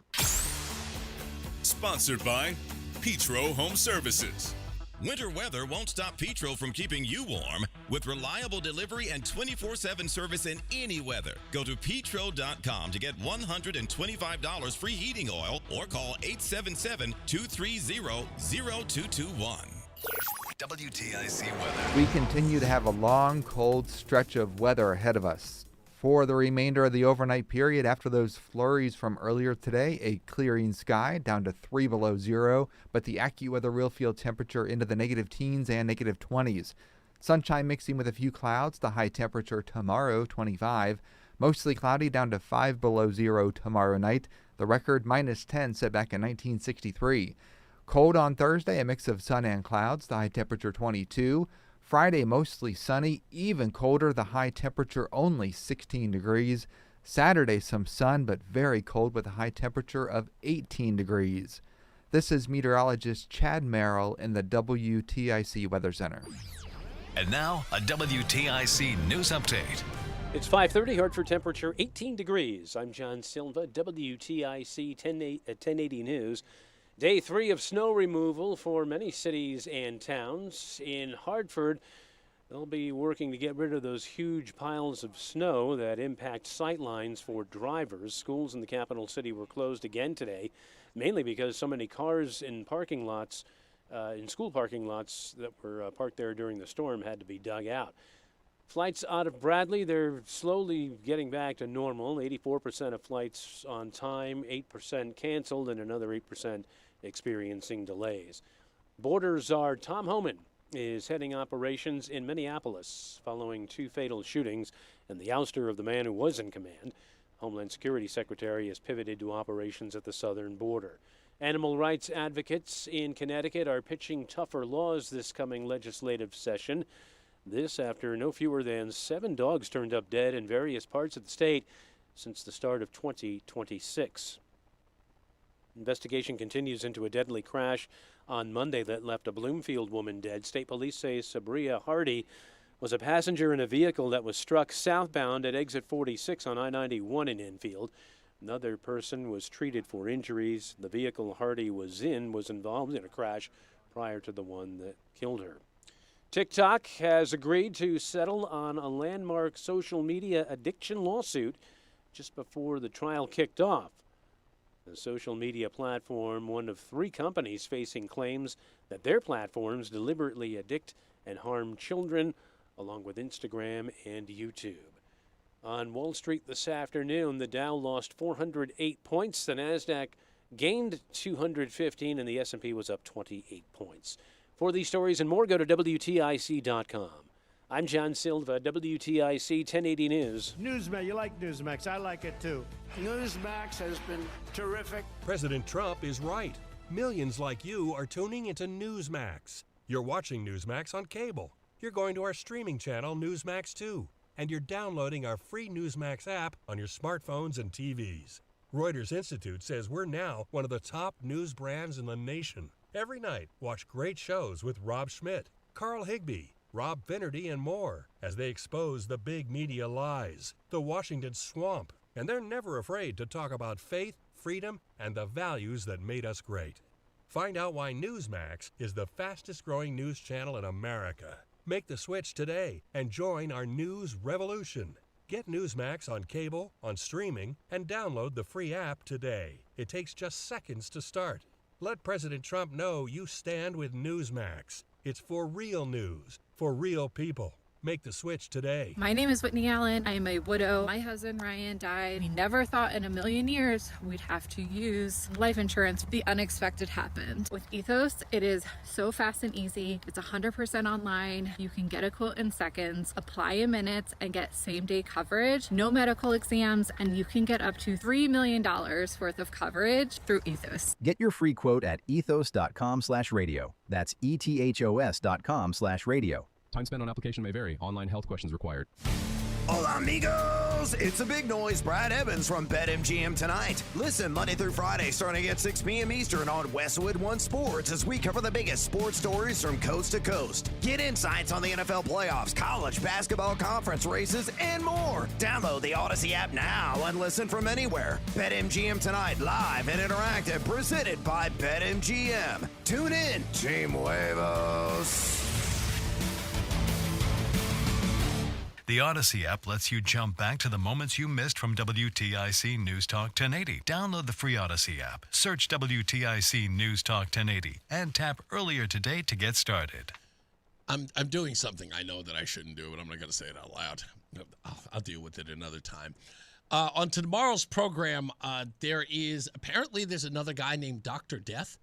Sponsored by Petro Home Services. Winter weather won't stop Petro from keeping you warm. With reliable delivery and 24/7 service in any weather. Go to petro.com to get $125 free heating oil or call 877-230-0221. WTIC weather. We continue to have a long, cold stretch of weather ahead of us. For the remainder of the overnight period after those flurries from earlier today, a clearing sky down to 3 below zero, but the AccuWeather real field temperature into the negative teens and negative 20s. Sunshine mixing with a few clouds, the high temperature tomorrow 25. Mostly cloudy down to 5 below zero tomorrow night. The record minus 10 set back in 1963. Cold on Thursday, a mix of sun and clouds, the high temperature 22. Friday, mostly sunny, even colder, the high temperature only 16 degrees. Saturday, some sun, but very cold with a high temperature of 18 degrees. This is meteorologist Chad Merrill in the WTIC Weather Center. And now, a WTIC news update. It's 5:30, Hartford temperature 18 degrees. I'm John Silva, WTIC 1080 News. Day 3 of snow removal for many cities and towns. In Hartford, they'll be working to get rid of those huge piles of snow that impact sight lines for drivers. Schools in the capital city were closed again today, mainly because so many cars in parking lots, in school parking lots that were parked there during the storm had to be dug out. Flights out of Bradley, they're slowly getting back to normal. 84% of flights on time, 8% canceled, and another 8% experiencing delays. Border Czar Tom Homan is heading operations in Minneapolis following 2 fatal shootings and the ouster of the man who was in command. Homeland Security Secretary has pivoted to operations at the southern border. Animal rights advocates in Connecticut are pitching tougher laws this coming legislative session. This after no fewer than 7 dogs turned up dead in various parts of the state since the start of 2026. Investigation continues into a deadly crash on Monday that left a Bloomfield woman dead. State police say Sabria Hardy was a passenger in a vehicle that was struck southbound at exit 46 on I-91 in Enfield. Another person was treated for injuries. The vehicle Hardy was in was involved in a crash prior to the one that killed her. TikTok has agreed to settle on a landmark social media addiction lawsuit just before the trial kicked off. The social media platform, one of 3 companies facing claims that their platforms deliberately addict and harm children, along with Instagram and YouTube. On Wall Street this afternoon, the Dow lost 408 points, the Nasdaq gained 215, and the S&P was up 28 points. For these stories and more, go to WTIC.com. I'm John Silva, WTIC 1080 News. Newsmax, you like Newsmax. I like it too. Newsmax has been terrific. President Trump is right. Millions like you are tuning into Newsmax. You're watching Newsmax on cable. You're going to our streaming channel, Newsmax 2. And you're downloading our free Newsmax app on your smartphones and TVs. Reuters Institute says we're now one of the top news brands in the nation. Every night, watch great shows with Rob Schmidt, Carl Higbie, Rob Finnerty, and more as they expose the big media lies, the Washington swamp, and they're never afraid to talk about faith, freedom, and the values that made us great. Find out why Newsmax is the fastest growing news channel in America. Make the switch today and join our news revolution. Get Newsmax on cable, on streaming, and download the free app today. It takes just seconds to start. Let President Trump know you stand with Newsmax. It's for real news, for real people. Make the switch today. My name is Whitney Allen. I am a widow. My husband Ryan died. We never thought in a million years we'd have to use life insurance. The unexpected happened. With Ethos, it is so fast and easy. It's 100% online. You can get a quote in seconds, apply in minutes, and get same-day coverage. No medical exams, and you can get up to $3 million worth of coverage through Ethos. Get your free quote at ethos.com/radio. That's ethos.com/radio. Time spent on application may vary. Online health questions required. Hola, amigos! It's a big noise. Brad Evans from BetMGM tonight. Listen Monday through Friday starting at 6 p.m. Eastern on Westwood One Sports as we cover the biggest sports stories from coast to coast. Get insights on the NFL playoffs, college basketball conference races, and more. Download the Odyssey app now and listen from anywhere. BetMGM tonight, live and interactive, presented by BetMGM. Tune in, Team Huevos. The Odyssey app lets you jump back to the moments you missed from WTIC News Talk 1080. Download the free Odyssey app, search WTIC News Talk 1080, and tap earlier today to get started. I'm doing something I know that I shouldn't do, but I'm not going to say it out loud. I'll deal with it another time. On tomorrow's program, there's another guy named Dr. Death.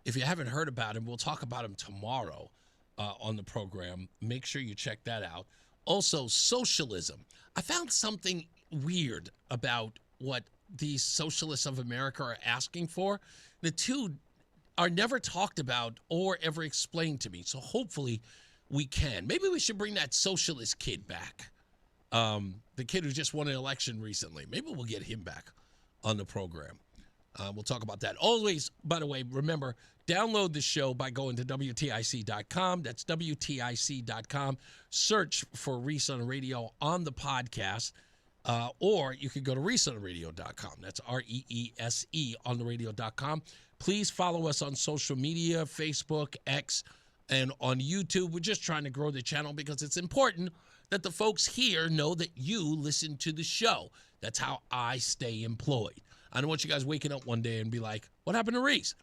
If you haven't heard about him, we'll talk about him tomorrow on the program. Make sure you check that out. Also, socialism. I found something weird about what the socialists of America are asking for. The two are never talked about or ever explained to me. So hopefully we can. Maybe we should bring that socialist kid back. The kid who just won an election recently. Maybe we'll get him back on the program. We'll talk about that. Always, by the way, remember, download the show by going to WTIC.com. That's WTIC.com. Search for Reese on the Radio on the podcast. Or you could go to ReeseOnTheRadio.com. That's REESE on the radio.com. Please follow us on social media, Facebook, X, and on YouTube. We're just trying to grow the channel because it's important that the folks here know that you listen to the show. That's how I stay employed. I don't want you guys waking up one day and be like, what happened to Reese?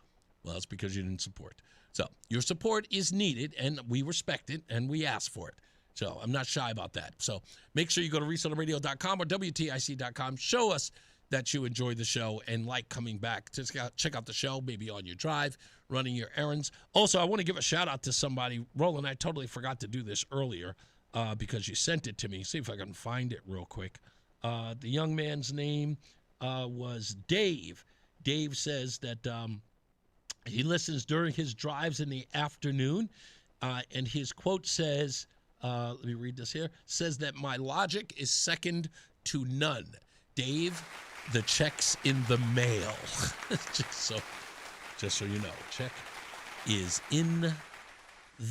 Well, it's because you didn't support. So your support is needed, and we respect it, and we ask for it. So I'm not shy about that. So make sure you go to ReeseOnTheRadio.com or WTIC.com. Show us that you enjoy the show and like coming back. Just check out the show, maybe on your drive, running your errands. Also, I want to give a shout-out to somebody. Roland, I totally forgot to do this earlier because you sent it to me. See if I can find it real quick. The young man's name was Dave. Dave says that he listens during his drives in the afternoon, and his quote says, let me read this here, says that my logic is second to none. Dave, the check's in the mail. just so you know, check is in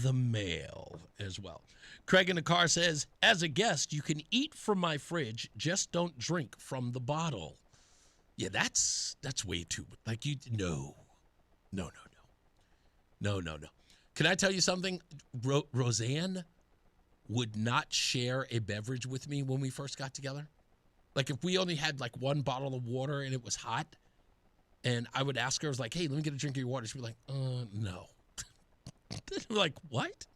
the mail as well. Craig in the car says, as a guest, you can eat from my fridge, just don't drink from the bottle. Yeah, that's way too, like, you, no. Can I tell you something? Roseanne would not share a beverage with me when we first got together. Like, if we only had like one bottle of water and it was hot, and I would ask her, I was like, hey, let me get a drink of your water. She'd be like, no. Like, what?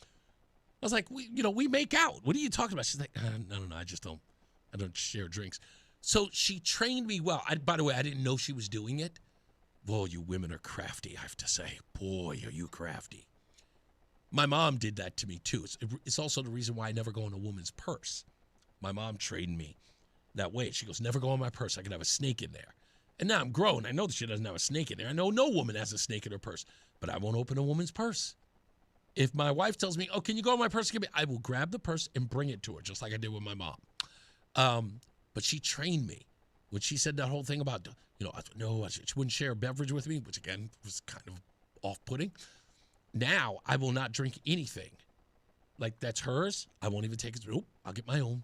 I was like, we make out. What are you talking about? She's like, no, I don't share drinks. So she trained me well. By the way, I didn't know she was doing it. Boy, you women are crafty, I have to say. Boy, are you crafty. My mom did that to me, too. It's also the reason why I never go in a woman's purse. My mom trained me that way. She goes, never go in my purse. I could have a snake in there. And now I'm grown. I know that she doesn't have a snake in there. I know no woman has a snake in her purse. But I won't open a woman's purse. If my wife tells me, oh, can you go in my purse? I will grab the purse and bring it to her, just like I did with my mom. But she trained me. When she said that whole thing about, she wouldn't share a beverage with me, which, again, was kind of off-putting. Now, I will not drink anything. Like, that's hers. I won't even take it. Nope, I'll get my own.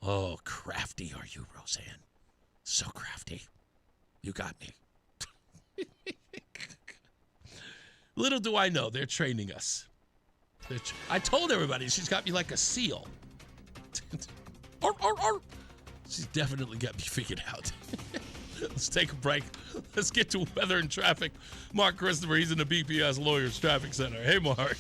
Oh, crafty are you, Roseanne. So crafty. You got me. Little do I know, they're training us. I told everybody she's got me like a seal. She's definitely got me figured out. Let's take a break. Let's get to weather and traffic. Mark Christopher, he's in the BPS Lawyers Traffic Center. Hey, Mark.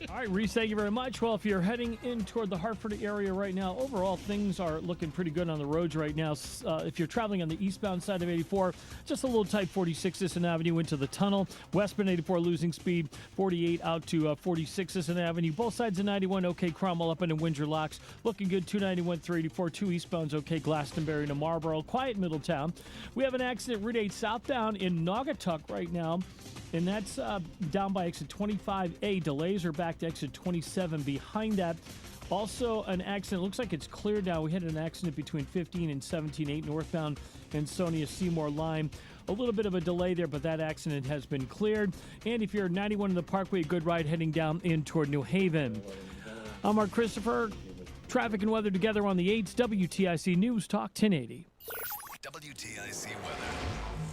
All right, Reese, thank you very much. Well, if you're heading in toward the Hartford area right now, overall things are looking pretty good on the roads right now. If you're traveling on the eastbound side of 84, just a little tight 46 Sisson Avenue into the tunnel. Westbound 84 losing speed, 48 out to 46 Sisson Avenue. Both sides of 91, okay, Cromwell up into Windsor Locks. Looking good, 291, 384, 2 eastbounds, okay, Glastonbury to Marlboro. Quiet Middletown. We have an accident Route 8 southbound in Naugatuck right now, and that's down by exit 25A. Delays are back to exit 27 behind that. Also, an accident. Looks like it's cleared now. We had an accident between 15 and 17-8 northbound Ansonia Seymour line. A little bit of a delay there, but that accident has been cleared. And if you're 91 in the Parkway, good ride heading down in toward New Haven. I'm Mark Christopher. Traffic and weather together on the 8s. WTIC News Talk 1080. WTIC weather.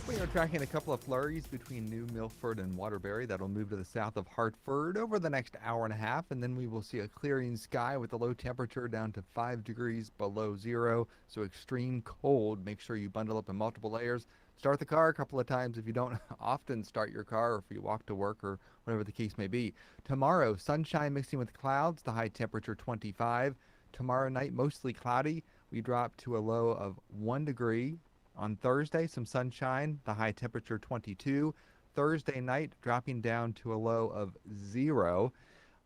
We are tracking a couple of flurries between New Milford and Waterbury. That'll move to the south of Hartford over the next hour and a half, and then we will see a clearing sky with a low temperature down to 5 degrees below zero, so extreme cold. Make sure you bundle up in multiple layers. Start the car a couple of times if you don't often start your car, or if you walk to work or whatever the case may be. Tomorrow, sunshine mixing with clouds, the high temperature 25. Tomorrow night, mostly cloudy. We drop to a low of 1 degree. On Thursday, some sunshine, the high temperature 22. Thursday night, dropping down to a low of 0.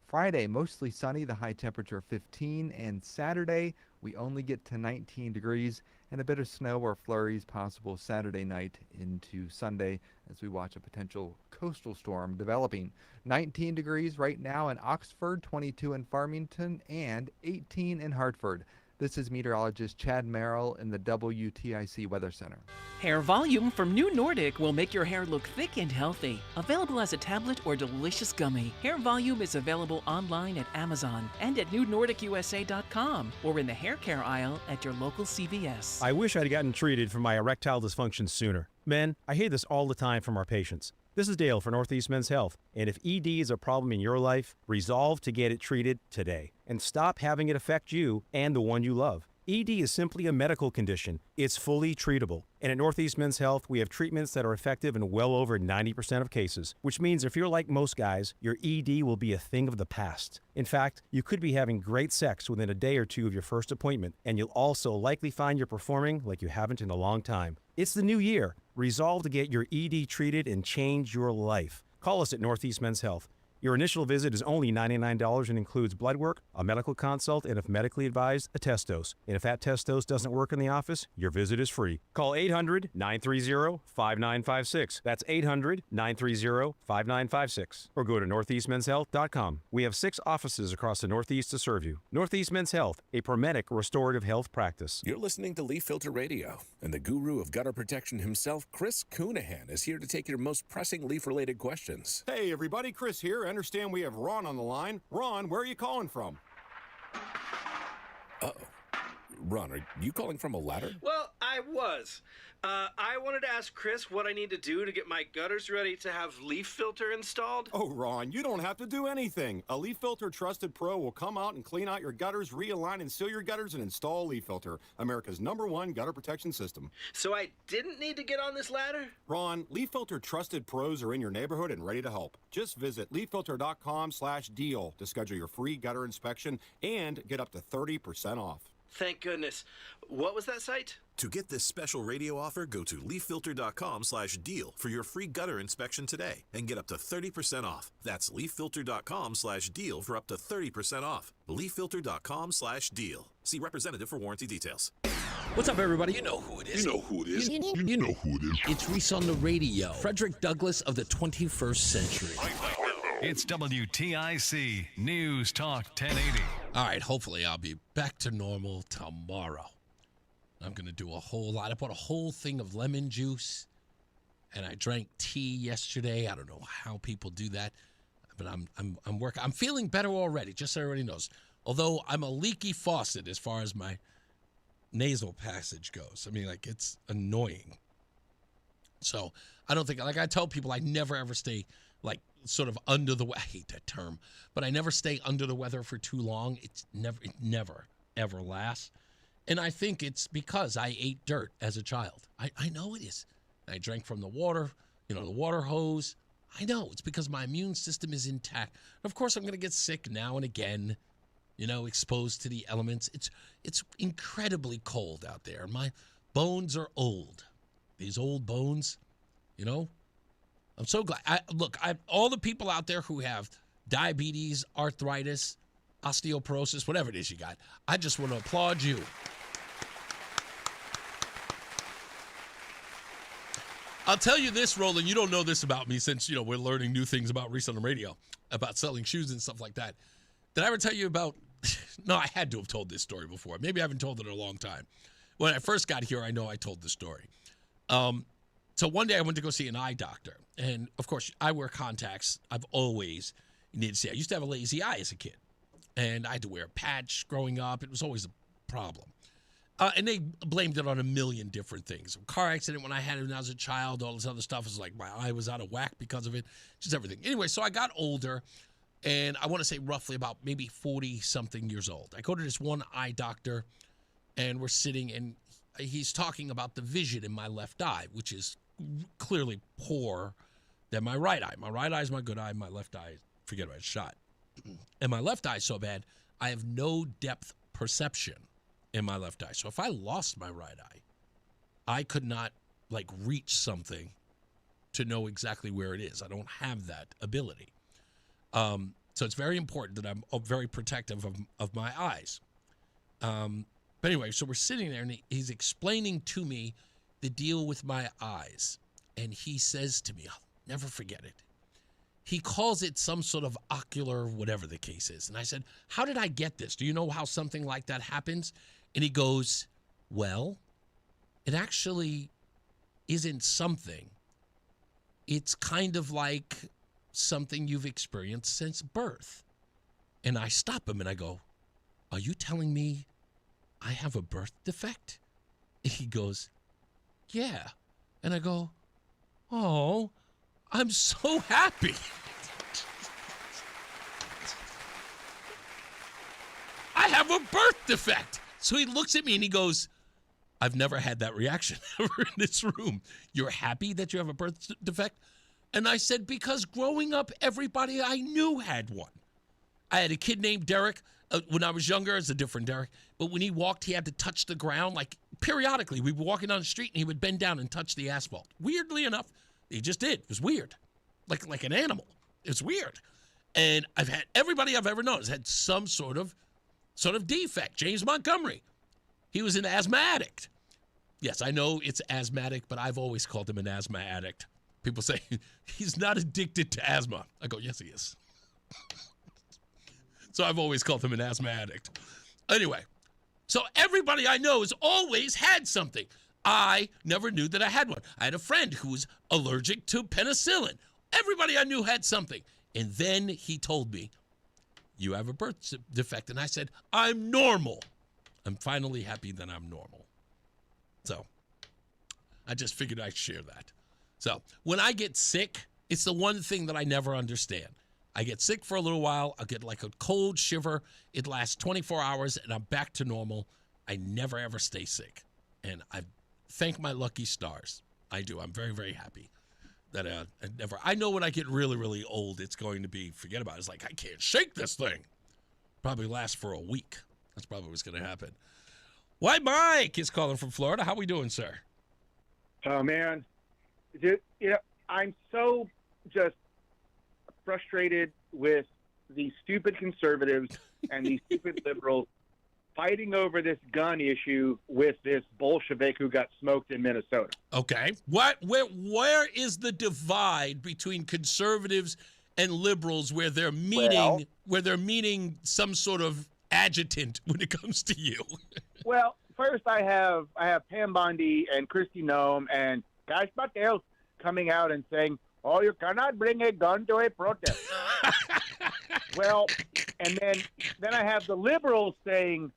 Friday, mostly sunny, the high temperature 15. And Saturday, we only get to 19 degrees and a bit of snow or flurries possible Saturday night into Sunday as we watch a potential coastal storm developing. 19 degrees right now in Oxford, 22 in Farmington, and 18 in Hartford. This is meteorologist Chad Merrill in the WTIC Weather Center. Hair Volume from New Nordic will make your hair look thick and healthy. Available as a tablet or delicious gummy. Hair Volume is available online at Amazon and at newnordicusa.com or in the hair care aisle at your local CVS. I wish I'd gotten treated for my erectile dysfunction sooner. Men, I hear this all the time from our patients. This is Dale for Northeast Men's Health, and if ED is a problem in your life, resolve to get it treated today and stop having it affect you and the one you love. ED is simply a medical condition. It's fully treatable. And at Northeast Men's Health, we have treatments that are effective in well over 90% of cases, which means if you're like most guys, your ED will be a thing of the past. In fact, you could be having great sex within a day or two of your first appointment, and you'll also likely find you're performing like you haven't in a long time. It's the new year. Resolve to get your ED treated and change your life. Call us at Northeast Men's Health. Your initial visit is only $99 and includes blood work, a medical consult, and if medically advised, a test dose. And if that test dose doesn't work in the office, your visit is free. Call 800-930-5956. That's 800-930-5956. Or go to northeastmenshealth.com. We have 6 offices across the Northeast to serve you. Northeast Men's Health, a Promedic restorative health practice. You're listening to Leaf Filter Radio, and the guru of gutter protection himself, Chris Coonahan, is here to take your most pressing leaf-related questions. Hey, everybody, Chris here. I understand we have Ron on the line. Ron, where are you calling from? Uh-oh. Ron, are you calling from a ladder? Well, I was. I wanted to ask Chris what I need to do to get my gutters ready to have Leaf Filter installed. Oh, Ron, you don't have to do anything. A Leaf Filter Trusted Pro will come out and clean out your gutters, realign and seal your gutters, and install Leaf Filter, America's #1 gutter protection system. So I didn't need to get on this ladder? Ron, Leaf Filter Trusted Pros are in your neighborhood and ready to help. Just visit leaffilter.com/deal to schedule your free gutter inspection and get up to 30% off. Thank goodness. What was that site? To get this special radio offer, go to leaffilter.com/deal for your free gutter inspection today and get up to 30% off. That's leaffilter.com/deal for up to 30% off. leaffilter.com/deal. See representative for warranty details. What's up, everybody? You know who it is. You know who it is. You know who it is. It's Reese on the Radio. Frederick Douglass of the 21st century. It's WTIC News Talk 1080. All right, hopefully I'll be back to normal tomorrow. I'm going to do a whole lot. I bought a whole thing of lemon juice, and I drank tea yesterday. I don't know how people do that, but I'm working. I'm feeling better already, just so everybody knows. Although I'm a leaky faucet as far as my nasal passage goes. I mean, like, it's annoying. So I don't think, like I tell people, I never ever stay like sort of under the, I hate that term, but I never stay under the weather for too long. It never, ever lasts. And I think it's because I ate dirt as a child. I know it is. I drank from the water, the water hose. I know it's because my immune system is intact. Of course, I'm going to get sick now and again, exposed to the elements. It's incredibly cold out there. My bones are old. These old bones, I'm so glad. All the people out there who have diabetes, arthritis, osteoporosis, whatever it is you got, I just want to applaud you. I'll tell you this, Roland, you don't know this about me since, we're learning new things about Reese on the Radio, about selling shoes and stuff like that. Did I ever tell you about, no, I had to have told this story before. Maybe I haven't told it in a long time. When I first got here, I know I told the story. So one day I went to go see an eye doctor. And, of course, I wear contacts. I've always needed to see. I used to have a lazy eye as a kid. And I had to wear a patch growing up. It was always a problem. And they blamed it on a million different things. A car accident when I had it when I was a child, all this other stuff. It was like my eye was out of whack because of it. Just everything. Anyway, so I got older. And I want to say roughly about maybe 40-something years old. I go to this one eye doctor. And we're sitting, and he's talking about the vision in my left eye, which is clearly poor than my right eye. My right eye is my good eye. My left eye, forget about it, shot. And my left eye is so bad, I have no depth perception in my left eye. So if I lost my right eye, I could not reach something to know exactly where it is. I don't have that ability. So it's very important that I'm very protective of my eyes. But anyway, so we're sitting there, and he's explaining to me the deal with my eyes. And he says to me, I'll never forget it. He calls it some sort of ocular, whatever the case is. And I said, how did I get this? Do you know how something like that happens? And he goes, well, it actually isn't something. It's kind of like something you've experienced since birth. And I stop him and I go, are you telling me I have a birth defect? And he goes, yeah. And I go, oh, I'm so happy. I have a birth defect. So he looks at me and he goes, I've never had that reaction ever in this room. You're happy that you have a birth defect? And I said, because growing up, everybody I knew had one. I had a kid named Derek. When I was younger, it's a different Derek. But when he walked, he had to touch the ground. Periodically, we were walking down the street, and he would bend down and touch the asphalt. Weirdly enough, he just did. It was weird. Like an animal. It's weird. And I've had everybody I've ever known has had some sort of defect. James Montgomery. He was an asthma addict. Yes, I know it's asthmatic, but I've always called him an asthma addict. People say, he's not addicted to asthma. I go, yes, he is. So I've always called him an asthma addict. Anyway, so everybody I know has always had something. I never knew that I had one. I had a friend who was allergic to penicillin. Everybody I knew had something. And then he told me, you have a birth defect. And I said, I'm normal. I'm finally happy that I'm normal. So I just figured I'd share that. So when I get sick, it's the one thing that I never understand. I get sick for a little while. I'll get like a cold shiver. It lasts 24 hours, and I'm back to normal. I never, ever stay sick. And I thank my lucky stars. I do. I'm very, very happy that I know when I get really, really old, it's going to be, forget about it. It's like, I can't shake this thing. Probably last for a week. That's probably what's going to happen. White Mike is calling from Florida. How we doing, sir? Oh, man. I'm so just frustrated with these stupid conservatives and these stupid liberals fighting over this gun issue with this Bolshevik who got smoked in Minnesota. Okay. Where is the divide between conservatives and liberals where they're meeting some sort of adjutant when it comes to you? Well, first I have Pam Bondi and Kristi Noem and Gash Patel coming out and saying, oh, you cannot bring a gun to a protest. Well, and then I have the liberals saying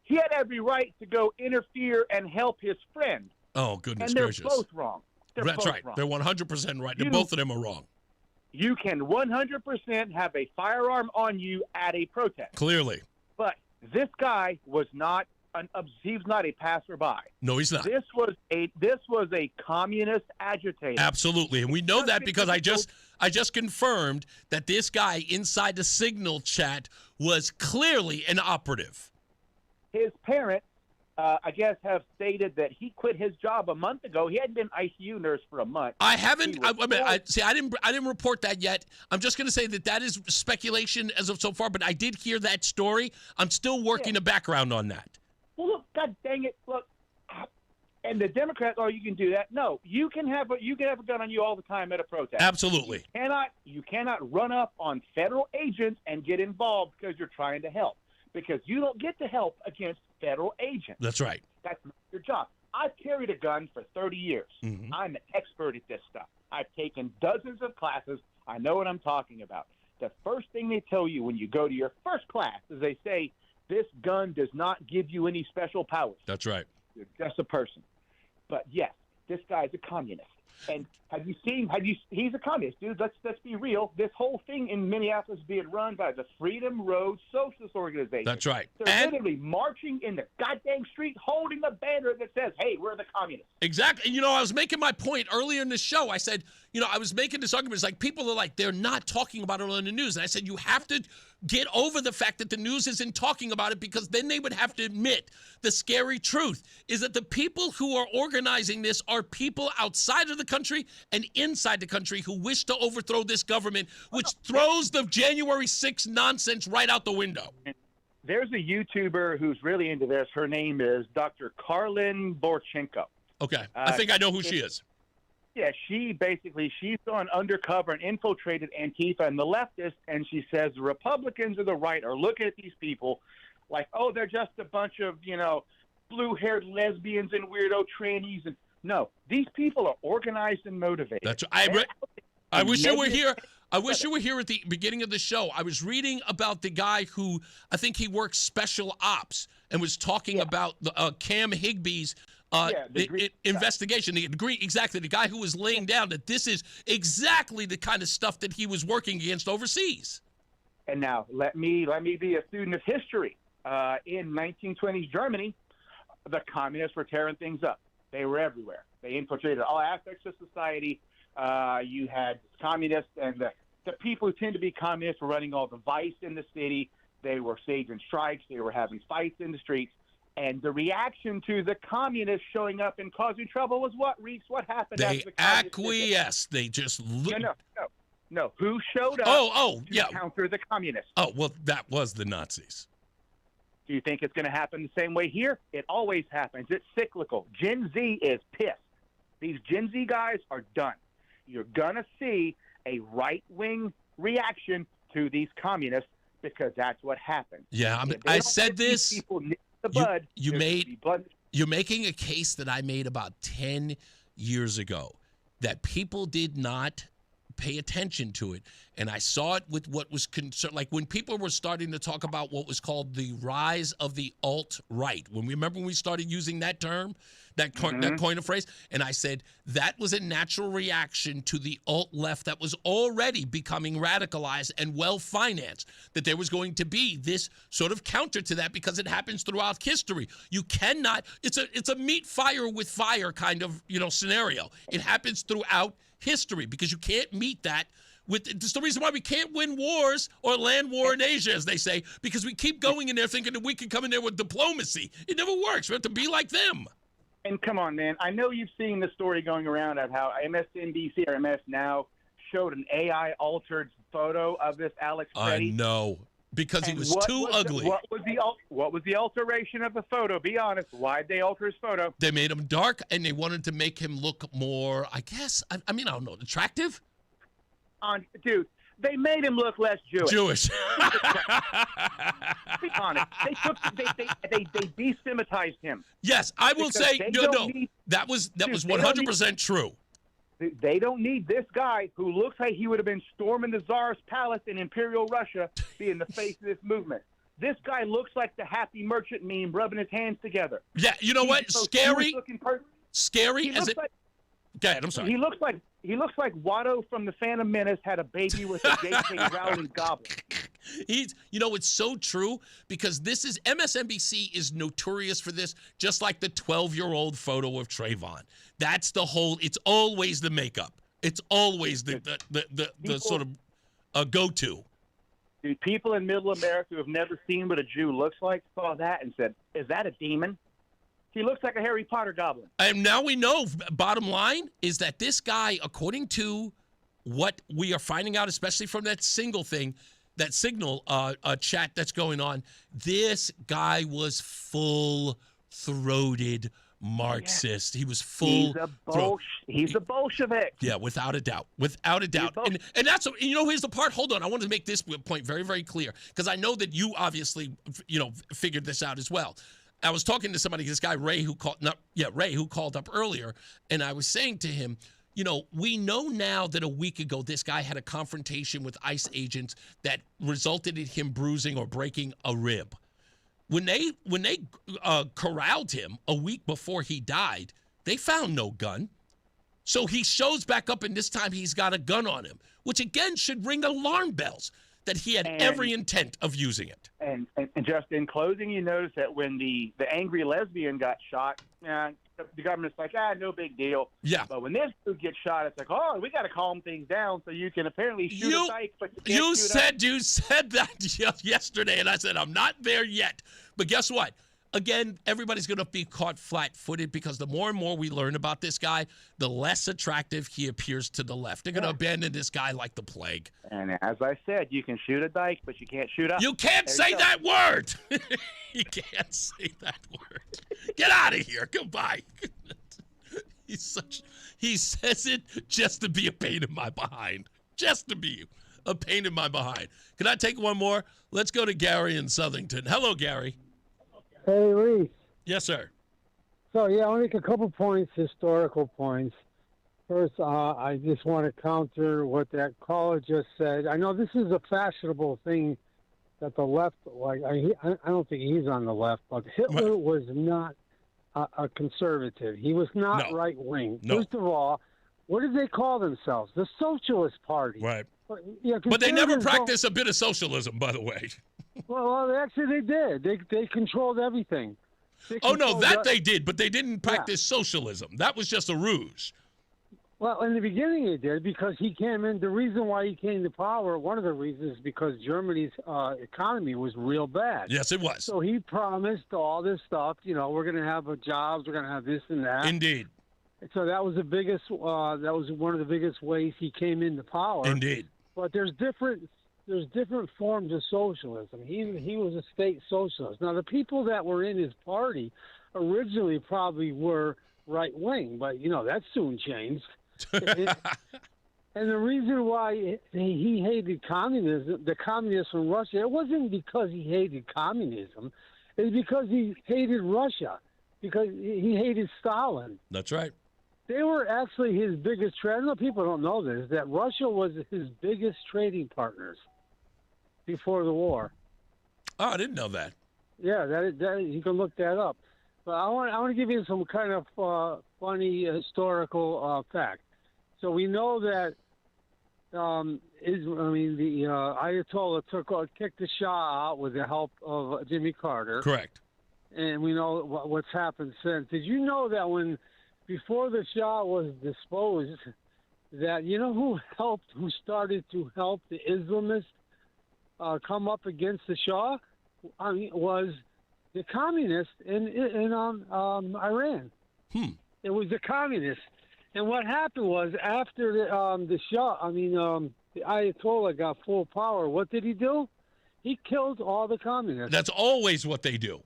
he had every right to go interfere and help his friend. Oh, goodness gracious. And they're both wrong. That's right. Wrong. They're 100% right. Both of them are wrong. You can 100% have a firearm on you at a protest. Clearly. But this guy was not he's not a passerby. No, he's not. This was a communist agitator. Absolutely, and we know that because I just confirmed that this guy inside the Signal chat was clearly an operative. His parents, I guess, have stated that he quit his job a month ago. He hadn't been ICU nurse for a month. I haven't. I didn't report that yet. I'm just going to say that is speculation as of so far. But I did hear that story. I'm still working the background on that. Well, look, God dang it! Look, and the Democrats, oh, you can do that. No, you can have a gun on you all the time at a protest. Absolutely. You cannot run up on federal agents and get involved because you're trying to help. Because you don't get to help against federal agents. That's right. That's not your job. I've carried a gun for 30 years. Mm-hmm. I'm an expert at this stuff. I've taken dozens of classes. I know what I'm talking about. The first thing they tell you when you go to your first class is they say, this gun does not give you any special powers. That's right. You're just a person. But yes, this guy's a communist. And he's a communist, dude. Let's be real. This whole thing in Minneapolis is being run by the Freedom Road Socialist Organization. That's right. They're literally marching in the goddamn street holding a banner that says, hey, we're the communists. Exactly. And, I was making my point earlier in the show. I said, I was making this argument. It's like people are like, they're not talking about it on the news. And I said, you have to get over the fact that the news isn't talking about it, because then they would have to admit the scary truth is that the people who are organizing this are people outside of the country and inside the country who wish to overthrow this government, which throws the January 6th nonsense right out the window. There's a YouTuber who's really into this. Her name is Dr. Karlin Borchenko. Okay. I think I know who she is. Yeah, she's gone undercover and infiltrated Antifa and the leftists, and she says the Republicans or the right are looking at these people like, oh, they're just a bunch of, blue-haired lesbians and weirdo trannies. And no, these people are organized and motivated. That's I wish you were here. I wish you were here at the beginning of the show. I was reading about the guy who, I think he works special ops, and was talking about Cam Higbee's investigation. Exactly. The guy who was laying down that this is exactly the kind of stuff that he was working against overseas. And now let me be a student of history. In 1920s Germany, the communists were tearing things up. They were everywhere. They infiltrated all aspects of society. You had communists, and the people who tend to be communists were running all the vice in the city. They were staging strikes. They were having fights in the streets. And the reaction to the communists showing up and causing trouble was what, Reese? What happened? They acquiesced. They just looked. No. Who showed up to counter the communists? Oh, well, that was the Nazis. Do you think it's going to happen the same way here? It always happens. It's cyclical. Gen Z is pissed. These Gen Z guys are done. You're going to see a right-wing reaction to these communists, because that's what happened. Yeah, I said this. You're making a case that I made about 10 years ago, that people did not pay attention to it. And I saw it with what was concerned, like when people were starting to talk about what was called the rise of the alt-right. When we started using that term, that coin of phrase, and I said that was a natural reaction to the alt-left that was already becoming radicalized and well-financed, that there was going to be this sort of counter to that, because it happens throughout history. You cannot, it's a meet fire with fire kind of, scenario. It happens throughout history, because you can't meet that with. It's the reason why we can't win wars or land war in Asia, as they say, because we keep going in there thinking that we can come in there with diplomacy. It never works. We have to be like them. And come on, man. I know you've seen the story going around of how MSNBC or MS Now showed an AI-altered photo of this Alex Petty. I know, because he was too ugly. What was the alteration of the photo? Be honest. Why'd they alter his photo? They made him dark, and they wanted to make him look more, I guess, I don't know, attractive? Dude, they made him look less Jewish. Be honest. They desemitized him. Yes, I will say that was 100% true. They don't need this guy who looks like he would have been storming the Tsar's palace in Imperial Russia being the face of this movement. This guy looks like the happy merchant meme rubbing his hands together. Yeah, you know what? Scary. Scary as it. Go ahead, I'm sorry. He looks like Watto from the Phantom Menace had a baby with a J.K. Rowling goblin. It's so true, because this is MSNBC is notorious for this, just like the 12-year-old photo of Trayvon. That's the whole. It's always the makeup. It's always the sort of go-to. Dude, people in Middle America who have never seen what a Jew looks like saw that and said, "Is that a demon?" He looks like a Harry Potter goblin. And now we know, bottom line, is that this guy, according to what we are finding out, especially from that signal chat that's going on, this guy was full-throated Marxist. Yeah. He was full. He's a Bolshevik. Yeah, without a doubt. Without a doubt. And that's, here's the part. Hold on. I want to make this point very, very clear, because I know that you obviously, figured this out as well. I was talking to somebody, this guy Ray, who called up earlier, and I was saying to him, we know now that a week ago this guy had a confrontation with ICE agents that resulted in him bruising or breaking a rib. When they corralled him a week before he died, they found no gun. So he shows back up, and this time he's got a gun on him, which again should ring alarm bells that he had every intent of using it. And just in closing, you notice that when the angry lesbian got shot, the government's like, no big deal. Yeah. But when this dude gets shot, it's like, oh, we got to calm things down so you can apparently shoot a dyke, but you can't you said that yesterday, and I said, I'm not there yet. But guess what? Again, everybody's going to be caught flat-footed because the more and more we learn about this guy, the less attractive he appears to the left. They're going to abandon this guy like the plague. And as I said, you can shoot a dyke, but you can't shoot up. You can't say that word. You can't say that word. Get out of here. Goodbye. He says it just to be a pain in my behind. Just to be a pain in my behind. Can I take one more? Let's go to Gary in Southington. Hello, Gary. Hey, Reese. Yes, sir. So, I'll make a couple points, historical points. First, I just want to counter what that caller just said. I know this is a fashionable thing that the left, I don't think he's on the left, but Hitler was not a conservative. He was not right-wing. No. First of all, what did they call themselves? The Socialist Party. Right. Yeah, but they never practiced a bit of socialism, by the way. Well, actually, they did. They controlled everything. They did, but they didn't practice socialism. That was just a ruse. Well, in the beginning he did because he came in. The reason why he came to power, one of the reasons, is because Germany's economy was real bad. Yes, it was. So he promised all this stuff. We're going to have jobs. We're going to have this and that. Indeed. So that was the biggest. That was one of the biggest ways he came into power. Indeed. But there's different forms of socialism. He was a state socialist. Now, the people that were in his party originally probably were right-wing, but, that soon changed. And the reason why he hated communism, the communists from Russia, it wasn't because he hated communism. It's because he hated Russia, because he hated Stalin. That's right. They were actually his biggest trade. I know people don't know this, that Russia was his biggest trading partners before the war. Oh, I didn't know that. Yeah, that you can look that up. But I want to give you some kind of funny historical fact. So we know that the Ayatollah kicked the Shah out with the help of Jimmy Carter. Correct. And we know what's happened since. Did you know that before the Shah was disposed, that who started to help the Islamists come up against the Shah? Was the communists in Iran. It was the communists. And what happened was after the Shah, the Ayatollah got full power, what did he do? He killed all the communists. That's always what they do.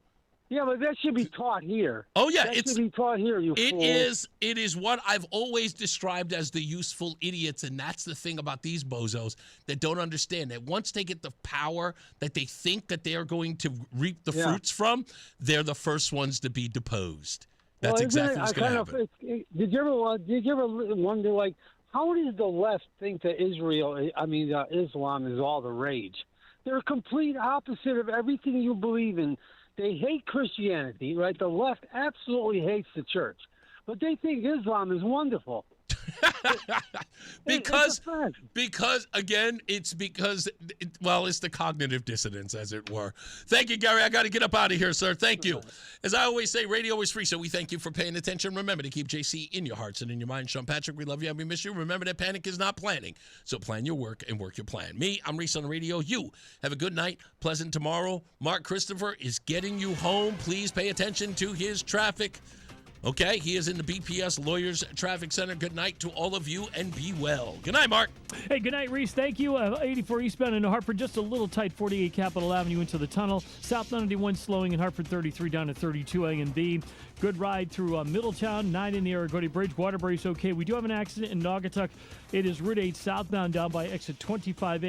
Yeah, but that should be taught here. Oh, yeah. That should be taught here, you fools. It is what I've always described as the useful idiots, and that's the thing about these bozos that don't understand that once they get the power that they think that they are going to reap the fruits from, they're the first ones to be deposed. That's exactly what's going to happen. Did you ever wonder, how does the left think that Islam is all the rage? They're a complete opposite of everything you believe in. They hate Christianity, right? The left absolutely hates the church, but they think Islam is wonderful. Because again, it's the cognitive dissonance, as it were. Thank you, Gary. I got to get up out of here, sir. Thank you. As I always say, radio is free, so we thank you for paying attention. Remember to keep JC in your hearts and in your mind. Sean Patrick, we love you and we miss you. Remember that panic is not planning, so plan your work and work your plan. Me, I'm Reese on the Radio. You have a good night, pleasant tomorrow. Mark Christopher is getting you home. Please pay attention to his traffic. Okay, he is in the BPS Lawyers Traffic Center. Good night to all of you, and be well. Good night, Mark. Hey, good night, Reese. Thank you. 84 eastbound in Hartford, just a little tight, 48 Capitol Avenue into the tunnel. South 91 slowing in Hartford, 33 down to 32 A and B. Good ride through Middletown, 9 in the Aragodi Bridge. Waterbury's okay. We do have an accident in Naugatuck. It is Route 8 southbound down by exit 25A.